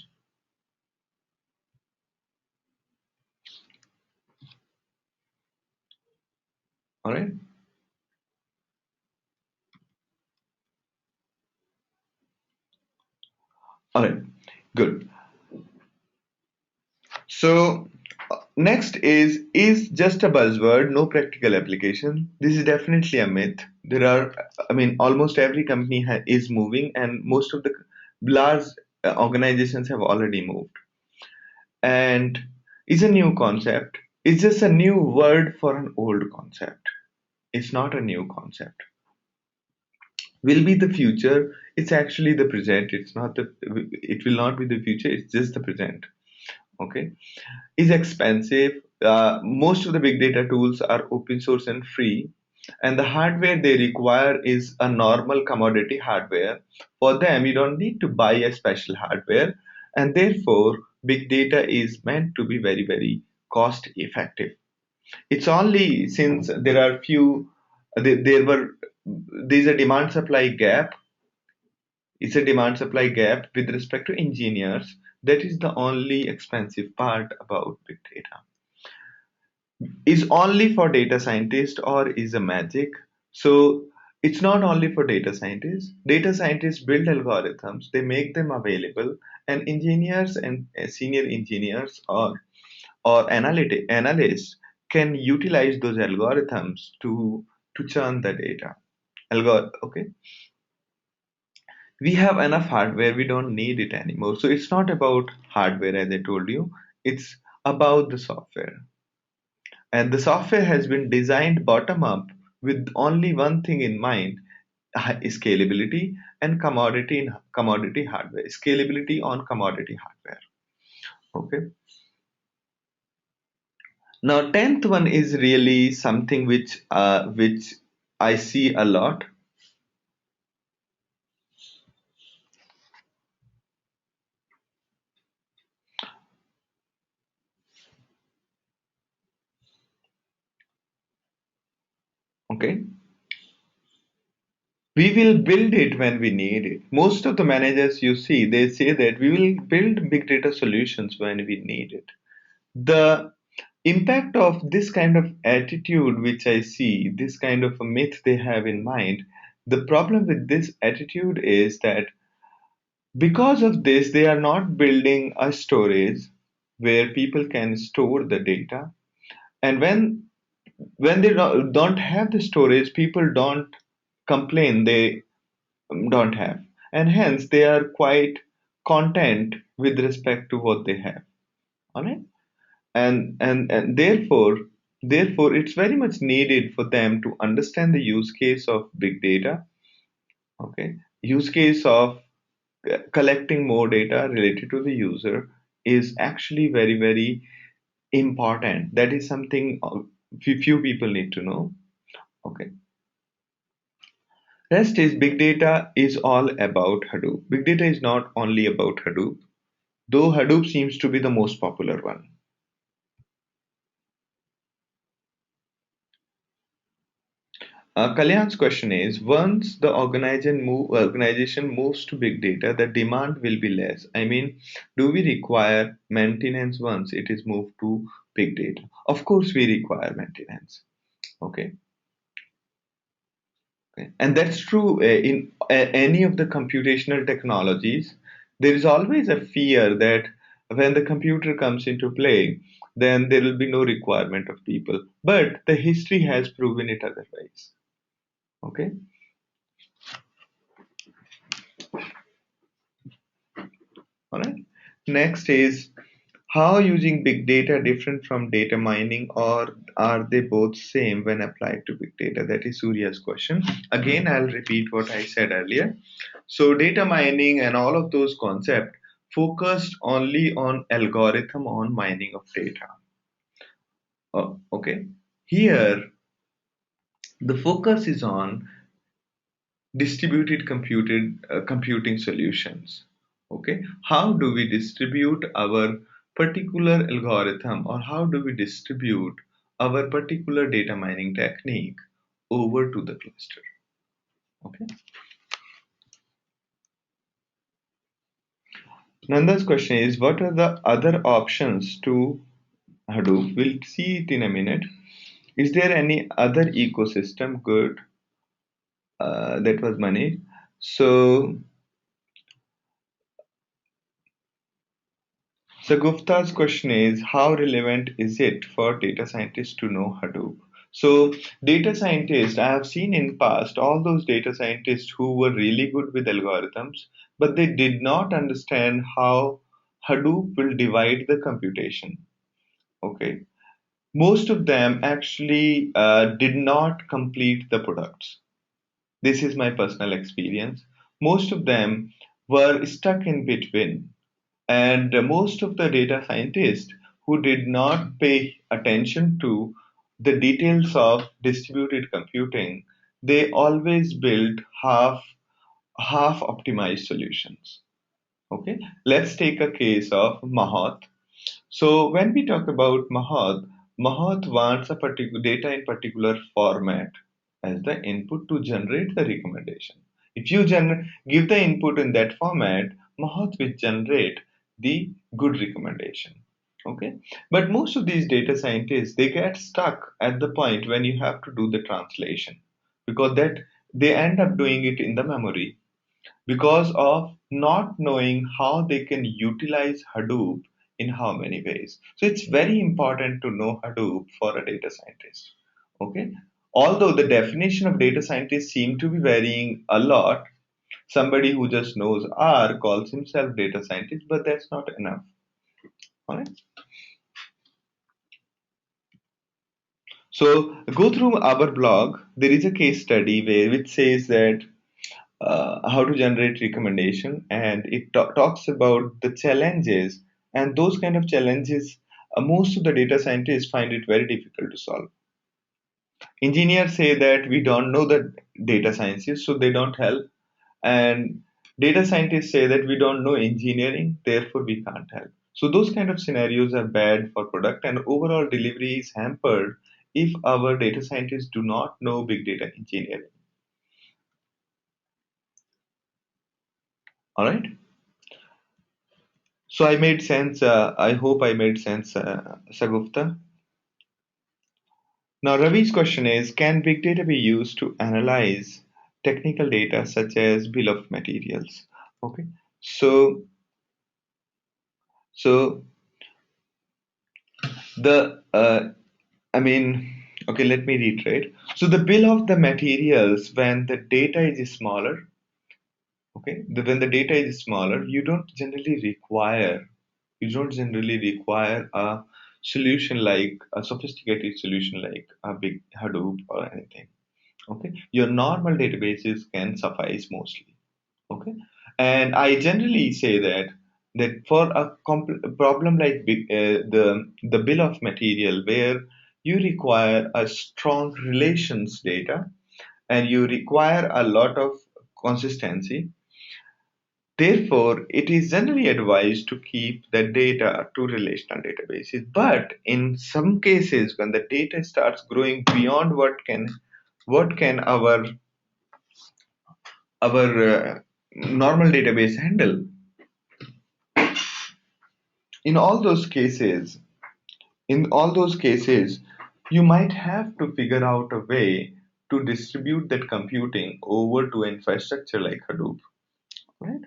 All right, all right, good. So next is just a buzzword, no practical application. This is definitely a myth. There are, I mean, almost every company is moving, and most of the large organizations have already moved. And it's a new concept. It's just a new word for an old concept. It's not a new concept. Will be the future. It's actually the present. It's not the. It will not be the future. It's just the present. Okay, is expensive. Most of the big data tools are open source and free, and the hardware they require is a normal commodity hardware. For them, you don't need to buy a special hardware, and therefore, big data is meant to be very, very cost effective. It's only since there are few, there were there's a demand supply gap. It's a demand supply gap with respect to engineers. That is the only expensive part about big data. Is only for data scientists or is a magic. So it's not only for data scientists. Data scientists build algorithms, they make them available, and engineers and senior engineers or analysts can utilize those algorithms to churn the data. Okay, we have enough hardware, we don't need it anymore. So it's not about hardware, as I told you, it's about the software. And the software has been designed bottom up with only one thing in mind: scalability and commodity hardware. Scalability on commodity hardware. Okay. Now, 10th one is really something which I see a lot. Okay. We will build it when we need it. Most of the managers you see, they say that we will build big data solutions when we need it. The impact of this kind of attitude, which I see, this kind of a myth they have in mind, the problem with this attitude is that because of this, they are not building a storage where people can store the data. And when they don't have the storage, people don't complain they don't have, and hence they are quite content with respect to what they have. All right, and therefore it's very much needed for them to understand the use case of big data. Okay, use case of collecting more data related to the user is actually very, very important. That is something few people need to know. Okay, rest is big data is all about Hadoop. Big data is not only about Hadoop, though Hadoop seems to be the most popular one. Kalyan's question is: once the organization moves to big data, the demand will be less. I mean, do we require maintenance once it is moved to big data? Of course, we require maintenance. Okay, okay. And that's true in any of the computational technologies. There is always a fear that when the computer comes into play, then there will be no requirement of people. But the history has proven it otherwise. Okay. All right. Next is How using big data different from data mining, or are they both same when applied to big data? That is Surya's question. Again, I'll repeat what I said earlier. So data mining and all of those concepts focused only on algorithm on mining of data. Okay. Here, the focus is on distributed computing solutions. Okay, how do we distribute our particular algorithm, or how do we distribute our particular data mining technique over to the cluster? Okay, Nanda's question is, what are the other options to Hadoop? We'll see it in a minute. Is there any other ecosystem? Good. That was money. So Gupta's question is, how relevant is it for data scientists to know Hadoop? So data scientists, I have seen in past all those data scientists who were really good with algorithms, but they did not understand how Hadoop will divide the computation. Okay, most of them actually did not complete the products. This is my personal experience. Most of them were stuck in between, and most of the data scientists who did not pay attention to the details of distributed computing, they always build half optimized solutions. Okay, let's take a case of Mahat. So when we talk about Mahat wants a particular data in particular format as the input to generate the recommendation. If you give the input in that format, Mahat will generate the good recommendation. Okay, but most of these data scientists, they get stuck at the point when you have to do the translation, because that they end up doing it in the memory because of not knowing how they can utilize Hadoop in how many ways. So it's very important to know Hadoop for a data scientist. Okay. Although the definition of data scientist seem to be varying a lot, somebody who just knows R calls himself data scientist, but that's not enough. All right. So go through our blog. There is a case study where which says that how to generate recommendation, and it talks about the challenges, and those kind of challenges most of the data scientists find it very difficult to solve. Engineers say that we don't know the data sciences, so they don't help, and data scientists say that we don't know engineering, therefore we can't help. So those kind of scenarios are bad for product, and overall delivery is hampered if our data scientists do not know big data engineering. All right. So I made sense. I hope I made sense, Sagupta. Now Ravi's question is, can big data be used to analyze technical data such as bill of materials? Okay. So so the I mean, okay, let me reiterate. So the bill of the materials, when the data is smaller, okay, when the data is smaller, you don't generally require a solution like a sophisticated solution like a big Hadoop or anything. Okay, your normal databases can suffice mostly. Okay, and I generally say that for a problem like the bill of material, where you require a strong relations data and you require a lot of consistency. Therefore, it is generally advised to keep the data to relational databases. But in some cases, when the data starts growing beyond what can our normal database handle, in all those cases, in all those cases, you might have to figure out a way to distribute that computing over to infrastructure like Hadoop, right?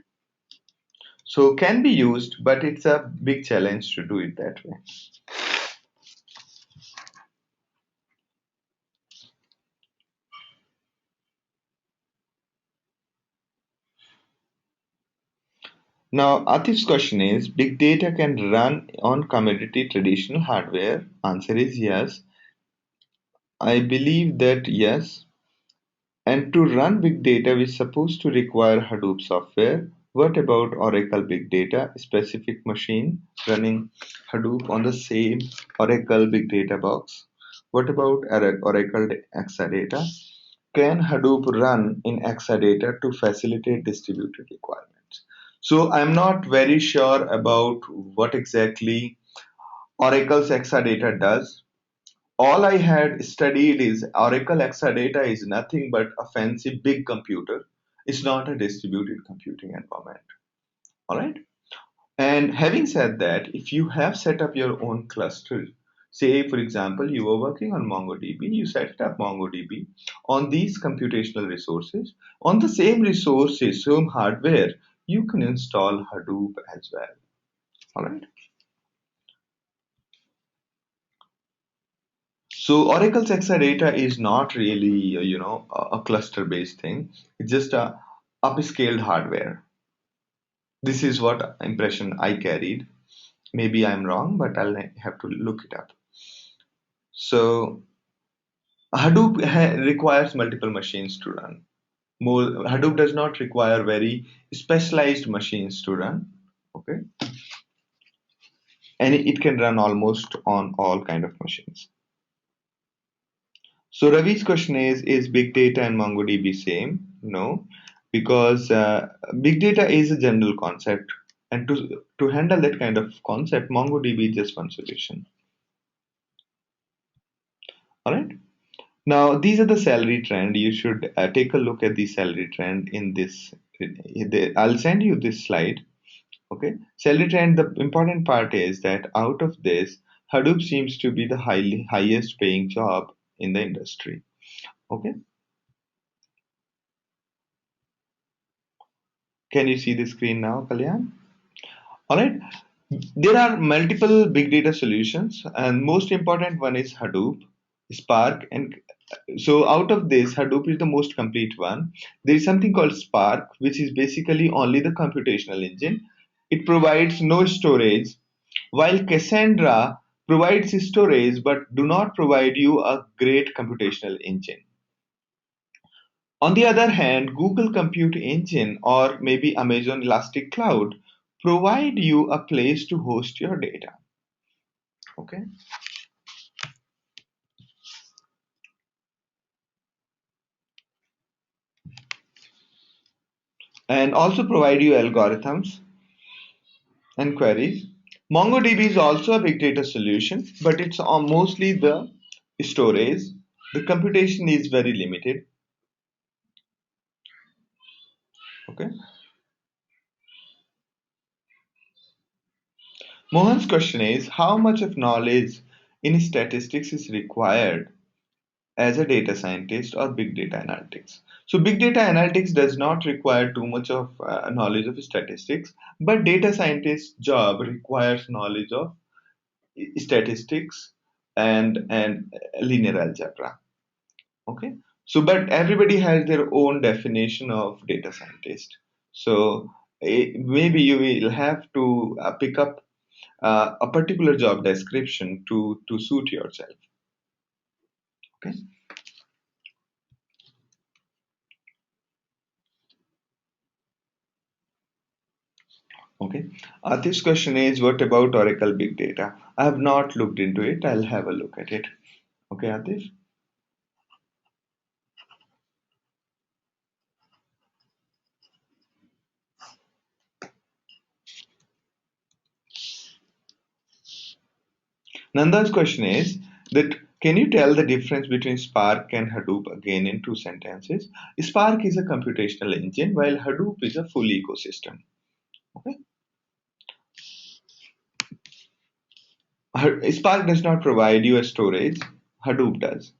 So can be used, but it's a big challenge to do it that way. Now, Atif's question is, big data can run on commodity traditional hardware? Answer is yes. I believe that yes. And to run big data, we're supposed to require Hadoop software. What about Oracle Big Data specific machine running Hadoop on the same Oracle Big Data box? What about Oracle Exadata? Can Hadoop run in Exadata to facilitate distributed requirements? So I'm not very sure about what exactly Oracle's Exadata does. All I had studied is Oracle Exadata is nothing but a fancy big computer. It's not a distributed computing environment. All right. And having said that, if you have set up your own cluster, say for example, you were working on MongoDB, you set up MongoDB on these computational resources, on the same resources, same hardware, you can install Hadoop as well. All right. So Oracle's Exadata is not really, a cluster-based thing. It's just a upscaled hardware. This is what impression I carried. Maybe I'm wrong, but I'll have to look it up. So Hadoop requires multiple machines to run. Hadoop does not require very specialized machines to run. Okay, and it can run almost on all kind of machines. So Ravi's question is big data and MongoDB same? No, because big data is a general concept, and to handle that kind of concept, MongoDB is just one solution. All right. Now these are the salary trend. You should take a look at the salary trend in this. I'll send you this slide. Okay, salary trend. The important part is that out of this, Hadoop seems to be the highest paying job in the industry. Okay, can you see the screen now, Kalyan? All right. There are multiple big data solutions, and most important one is Hadoop, Spark, and so out of this, Hadoop is the most complete one. There is something called Spark, which is basically only the computational engine. It provides no storage, while Cassandra provides storage but do not provide you a great computational engine. On the other hand, Google Compute Engine or maybe Amazon Elastic Cloud provide you a place to host your data. Okay. And also provide you algorithms and queries. MongoDB is also a big data solution, but it's mostly the storage. The computation is very limited. Okay. Mohan's question is how much of knowledge in statistics is required as a data scientist or big data analytics. So big data analytics does not require too much of knowledge of statistics, but data scientist job requires knowledge of statistics and linear algebra. Okay, so but everybody has their own definition of data scientist. So maybe you will have to pick up a particular job description to suit yourself. Okay. Okay. This question is what about Oracle Big Data? I have not looked into it. I'll have a look at it. Okay, Atif. Nanda's question is that can you tell the difference between Spark and Hadoop again in two sentences? Spark is a computational engine while Hadoop is a full ecosystem. Okay. Spark does not provide you a storage, Hadoop does.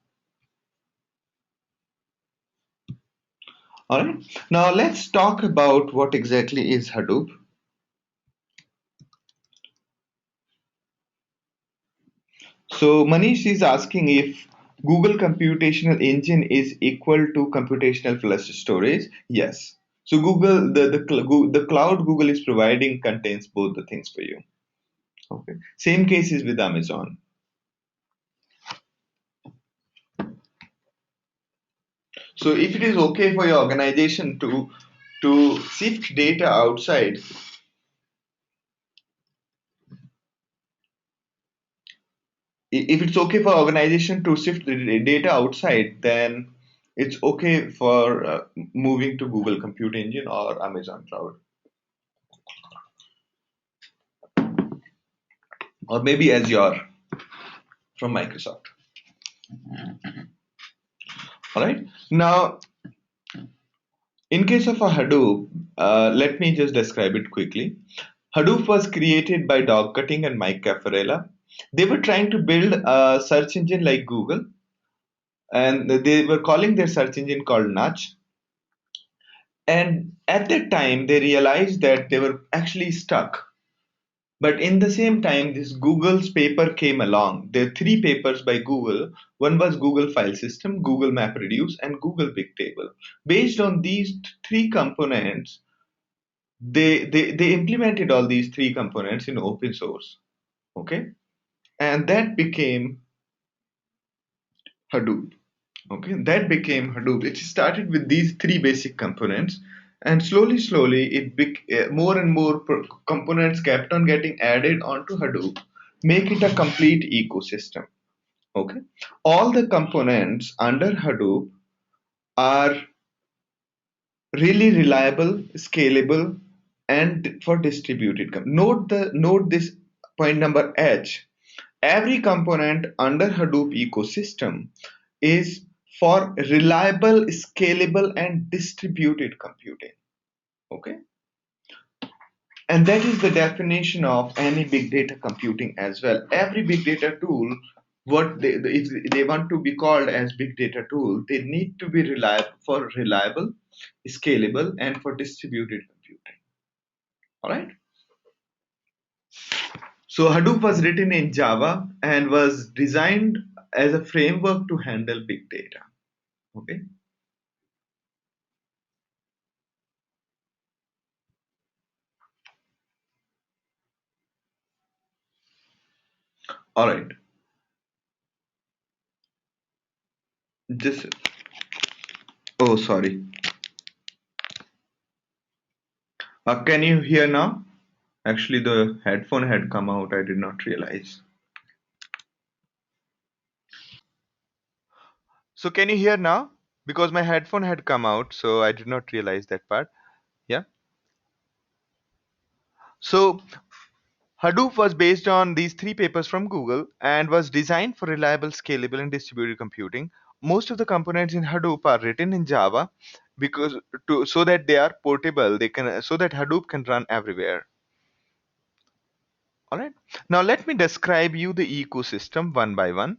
All right. Now let's talk about what exactly is Hadoop. So Manish is asking if Google computational engine is equal to computational plus storage. Yes. So Google, the cloud Google is providing contains both the things for you. Okay. Same case is with Amazon. So if it is okay for your organization to sift data outside, if it's okay for organization to sift the data outside, then it's okay for moving to Google Compute Engine or Amazon Cloud, or maybe Azure from Microsoft. All right. Now, in case of a Hadoop, let me just describe it quickly. Hadoop was created by Dog Cutting and Mike Caffarella. They were trying to build a search engine like Google, and they were calling their search engine called Nudge. And at that time, they realized that they were actually stuck. But in the same time, this Google's paper came along. There are three papers by Google. One was Google File System, Google MapReduce, and Google Bigtable. Based on these three components, they implemented all these three components in open source. Okay, and that became Hadoop. Okay, that became Hadoop. It started with these three basic components, and slowly, more and more components kept on getting added onto Hadoop, make it a complete ecosystem. Okay, all the components under Hadoop are really reliable, scalable, and for distributed. Note this point number H. Every component under Hadoop ecosystem is for reliable, scalable, and distributed computing. Okay, and that is the definition of any big data computing as well. Every big data tool, if they want to be called as big data tool, they need to be reliable, scalable, and for distributed computing. All right. So Hadoop was written in Java and was designed as a framework to handle big data. Okay. All right. Just oh, sorry. Can you hear now? Actually, the headphone had come out. I did not realize. So can you hear now? Because my headphone had come out, so I did not realize that part. Yeah. So Hadoop was based on these three papers from Google and was designed for reliable, scalable, and distributed computing. Most of the components in Hadoop are written in Java because so that they are portable. They can so that Hadoop can run everywhere. All right. Now let me describe you the ecosystem one by one.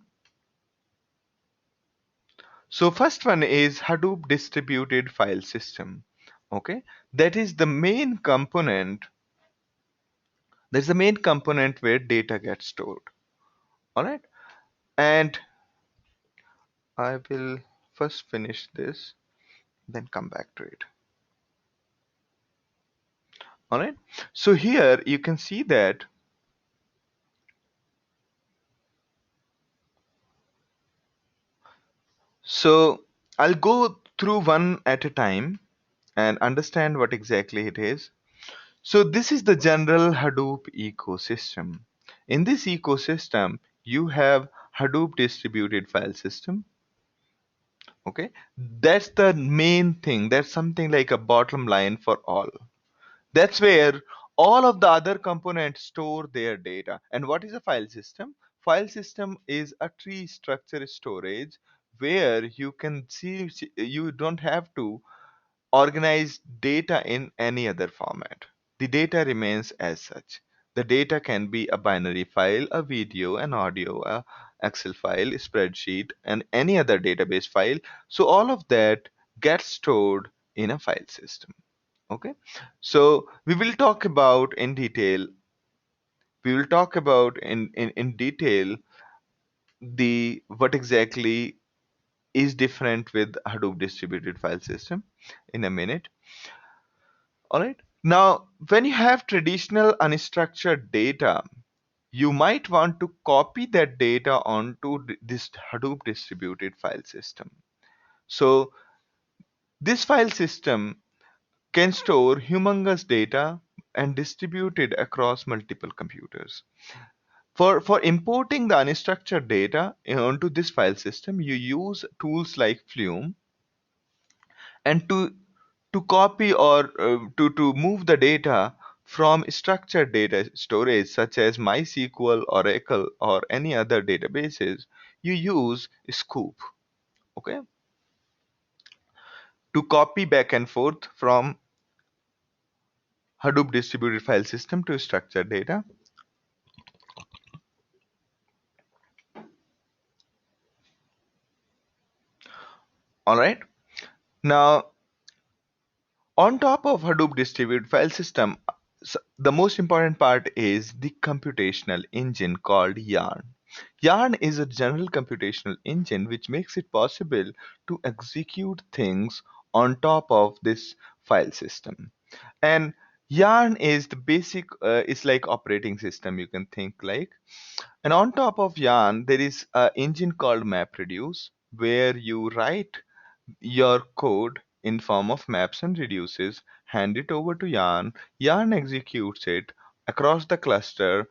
So first one is Hadoop distributed file system. Okay, that is the main component. That's the main component where data gets stored. All right, and I will first finish this, then come back to it. All right. So here you can see that. So I'll go through one at a time and understand what exactly it is. So this is the general Hadoop ecosystem. In this ecosystem, you have Hadoop distributed file system. Okay, that's the main thing. That's something like a bottom line for all. That's where all of the other components store their data. And what is a file system? File system is a tree structure storage where you can see you don't have to organize data in any other format. The data remains as such. The data can be a binary file, a video, an audio, a Excel file, a spreadsheet, and any other database file. So all of that gets stored in a file system. Okay. So we will talk about in detail the what exactly is different with Hadoop distributed file system in a minute. All right. Now, when you have traditional unstructured data, you might want to copy that data onto this Hadoop distributed file system. So this file system can store humongous data and distribute it across multiple computers. For importing the unstructured data onto this file system, you use tools like Flume, and to copy or to move the data from structured data storage such as MySQL, Oracle, or any other databases, you use Scoop. Okay, to copy back and forth from Hadoop distributed file system to structured data. All right. Now, on top of Hadoop distributed file system, the most important part is the computational engine called Yarn. Yarn is a general computational engine which makes it possible to execute things on top of this file system. And Yarn is the basic, it's like operating system, you can think like. And on top of Yarn, there is an engine called MapReduce where you write your code in form of maps and reduces, hand it over to Yarn. Yarn executes it across the cluster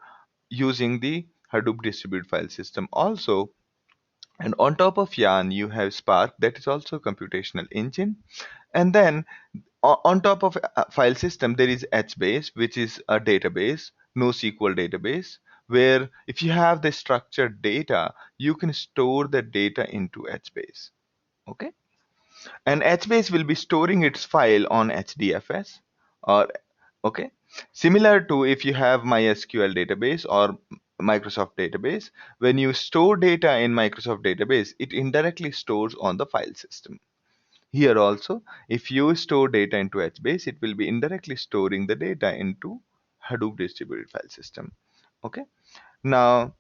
using the Hadoop distributed file system also. And on top of Yarn, you have Spark, that is also a computational engine. And then on top of file system, there is HBase, which is a database, NoSQL database, where if you have the structured data, you can store the data into HBase. Okay. And HBase will be storing its file on HDFS, or okay, similar to if you have MySQL database or Microsoft database. When you store data in Microsoft database, it indirectly stores on the file system. Here also, if you store data into HBase, it will be indirectly storing the data into Hadoop distributed file system. Okay. Now,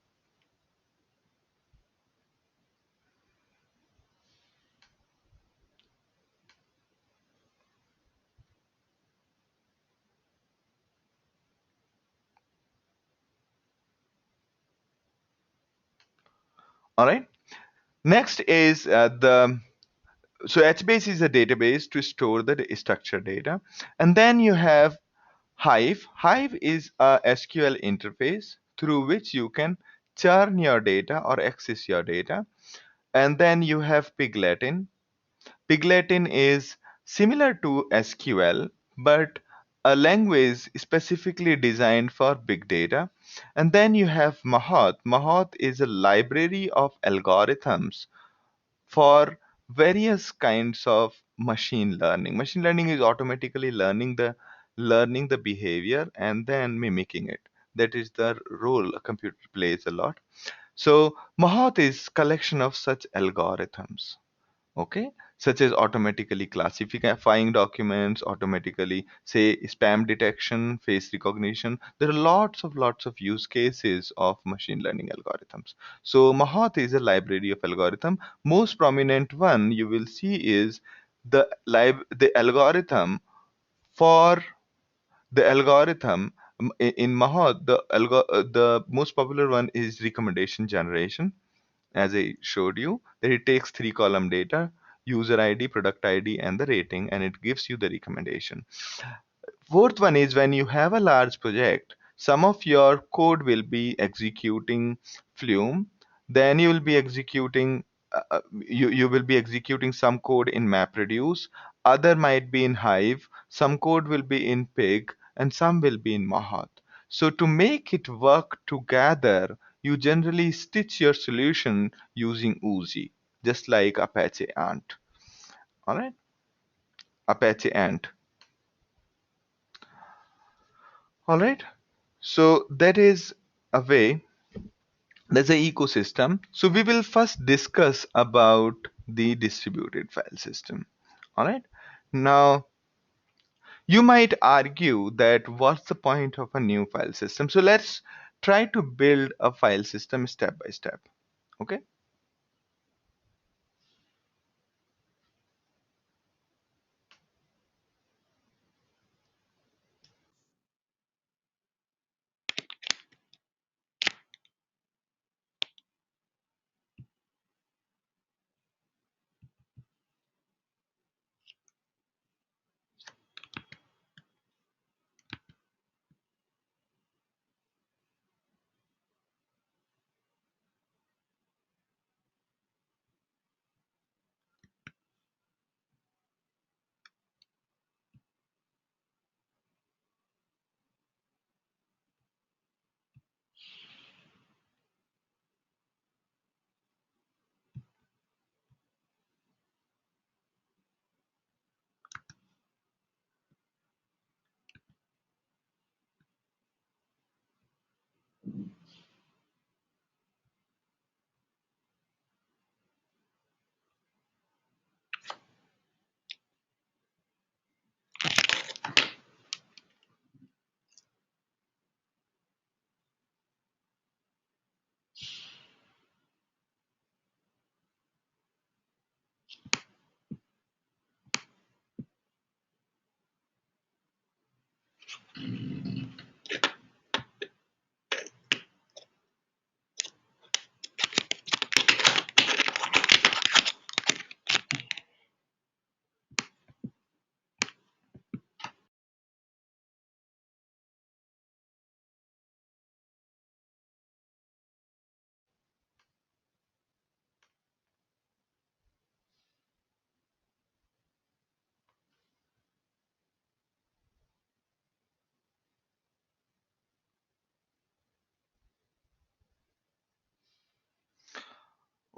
all right. Next is the so HBase is a database to store the structured data, and then you have Hive. Hive is a SQL interface through which you can churn your data or access your data. And then you have Piglatin. Piglatin is similar to SQL, but a language specifically designed for big data. And then you have Mahout. Mahout is a library of algorithms for various kinds of machine learning. Machine learning is automatically learning the behavior and then mimicking it. That is the role a computer plays a lot. So Mahout is collection of such algorithms, okay, such as automatically classifying documents, automatically say spam detection, face recognition. There are lots of use cases of machine learning algorithms. So Mahat is a library of algorithm. Most prominent one you will see is the algorithm for the algorithm in Mahat. The most popular one is recommendation generation. As I showed you, that it takes three column data, user ID, product ID, and the rating, and it gives you the recommendation. Fourth one is when you have a large project, some of your code will be executing Flume, then you will be executing you will be executing some code in MapReduce, other might be in Hive, some code will be in Pig, and some will be in Mahat. So to make it work together, you generally stitch your solution using Uzi, just like Apache Ant. All right, Apache Ant. All right. So that is a way, that's an ecosystem. So we will first discuss about the distributed file system. All right. Now you might argue that what's the point of a new file system? So let's try to build a file system step by step. Okay.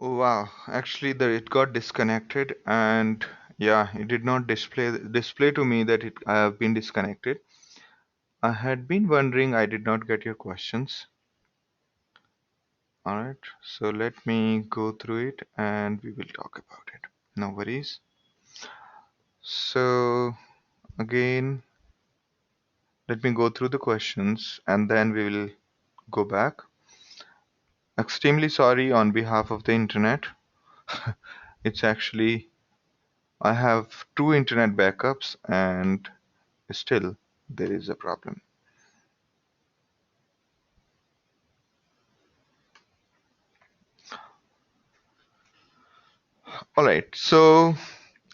Wow, actually, it got disconnected, and yeah, it did not display to me that it I have been disconnected. I had been wondering. I did not get your questions. All right, so let me go through it, and we will talk about it. No worries. So again, let me go through the questions, and then we will go back. Extremely sorry on behalf of the internet. It's actually I have two internet backups, and still there is a problem. All right, so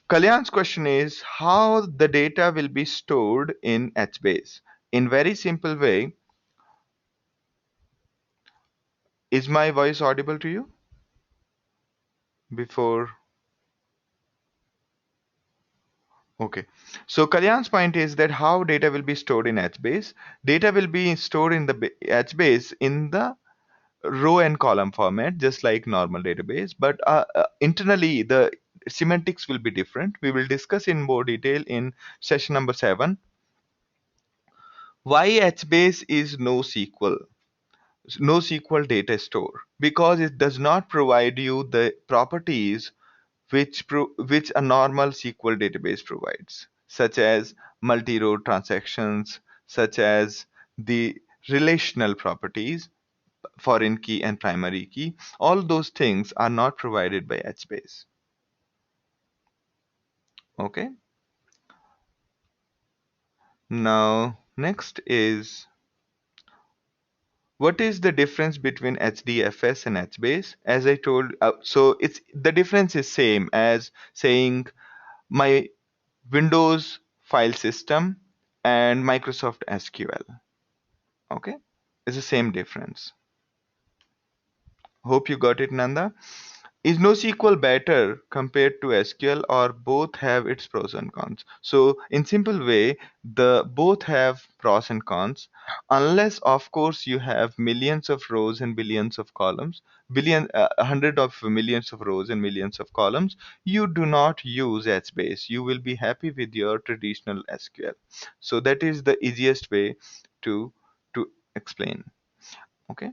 Kalyan's question is how the data will be stored in HBase. In very simple way, is my voice audible to you before? Okay. So Kalyan's point is that how data will be stored in HBase. Data will be stored in the HBase in the row and column format, just like normal database, but internally the semantics will be different. We will discuss in more detail in session number 7. Why HBase is NoSQL data store? Because it does not provide you the properties which a normal SQL database provides, such as multi-row transactions, such as the relational properties, foreign key and primary key. All those things are not provided by HBase. Okay. Now, next is what is the difference between HDFS and HBase? As I told, so it's the difference is same as saying my Windows file system and Microsoft SQL. Okay, it's the same difference. Hope you got it, Nanda. Is NoSQL better compared to SQL, or both have its pros and cons? So in simple way, the both have pros and cons, unless of course you have millions of rows and billions of columns, hundred of millions of rows and millions of columns. You do not use HBase. You will be happy with your traditional SQL. So that is the easiest way to to explain. Okay.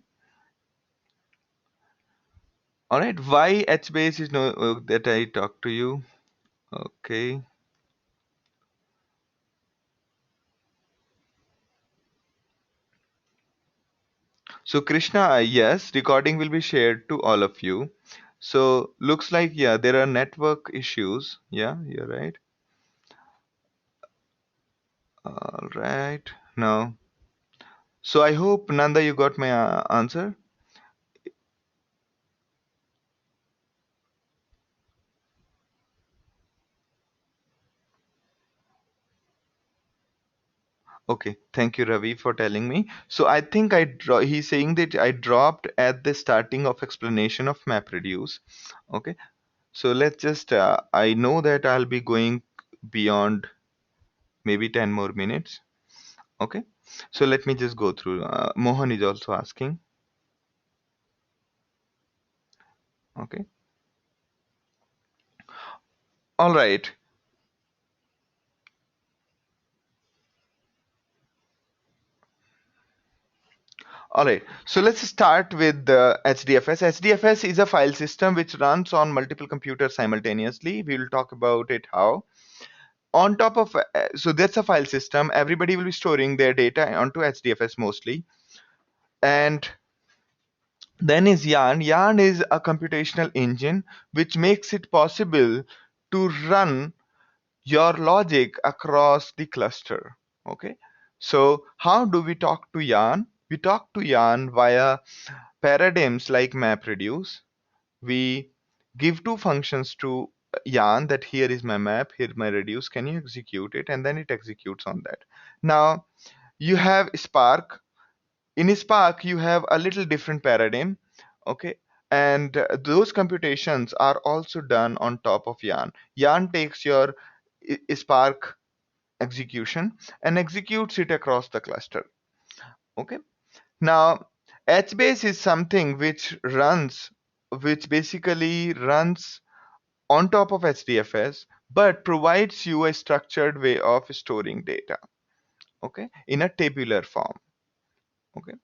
All right. Why HBase is no that I talked to you. Okay. So Krishna, yes, recording will be shared to all of you. So looks like yeah, there are network issues. Yeah, you're right. All right. Now, so I hope Nanda you got my answer. Okay, thank you Ravi for telling me. So I think he's saying that I dropped at the starting of explanation of MapReduce. Okay, so let's just I know that I'll be going beyond maybe 10 more minutes. Okay, so let me just go through. Mohan is also asking. Okay, all right, all right. So let's start with the HDFS. HDFS is a file system which runs on multiple computers simultaneously. We will talk about it how. On top of so that's a file system. Everybody will be storing their data onto HDFS mostly, and then is Yarn. Yarn is a computational engine which makes it possible to run your logic across the cluster. Okay, so how do we talk to Yarn? We talk to Yarn via paradigms like MapReduce. We give two functions to Yarn that here is my map, here my reduce, can you execute it? And then it executes on that. Now you have Spark. In Spark you have a little different paradigm. Okay, and those computations are also done on top of Yarn. Yarn takes your Spark execution and executes it across the cluster. Okay, now HBase is something which runs. which basically runs on top of HDFS but provides you a structured way of storing data, okay, in a tabular form, okay.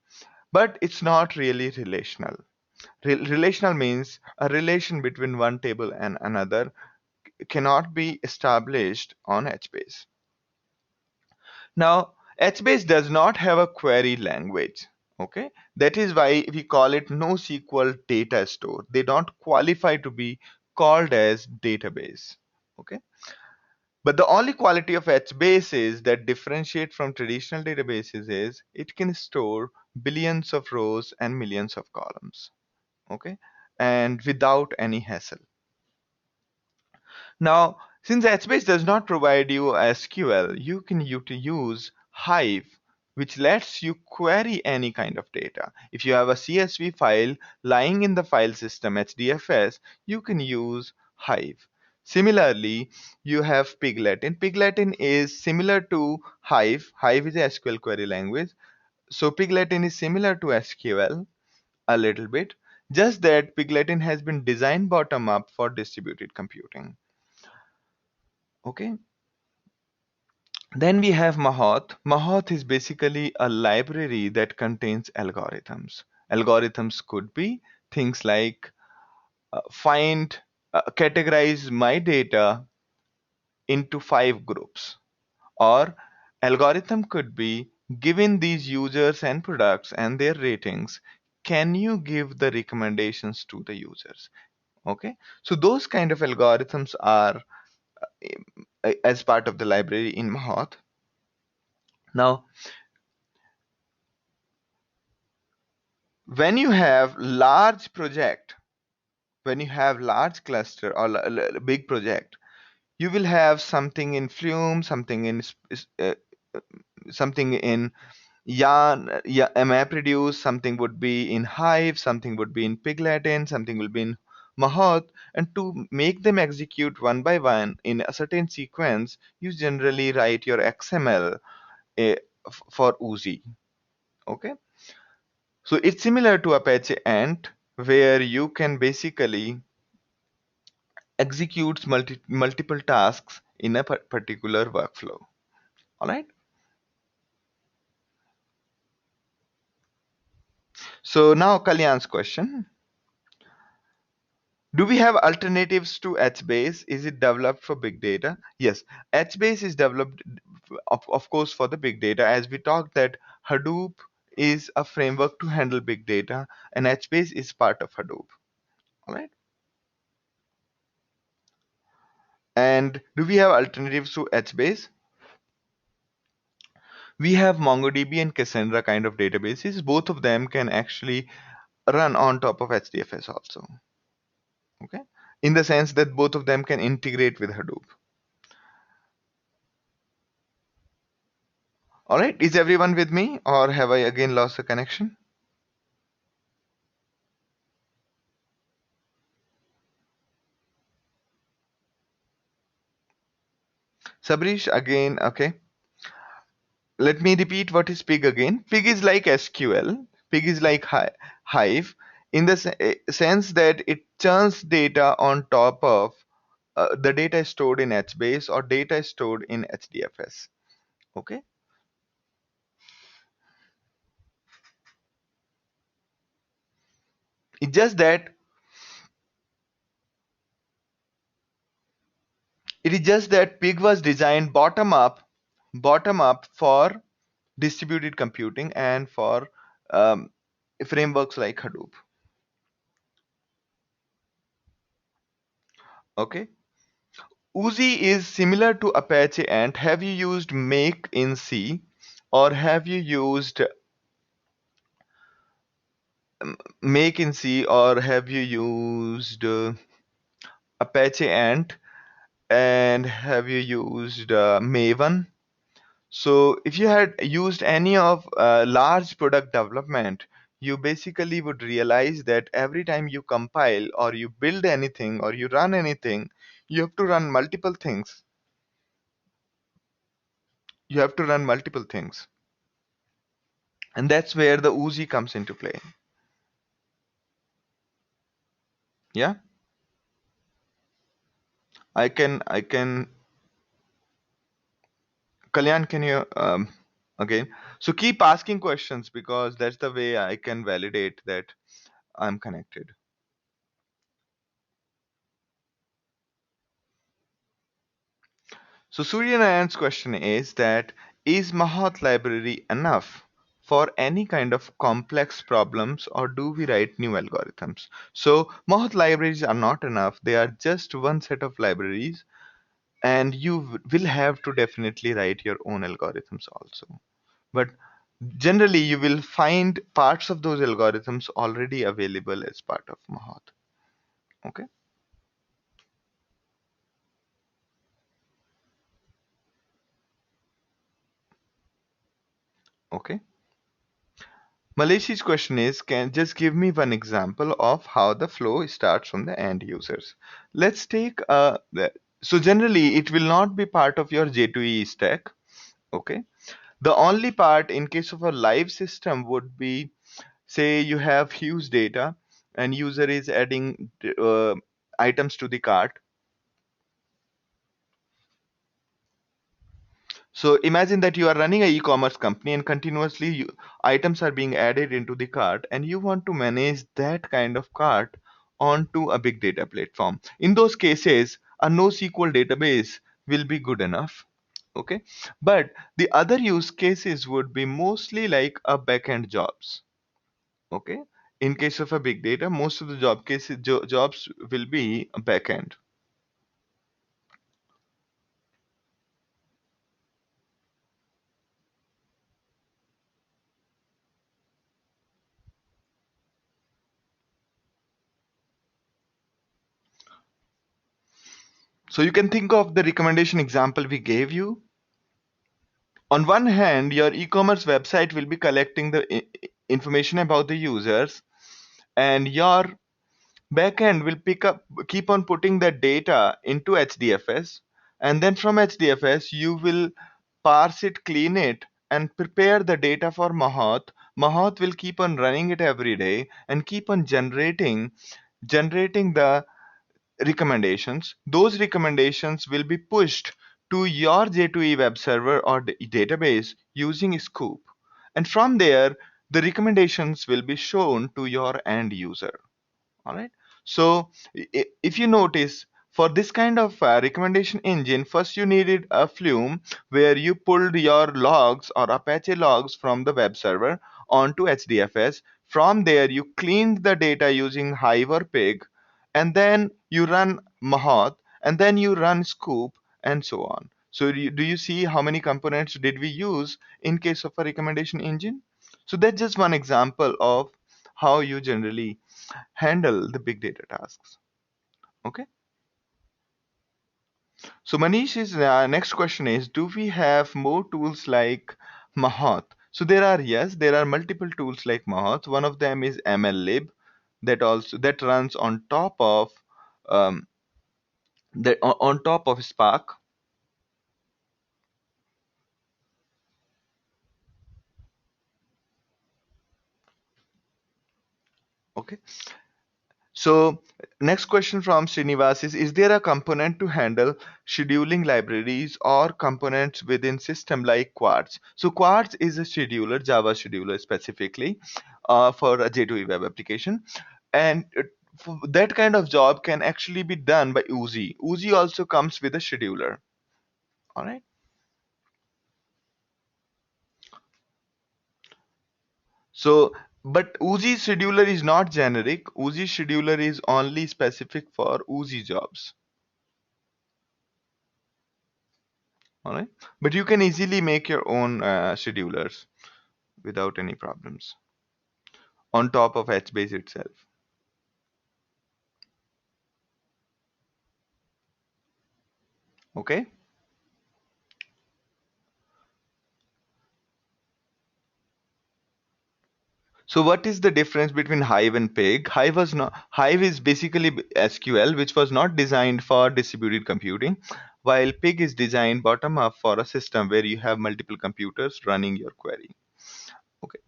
But it's not really relational. Relational means a relation between one table and another cannot be established on HBase. Now, HBase does not have a query language. Okay, that is why we call it NoSQL data store. They don't qualify to be called as database. Okay, but the only quality of HBase is that differentiate from traditional databases is it can store billions of rows and millions of columns. Okay, and without any hassle. Now, since HBase does not provide you SQL, you can use Hive, which lets you query any kind of data. If you have a CSV file lying in the file system HDFS, you can use Hive. Similarly, you have Piglatin. Piglatin is similar to Hive. Hive is a SQL query language. So Piglatin is similar to SQL a little bit, just that Piglatin has been designed bottom up for distributed computing. Okay. Then we have Mahoth. Mahoth is basically a library that contains algorithms. Algorithms could be things like categorize my data into 5 groups, or algorithm could be given these users and products and their ratings. Can you give the recommendations to the users? Okay, so those kind of algorithms are as part of the library in Mahoth. Now, when you have large project, when you have large cluster or big project, you will have something in Flume, something in Yarn, yeah, MapReduce, something would be in Hive, something would be in Piglatin, something will be in Mahoth, and to make them execute one by one in a certain sequence, you generally write your XML for Uzi. Okay, so it's similar to Apache Ant, where you can basically execute multiple tasks in a particular workflow. All right. So now Kalyan's question. Do we have alternatives to HBase? Is it developed for big data? Yes, HBase is developed, of course, for the big data. As we talked that Hadoop is a framework to handle big data, and HBase is part of Hadoop. All right. And do we have alternatives to HBase? We have MongoDB and Cassandra kind of databases. Both of them can actually run on top of HDFS also. Okay, in the sense that both of them can integrate with Hadoop. All right, is everyone with me, or have I again lost the connection? Sabrish again. Okay, let me repeat what is pig again. Pig is like SQL. Pig is like Hive in the sense that it churns data on top of the data is stored in HBase or data is stored in HDFS. Okay, it's just that pig was designed bottom up for distributed computing and for um, frameworks like Hadoop. Okay, Uzi is similar to Apache Ant. Have you used Make in C, or have you used Make in C, or have you used Apache Ant, and have you used Maven? So if you had used any of large product development, you basically would realize that every time you compile or you build anything or you run anything, you have to run multiple things. You have to run multiple things. And that's where the Uzi comes into play. Yeah, I can. Kalyan, can you again? So keep asking questions because that's the way I can validate that I'm connected. So Surya Narayan's question is that is Mahat library enough for any kind of complex problems or do we write new algorithms? So Mahat libraries are not enough. They are just one set of libraries and you will have to definitely write your own algorithms also. But generally you will find parts of those algorithms already available as part of Mahat. Okay. Okay. Malaysia's question is, can just give me one example of how the flow starts from the end users. Let's take so generally it will not be part of your J2E stack. Okay. The only part in case of a live system would be, say you have huge data and user is adding items to the cart. So imagine that you are running a e-commerce company and continuously items are being added into the cart and you want to manage that kind of cart onto a big data platform. In those cases, a NoSQL database will be good enough. Okay. But the other use cases would be mostly like a backend jobs. Okay. In case of a big data, most of the jobs will be a backend. So you can think of the recommendation example we gave you. On one hand, your e-commerce website will be collecting the information about the users, and your backend will keep on putting that data into HDFS, and then from HDFS you will parse it, clean it, and prepare the data for Mahat. Mahat will keep on running it every day and keep on generating the recommendations. Those recommendations will be pushed to your J2E web server or database using Scoop. And from there, the recommendations will be shown to your end user. All right. So if you notice, for this kind of recommendation engine, first you needed a Flume where you pulled your logs or Apache logs from the web server onto HDFS. From there, you cleaned the data using Hive or Pig, and then you run Mahat, and then you run Scoop, and so on. So do you see how many components did we use in case of a recommendation engine? So that's just one example of how you generally handle the big data tasks. Okay. So Manish's next question is, do we have more tools like Mahat? So yes, there are multiple tools like Mahat. One of them is MLlib that runs on top of um, on top of Spark. Okay. So next question from Srinivas is there a component to handle scheduling libraries or components within system like Quartz? So Quartz is a scheduler, Java scheduler specifically for a J2E web application. And that kind of job can actually be done by Uzi. Uzi also comes with a scheduler. All right. So, but Uzi scheduler is not generic. Uzi scheduler is only specific for Uzi jobs. All right, but you can easily make your own schedulers without any problems on top of HBase itself. Okay. So what is the difference between Hive and Pig? Hive is basically SQL, which was not designed for distributed computing, while Pig is designed bottom up for a system where you have multiple computers running your query. Okay.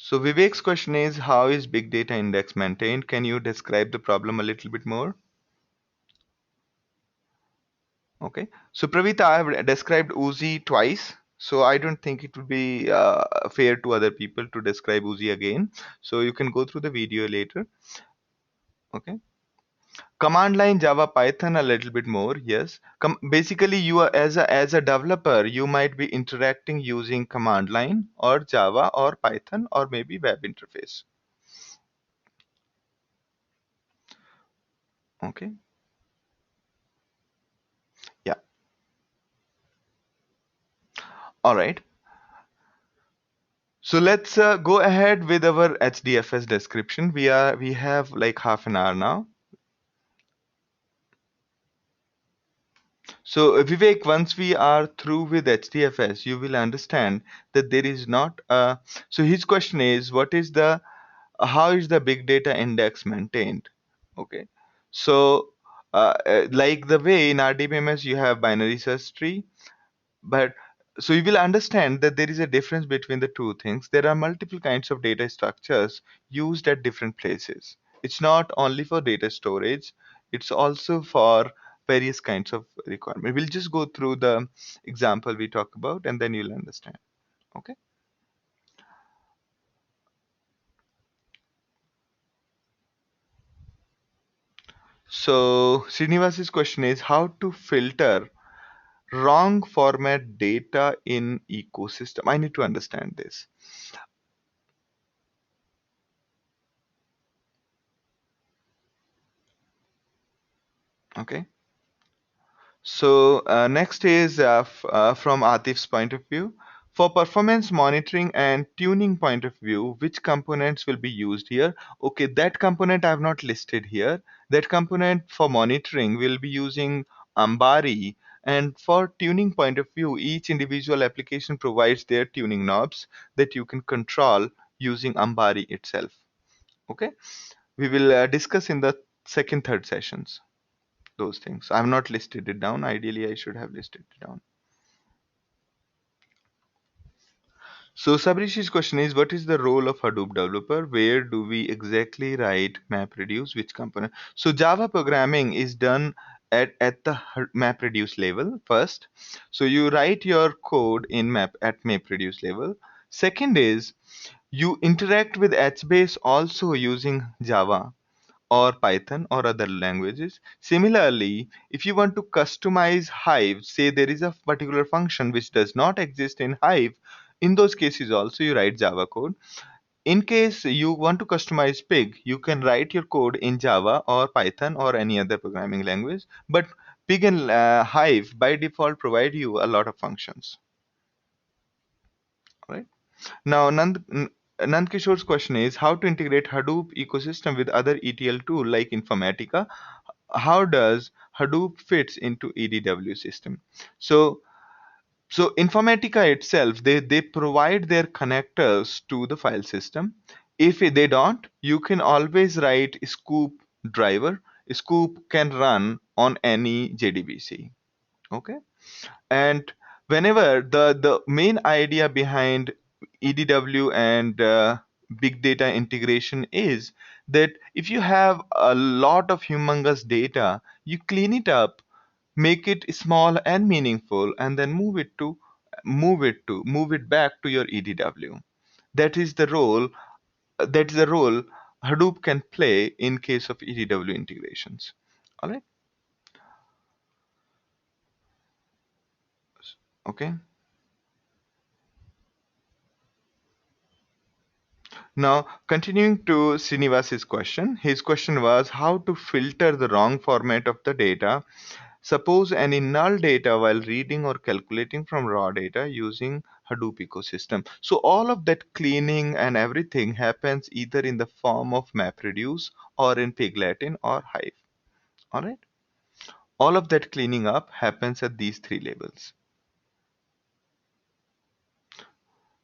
So Vivek's question is, how is big data index maintained? Can you describe the problem a little bit more? Okay. So Pravita, I have described Uzi twice, so I don't think it would be fair to other people to describe Uzi again. So you can go through the video later. Okay. Command line Java Python a little bit more. Yes. Basically, you are as a developer, you might be interacting using command line or Java or Python or maybe web interface. Okay. Yeah. All right. So let's go ahead with our HDFS description. We have like half an hour now. So Vivek, once we are through with HDFS, you will understand that there is not a. So his question is, what is the how is the big data index maintained? Okay. So like the way in RDBMS you have binary search tree, but so you will understand that there is a difference between the two things. There are multiple kinds of data structures used at different places. It's not only for data storage, it's also for various kinds of requirement. We'll just go through the example we talk about and then you'll understand. Okay. So Srinivas's question is how to filter wrong format data in ecosystem. I need to understand this. Okay. So next is from Atif's point of view. For performance monitoring and tuning point of view, which components will be used here? Okay, that component I have not listed here. That component for monitoring will be using Ambari. And for tuning point of view, each individual application provides their tuning knobs that you can control using Ambari itself. Okay, we will discuss in the second, third sessions those things. I have not listed it down. Ideally, I should have listed it down. So Sabrishi's question is, what is the role of Hadoop developer? Where do we exactly write MapReduce? Which component? So Java programming is done at the MapReduce level first. So you write your code in MapReduce level. Second is you interact with HBase also using Java or Python or other languages. Similarly, if you want to customize Hive, say there is a particular function which does not exist in Hive, in those cases also you write Java code. In case you want to customize Pig, you can write your code in Java or Python or any other programming language. But Pig and Hive by default provide you a lot of functions. Right? Now, Nand Kishore's question is how to integrate Hadoop ecosystem with other ETL tool like Informatica. How does Hadoop fits into EDW system? So Informatica itself, they provide their connectors to the file system. If they don't, you can always write Scoop driver. Scoop can run on any JDBC. Okay. And whenever the main idea behind EDW and big data integration is that if you have a lot of humongous data, you clean it up, make it small and meaningful, and then move it back to your EDW. That is the role. That is the role Hadoop can play in case of EDW integrations. All right. Okay. Now, continuing to Srinivas's question, his question was how to filter the wrong format of the data. Suppose any null data while reading or calculating from raw data using Hadoop ecosystem. So all of that cleaning and everything happens either in the form of MapReduce or in Piglatin or Hive. All right. All of that cleaning up happens at these three levels.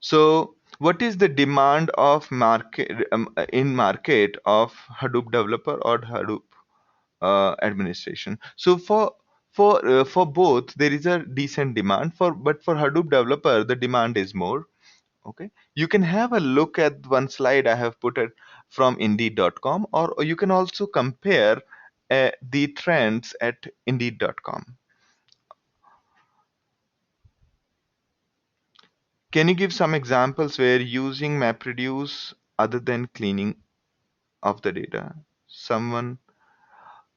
So what is the demand of market in market of Hadoop developer or Hadoop administration? So for both there is a decent demand for but for Hadoop developer the demand is more. Okay, you can have a look at one slide I have put it from indeed.com, or you can also compare the trends at indeed.com. Can you give some examples where using MapReduce other than cleaning of the data? Someone,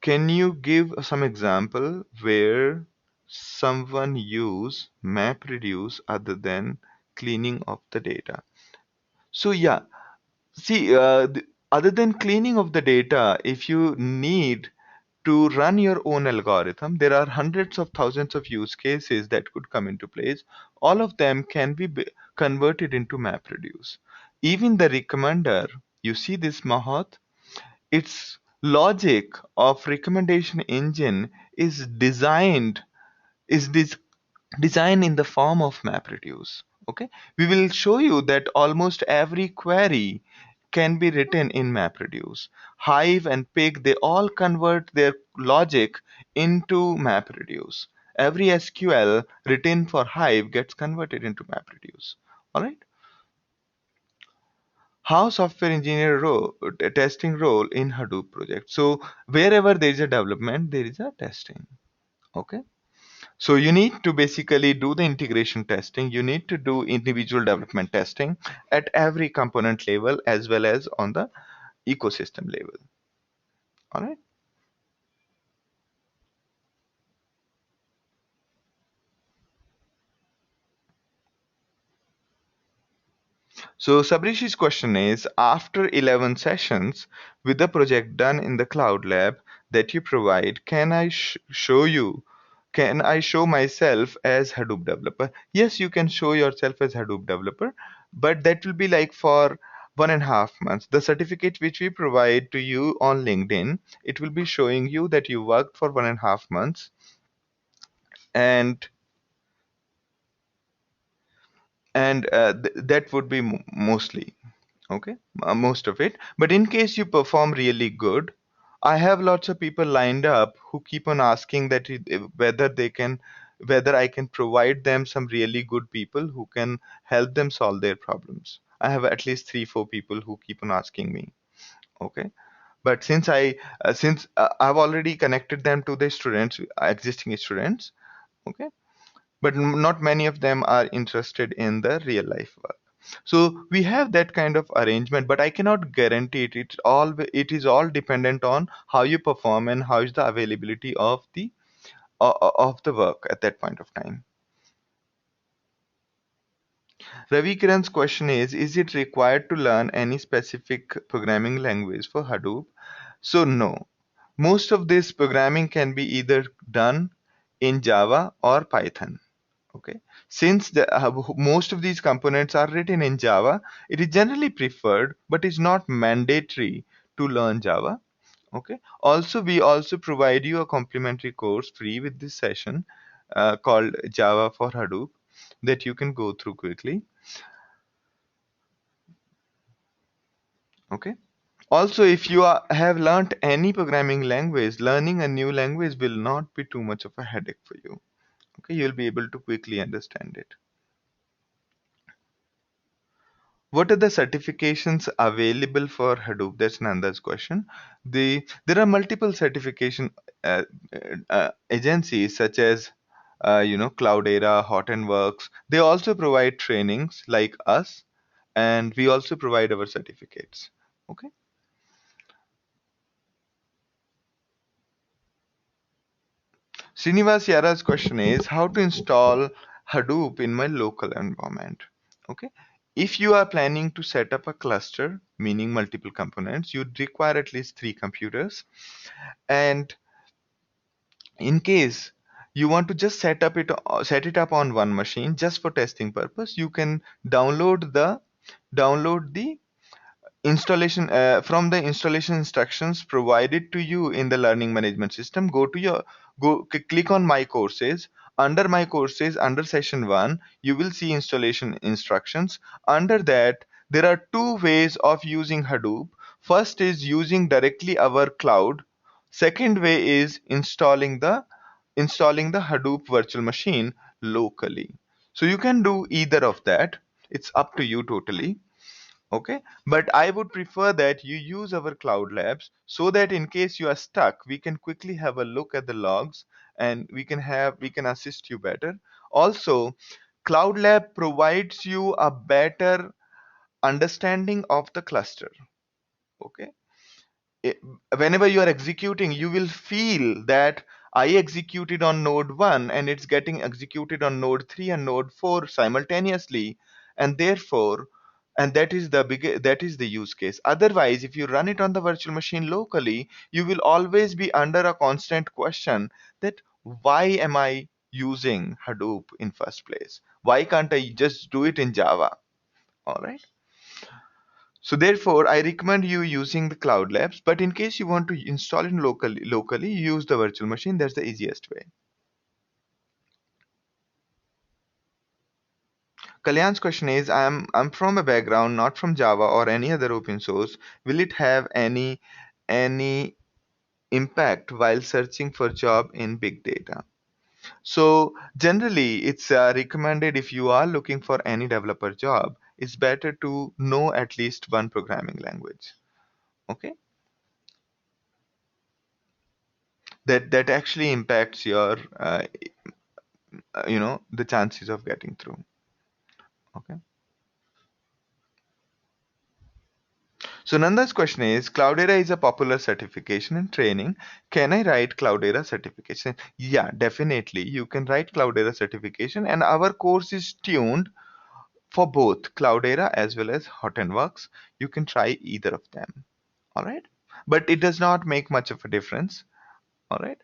can you give some example where someone use MapReduce other than cleaning of the data? So yeah, see, other than cleaning of the data, if you need to run your own algorithm, there are hundreds of thousands of use cases that could come into place. All of them can be converted into MapReduce. Even the recommender, you see this Mahat, its logic of recommendation engine is this designed in the form of MapReduce. Okay, we will show you that almost every query can be written in MapReduce. Hive and Pig, they all convert their logic into MapReduce. Every SQL written for Hive gets converted into MapReduce. All right. How software engineer role, testing role in Hadoop project. So wherever there is a development, there is a testing. Okay. So you need to basically do the integration testing. You need to do individual development testing at every component level as well as on the ecosystem level. All right. So Sabrishi's question is, after 11 sessions with the project done in the cloud lab that you provide, can I show you? Can I show myself as Hadoop developer? Yes, you can show yourself as Hadoop developer, but that will be like for 1.5 months. The certificate which we provide to you on LinkedIn, it will be showing you that you worked for 1.5 months, and that would be mostly. Okay, most of it. But in case you perform really good, I have lots of people lined up who keep on asking that whether they can, whether I can provide them some really good people who can help them solve their problems. I have at least 3 4 people who keep on asking me. Okay, but since I've already connected them to the students, existing students. Okay, but not many of them are interested in the real life work. So we have that kind of arrangement, but I cannot guarantee it. It is all dependent on how you perform and how is the availability of the work at that point of time. Ravi Kiran's question is it required to learn any specific programming language for Hadoop? So no. Most of this programming can be either done in Java or Python. Okay, since most of these components are written in Java, it is generally preferred but is not mandatory to learn Java. Okay, also we also provide you a complimentary course free with this session called Java for Hadoop that you can go through quickly. Okay, also if you have learnt any programming language, learning a new language will not be too much of a headache for you. Okay, you'll be able to quickly understand it. What are the certifications available for Hadoop? That's Nanda's question. There are multiple certification agencies such as Cloudera, Hortonworks. They also provide trainings like us, and we also provide our certificates. Okay. Srinivas Yara's question is how to install Hadoop in my local environment. Okay. If you are planning to set up a cluster, meaning multiple components, you'd require at least 3 computers. And in case you want to just set it up on one machine just for testing purpose, you can download the installation from the installation instructions provided to you in the learning management system. Click on my courses. Under my courses, under session 1, you will see installation instructions. Under that, there are 2 ways of using Hadoop. First is using directly our cloud. Second way is installing the Hadoop virtual machine locally. So you can do either of that. It's up to you totally. Okay, but I would prefer that you use our cloud labs so that in case you are stuck, we can quickly have a look at the logs and we can assist you better. Also, cloud lab provides you a better understanding of the cluster. Okay, it- whenever you are executing, you will feel that I executed on node 1 and it's getting executed on node 3 and node 4 simultaneously, and therefore, and that is the use case. Otherwise, if you run it on the virtual machine locally, you will always be under a constant question that why am I using Hadoop in first place? Why can't I just do it in Java? All right. So therefore, I recommend you using the cloud labs. But in case you want to install it locally, use the virtual machine. That's the easiest way. Kalyan's question is, I'm from a background not from Java or any other open source. Will it have any impact while searching for job in big data? So generally, it's recommended if you are looking for any developer job, it's better to know at least one programming language. Okay, that actually impacts your the chances of getting through. Okay, so Nanda's question is, Cloudera is a popular certification and training. Can I write Cloudera certification? Yeah, definitely you can write Cloudera certification, and our course is tuned for both Cloudera as well as Hottenworks. You can try either of them. All right, but it does not make much of a difference. All right,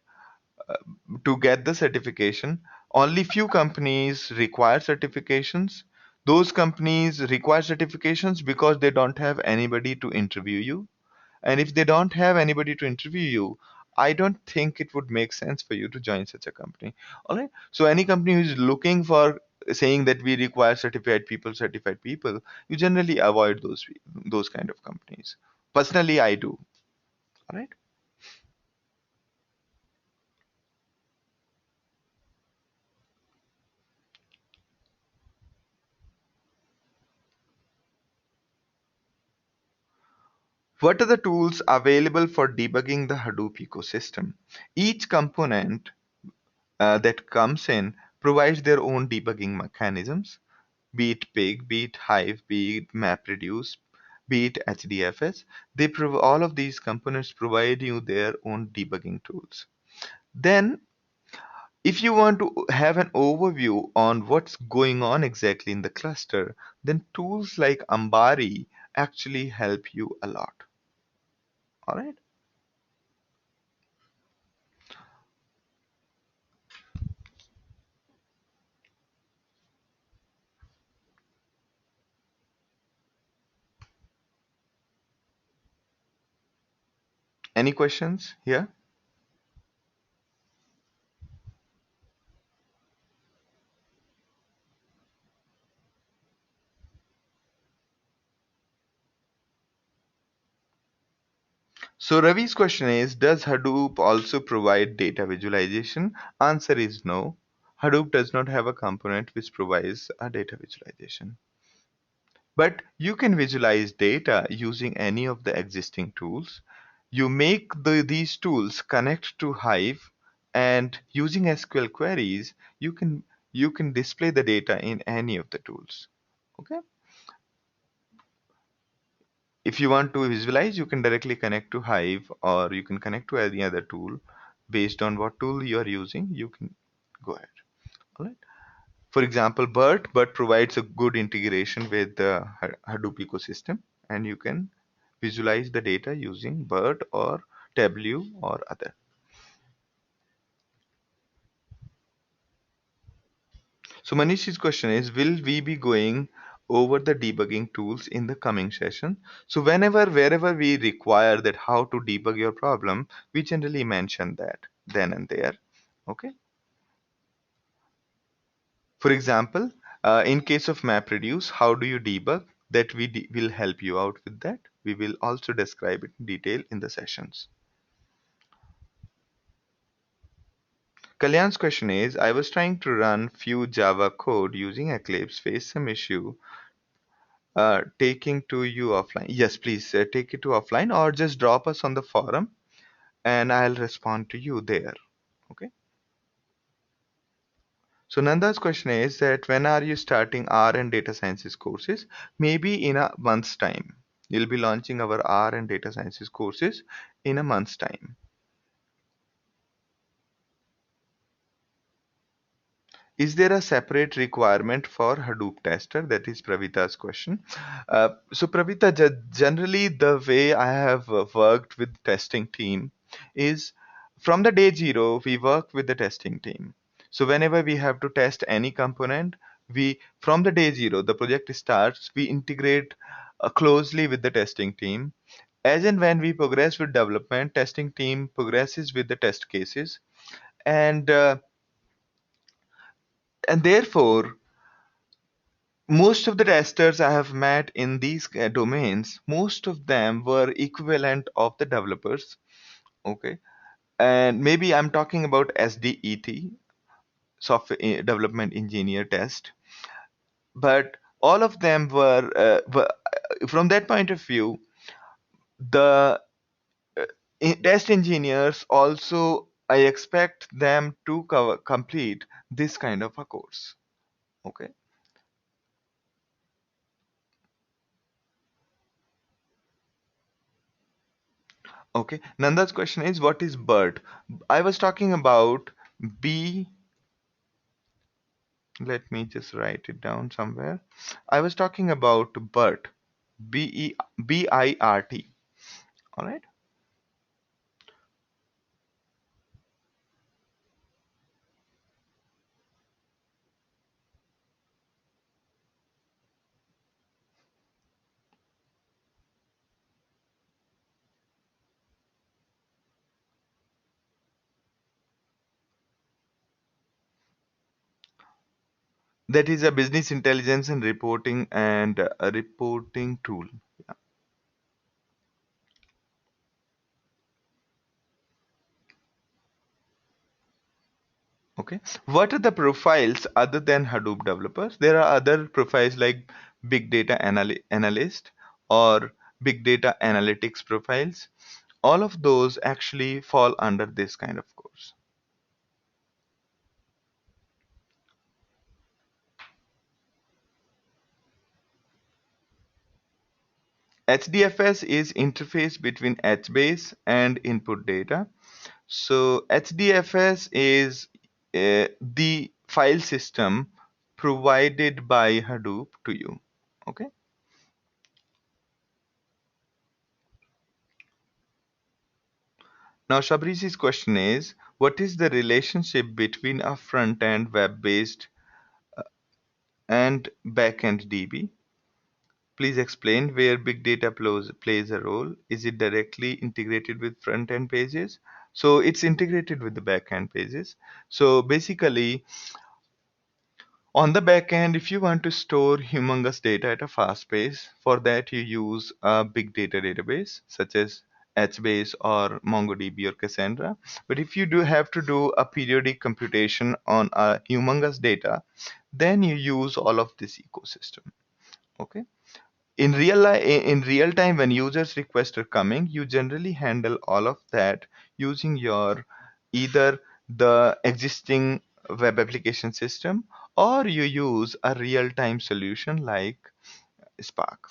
to get the certification, only few companies require certifications. Those companies require certifications because they don't have anybody to interview you. And if they don't have anybody to interview you, I don't think it would make sense for you to join such a company. All right. So any company who is looking for saying that we require certified people, you generally avoid those kind of companies. Personally, I do. All right. What are the tools available for debugging the Hadoop ecosystem? Each component that comes in provides their own debugging mechanisms, be it Pig, be it Hive, be it MapReduce, be it HDFS. All of these components provide you their own debugging tools. Then, if you want to have an overview on what's going on exactly in the cluster, then tools like Ambari actually help you a lot. All right. Any questions here? So Ravi's question is, does Hadoop also provide data visualization? Answer is no. Hadoop does not have a component which provides a data visualization. But you can visualize data using any of the existing tools. You make these tools connect to Hive, and using SQL queries, you can display the data in any of the tools. Okay. If you want to visualize, you can directly connect to Hive or you can connect to any other tool. Based on what tool you are using, you can go ahead. All right. For example, BERT provides a good integration with the Hadoop ecosystem, and you can visualize the data using BERT or Tableau or other. So Manishi's question is, will we be going over the debugging tools in the coming session? So wherever we require that how to debug your problem, we generally mention that then and there. Okay. For example, in case of MapReduce, how do you debug? That will help you out with that. We will also describe it in detail in the sessions. Kalyan's question is, I was trying to run few Java code using Eclipse, faced some issue taking to you offline. Yes, please take it to offline or just drop us on the forum and I'll respond to you there. Okay. So Nanda's question is that when are you starting R and data sciences courses? Maybe in a month's time. We'll be launching our R and data sciences courses in a month's time. Is there a separate requirement for Hadoop tester? That is Pravita's question. So Pravita, generally the way I have worked with testing team is from the day zero, we work with the testing team. So whenever we have to test any component, we from the day zero, the project starts, we integrate closely with the testing team. As and when we progress with development, testing team progresses with the test cases, and uh, and therefore most of the testers I have met in these domains, most of them were equivalent of the developers. Okay. And maybe I'm talking about SDET, software development engineer test, but all of them were from that point of view, the test engineers also, I expect them to complete this kind of a course. Okay. Okay. Nanda's question is what is BERT? I was talking about B. Let me just write it down somewhere. I was talking about BERT. BIRT. All right. That is a business intelligence and a reporting tool. Yeah. Okay. What are the profiles other than Hadoop developers? There are other profiles like big data analyst or big data analytics profiles. All of those actually fall under this kind of course. HDFS is interface between HBase and input data. So HDFS is the file system provided by Hadoop to you. Okay. Now Shabrisi's question is, what is the relationship between a front-end web-based and back-end DB? Please explain where big data plays a role. Is it directly integrated with front-end pages? So it's integrated with the back-end pages. So basically, on the back end, if you want to store humongous data at a fast pace, for that you use a big data database such as HBase or MongoDB or Cassandra. But if you do have to do a periodic computation on a humongous data, then you use all of this ecosystem. Okay. In real time, when users requests are coming, you generally handle all of that using your either the existing web application system or you use a real time solution like Spark.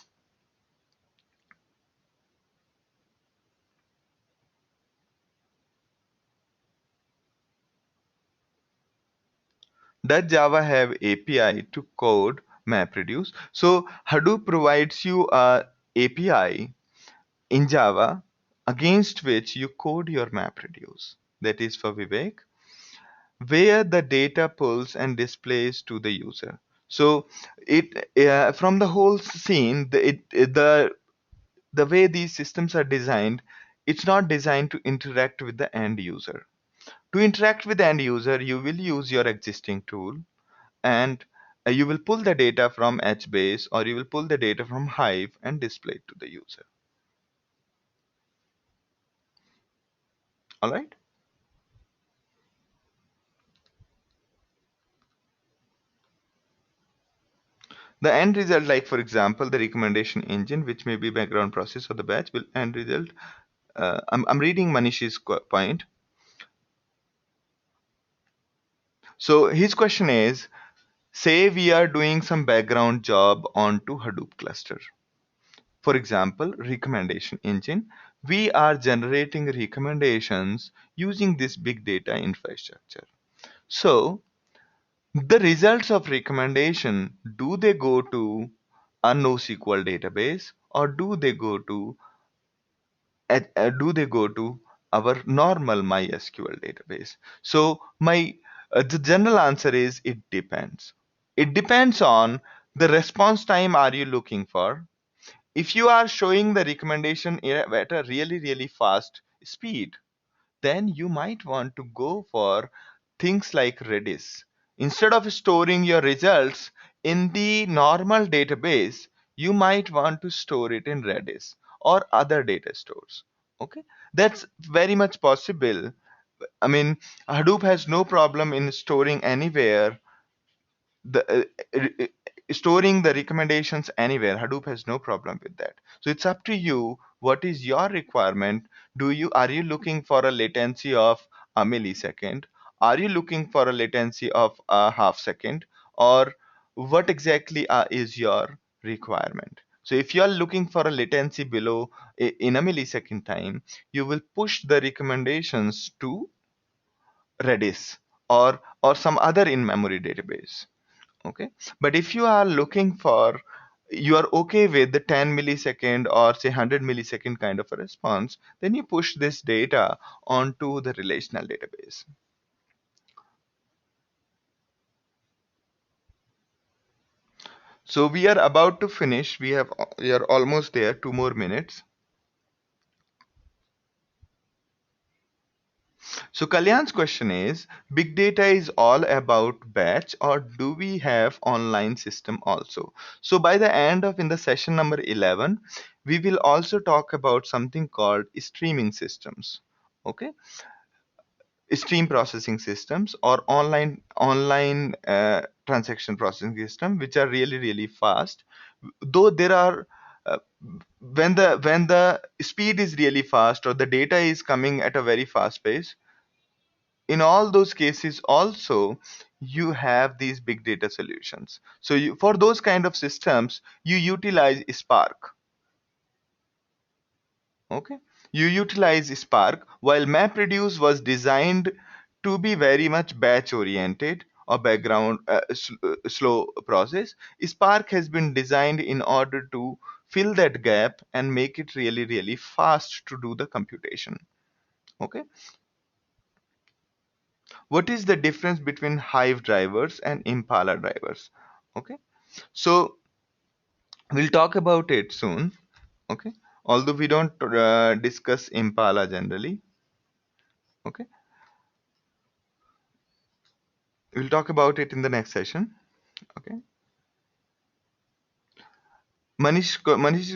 Does Java have API to code MapReduce? So Hadoop provides you a API in Java against which you code your MapReduce. That is for Vivek, where the data pulls and displays to the user. So it from the whole scene, the way these systems are designed, it's not designed to interact with the end user. To interact with the end user, you will use your existing tool and you will pull the data from HBase or you will pull the data from Hive and display it to the user. All right. The end result, like for example, the recommendation engine, which may be background process or the batch, will end result. I'm reading Manish's point. So his question is, say we are doing some background job onto Hadoop cluster. For example, recommendation engine. We are generating recommendations using this big data infrastructure. So the results of recommendation, do they go to a NoSQL database or do they go to our normal MySQL database? So the general answer is it depends. It depends on the response time are you looking for. If you are showing the recommendation at a really fast speed, then you might want to go for things like Redis. Instead of storing your results in the normal database, you might want to store it in Redis or other data stores. Okay, that's very much possible. I mean, Hadoop has no problem in storing anywhere the storing the recommendations anywhere. Hadoop has no problem with that. So it's up to you. What is your requirement? Are you looking for a latency of a millisecond? Are you looking for a latency of a half second? Or what exactly is your requirement? So if you are looking for a latency below in a millisecond time, you will push the recommendations to Redis or some other in-memory database. Okay, but if you are looking for, you are okay with the 10 millisecond or say 100 millisecond kind of a response, then you push this data onto the relational database. So we are about to finish. We are almost there, 2 more minutes. So Kalyan's question is, big data is all about batch or do we have online system also? So by the end of in the session number 11, we will also talk about something called streaming systems. Okay, stream processing systems or online transaction processing system, which are really fast. Though there are when the speed is really fast or the data is coming at a very fast pace, in all those cases also you have these big data solutions. So for those kind of systems you utilize Spark. Okay, you utilize Spark, while MapReduce was designed to be very much batch oriented or background slow process. Spark has been designed in order to fill that gap and make it really fast to do the computation. Okay, what is the difference between Hive drivers and Impala drivers? Okay, so we'll talk about it soon. Okay, although we don't discuss Impala generally. Okay, we'll talk about it in the next session. Okay, Manish's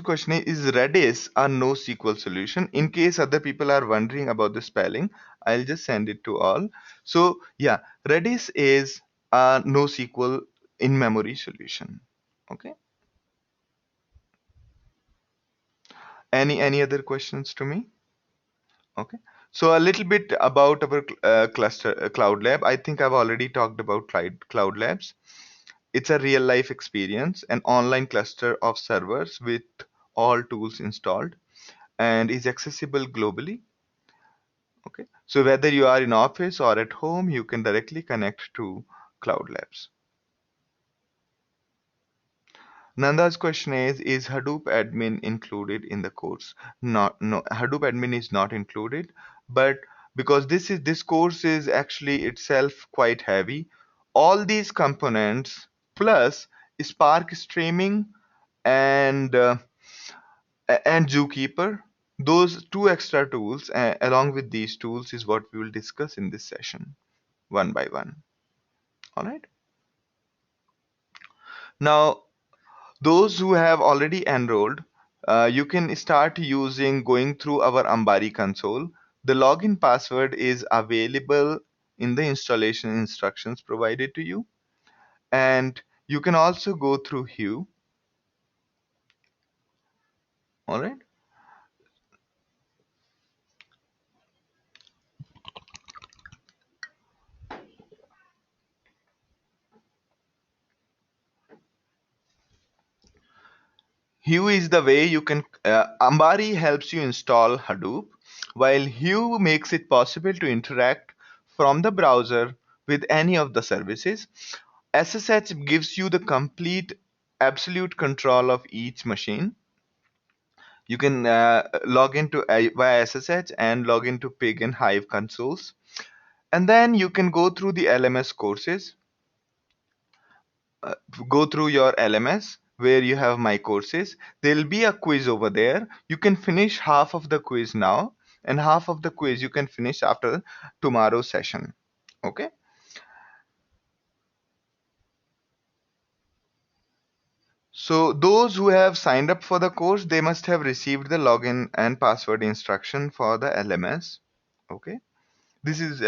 question is Redis a NoSQL solution? In case other people are wondering about the spelling, I'll just send it to all. So yeah, Redis is a NoSQL in-memory solution. Okay, any other questions to me? Okay, so a little bit about our cluster Cloud Lab. I think I've already talked about Cloud Labs. It's a real life experience, an online cluster of servers with all tools installed and is accessible globally. Okay, so whether you are in office or at home, you can directly connect to Cloud Labs. Nanda's question is Hadoop admin included in the course? Not, no, Hadoop admin is not included, but because this course is actually itself quite heavy, all these components plus Spark streaming and Zookeeper, those two extra tools along with these tools is what we will discuss in this session one by one. All right. Now, those who have already enrolled, you can start going through our Ambari console. The login password is available in the installation instructions provided to you. And You can also go through Hue. All right. Hue is the way you can, Ambari helps you install Hadoop, while Hue makes it possible to interact from the browser with any of the services. SSH gives you the complete, absolute control of each machine. You can log into via SSH and log into Pig and Hive consoles. And then you can go through the LMS courses, uh, go through your LMS where you have my courses. There'll be a quiz over there. You can finish half of the quiz now, and half of the quiz you can finish after tomorrow's session. Okay. So those who have signed up for the course, they must have received the login and password instruction for the LMS. Okay. This is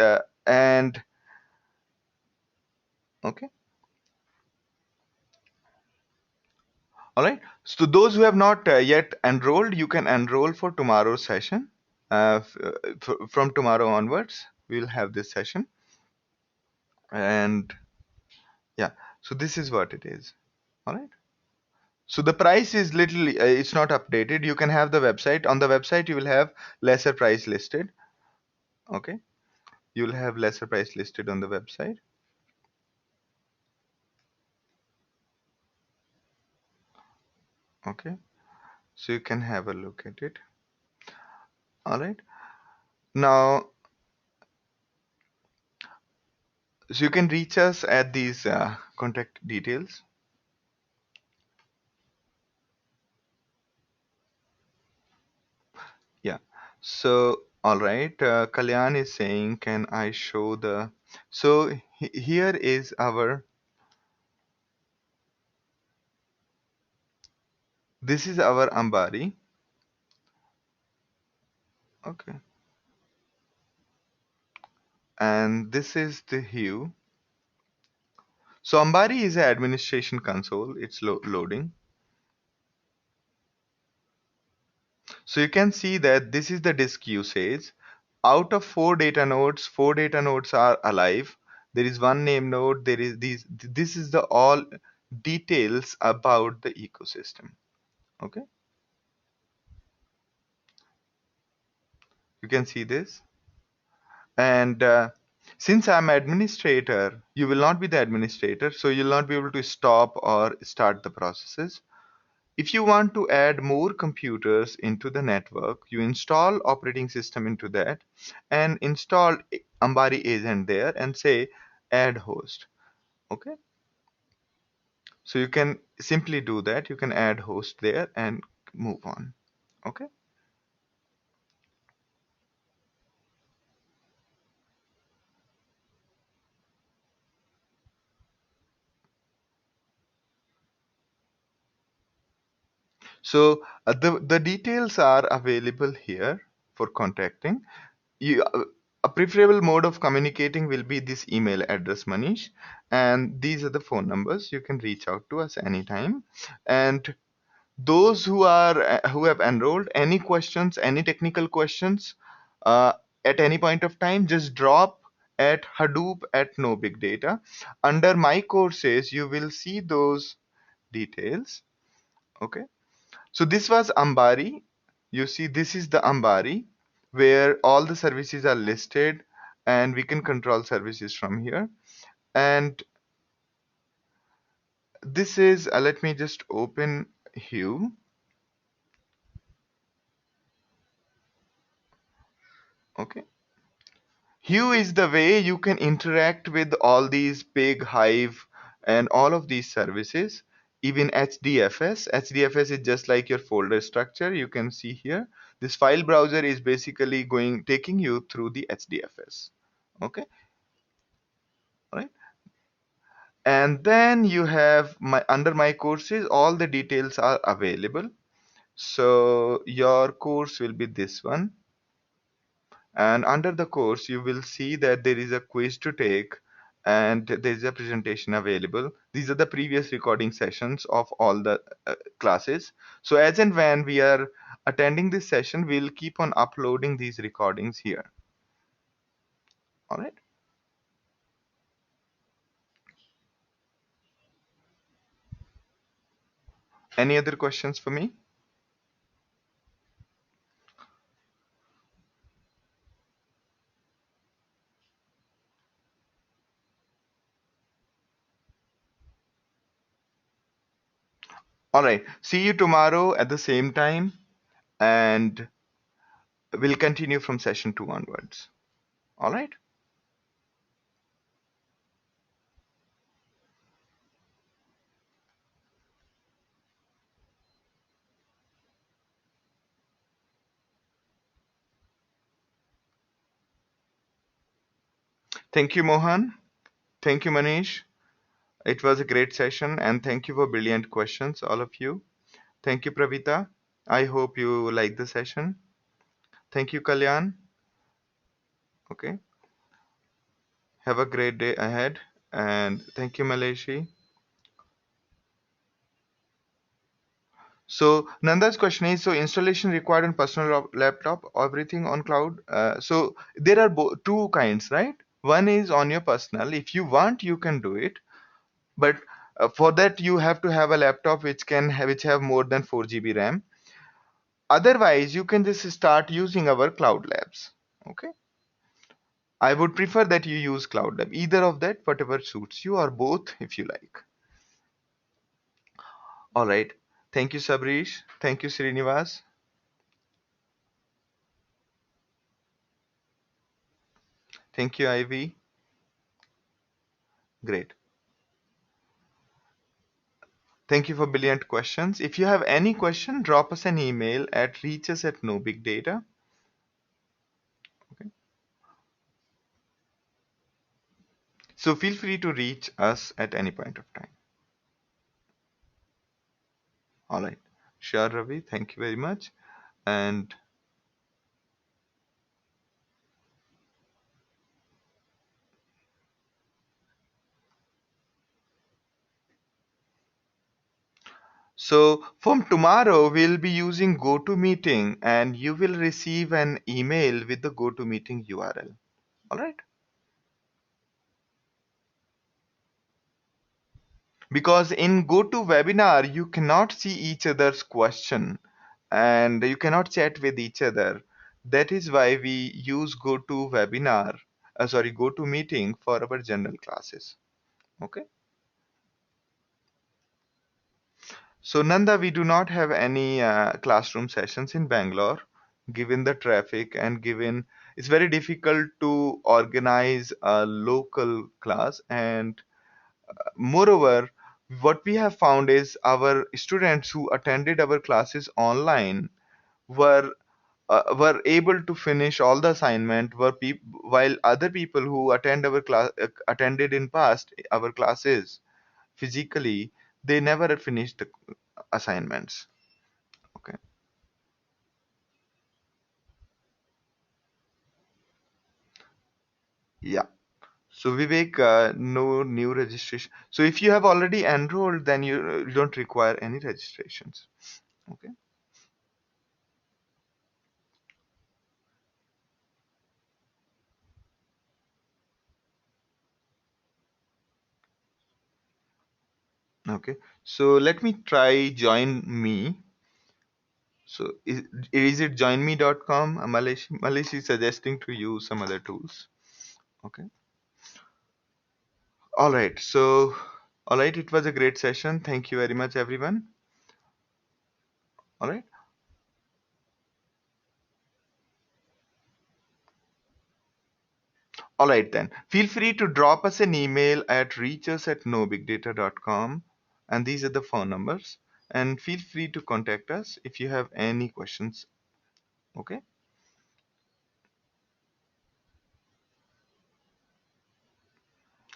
and okay. All right. So those who have not yet enrolled, you can enroll for tomorrow's session. From tomorrow onwards, we'll have this session. And yeah, so this is what it is. All right. So the price is little, it's not updated. You can have the website. On the website, you will have lesser price listed. Okay. You will have lesser price listed on the website. Okay. So you can have a look at it. All right. Now, so you can reach us at these contact details. Yeah. So, all right. Kalyan is saying, can I show the? So here is our. This is our Ambari. Okay. And this is the Hue. So Ambari is an administration console. It's loading. So you can see that this is the disk usage. Out of four data nodes are alive. There is one name node. There is these. This is the all details about the ecosystem. Okay. You can see this. And since I'm administrator, you will not be the administrator, so you'll not be able to stop or start the processes. If you want to add more computers into the network, you install operating system into that and install Ambari agent there and say add host. Okay. So you can simply do that. You can add host there and move on. Okay. So the details are available here for contacting. A preferable mode of communicating will be this email address, Manish, and these are the phone numbers. You can reach out to us anytime. And those who have enrolled, any questions, any technical questions, uh, at any point of time, just drop at Hadoop at No Big Data. Under my courses, you will see those details. Okay. So this was Ambari. You see, this is the Ambari where all the services are listed and we can control services from here. And this is, let me just open Hue. Okay. Hue is the way you can interact with all these Pig, Hive, and all of these services. Even HDFS. HDFS is just like your folder structure. You can see here. This file browser is basically taking you through the HDFS. Okay. All right. And then you have under my courses, all the details are available. So your course will be this one. And under the course, you will see that there is a quiz to take and there's a presentation available. These are the previous recording sessions of all the classes. So as and when we are attending this session, we'll keep on uploading these recordings here. All right. Any other questions for me? All right. See you tomorrow at the same time, and we'll continue from session 2 onwards. All right. Thank you, Mohan. Thank you, Manish. It was a great session, and thank you for brilliant questions, all of you. Thank you, Pravita. I hope you like the session. Thank you, Kalyan. Okay. Have a great day ahead. And thank you, Malaysi. So Nanda's question is, so installation required on personal laptop, everything on cloud. So there are two kinds, right? One is on your personal. If you want, you can do it. But for that, you have to have a laptop which have more than 4 GB RAM. Otherwise, you can just start using our cloud labs. Okay. I would prefer that you use cloud lab. Either of that, whatever suits you, or both if you like. All right. Thank you, Sabrish. Thank you, Srinivas. Thank you, Ivy. Great. Thank you for brilliant questions. If you have any question, drop us an email at reaches@nobigdata. Okay. So feel free to reach us at any point of time. All right. Sure, Ravi. Thank you very much. And so from tomorrow, we'll be using GoToMeeting, and you will receive an email with the GoToMeeting URL. All right. Because in GoToWebinar, you cannot see each other's question and you cannot chat with each other. That is why we use GoToMeeting for our general classes. Okay. So Nanda, we do not have any classroom sessions in Bangalore, given the traffic and given it's very difficult to organize a local class. And moreover, what we have found is our students who attended our classes online were were able to finish all the assignment while other people who attended in past our classes physically, they never finished the assignments. Okay. Yeah. So Vivek, no new registration. So if you have already enrolled, then you don't require any registrations. Okay. Okay. So let me try join me. So is it joinme.com? Malish is suggesting to use some other tools. Okay. All right. So, all right. It was a great session. Thank you very much, everyone. All right. All right then. Feel free to drop us an email at reachers@nobigdata.com, and these are the phone numbers. And feel free to contact us if you have any questions. Okay.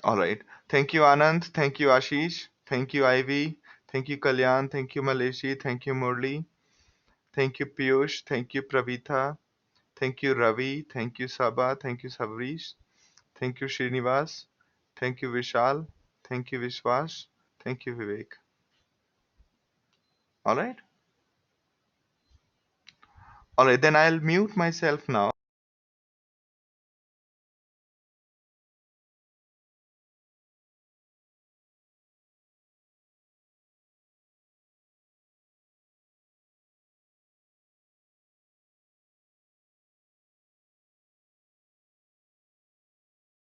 All right. Thank you, Anand. Thank you, Ashish. Thank you, Ivy. Thank you, Kalyan. Thank you, Maleshi. Thank you, Murli. Thank you, Piyush. Thank you, Pravita. Thank you, Ravi. Thank you, Sabha. Thank you, Savrish. Thank you, Srinivas. Thank you, Vishal. Thank you, Vishwas. Thank you, Vivek. All right. All right, then I'll mute myself now.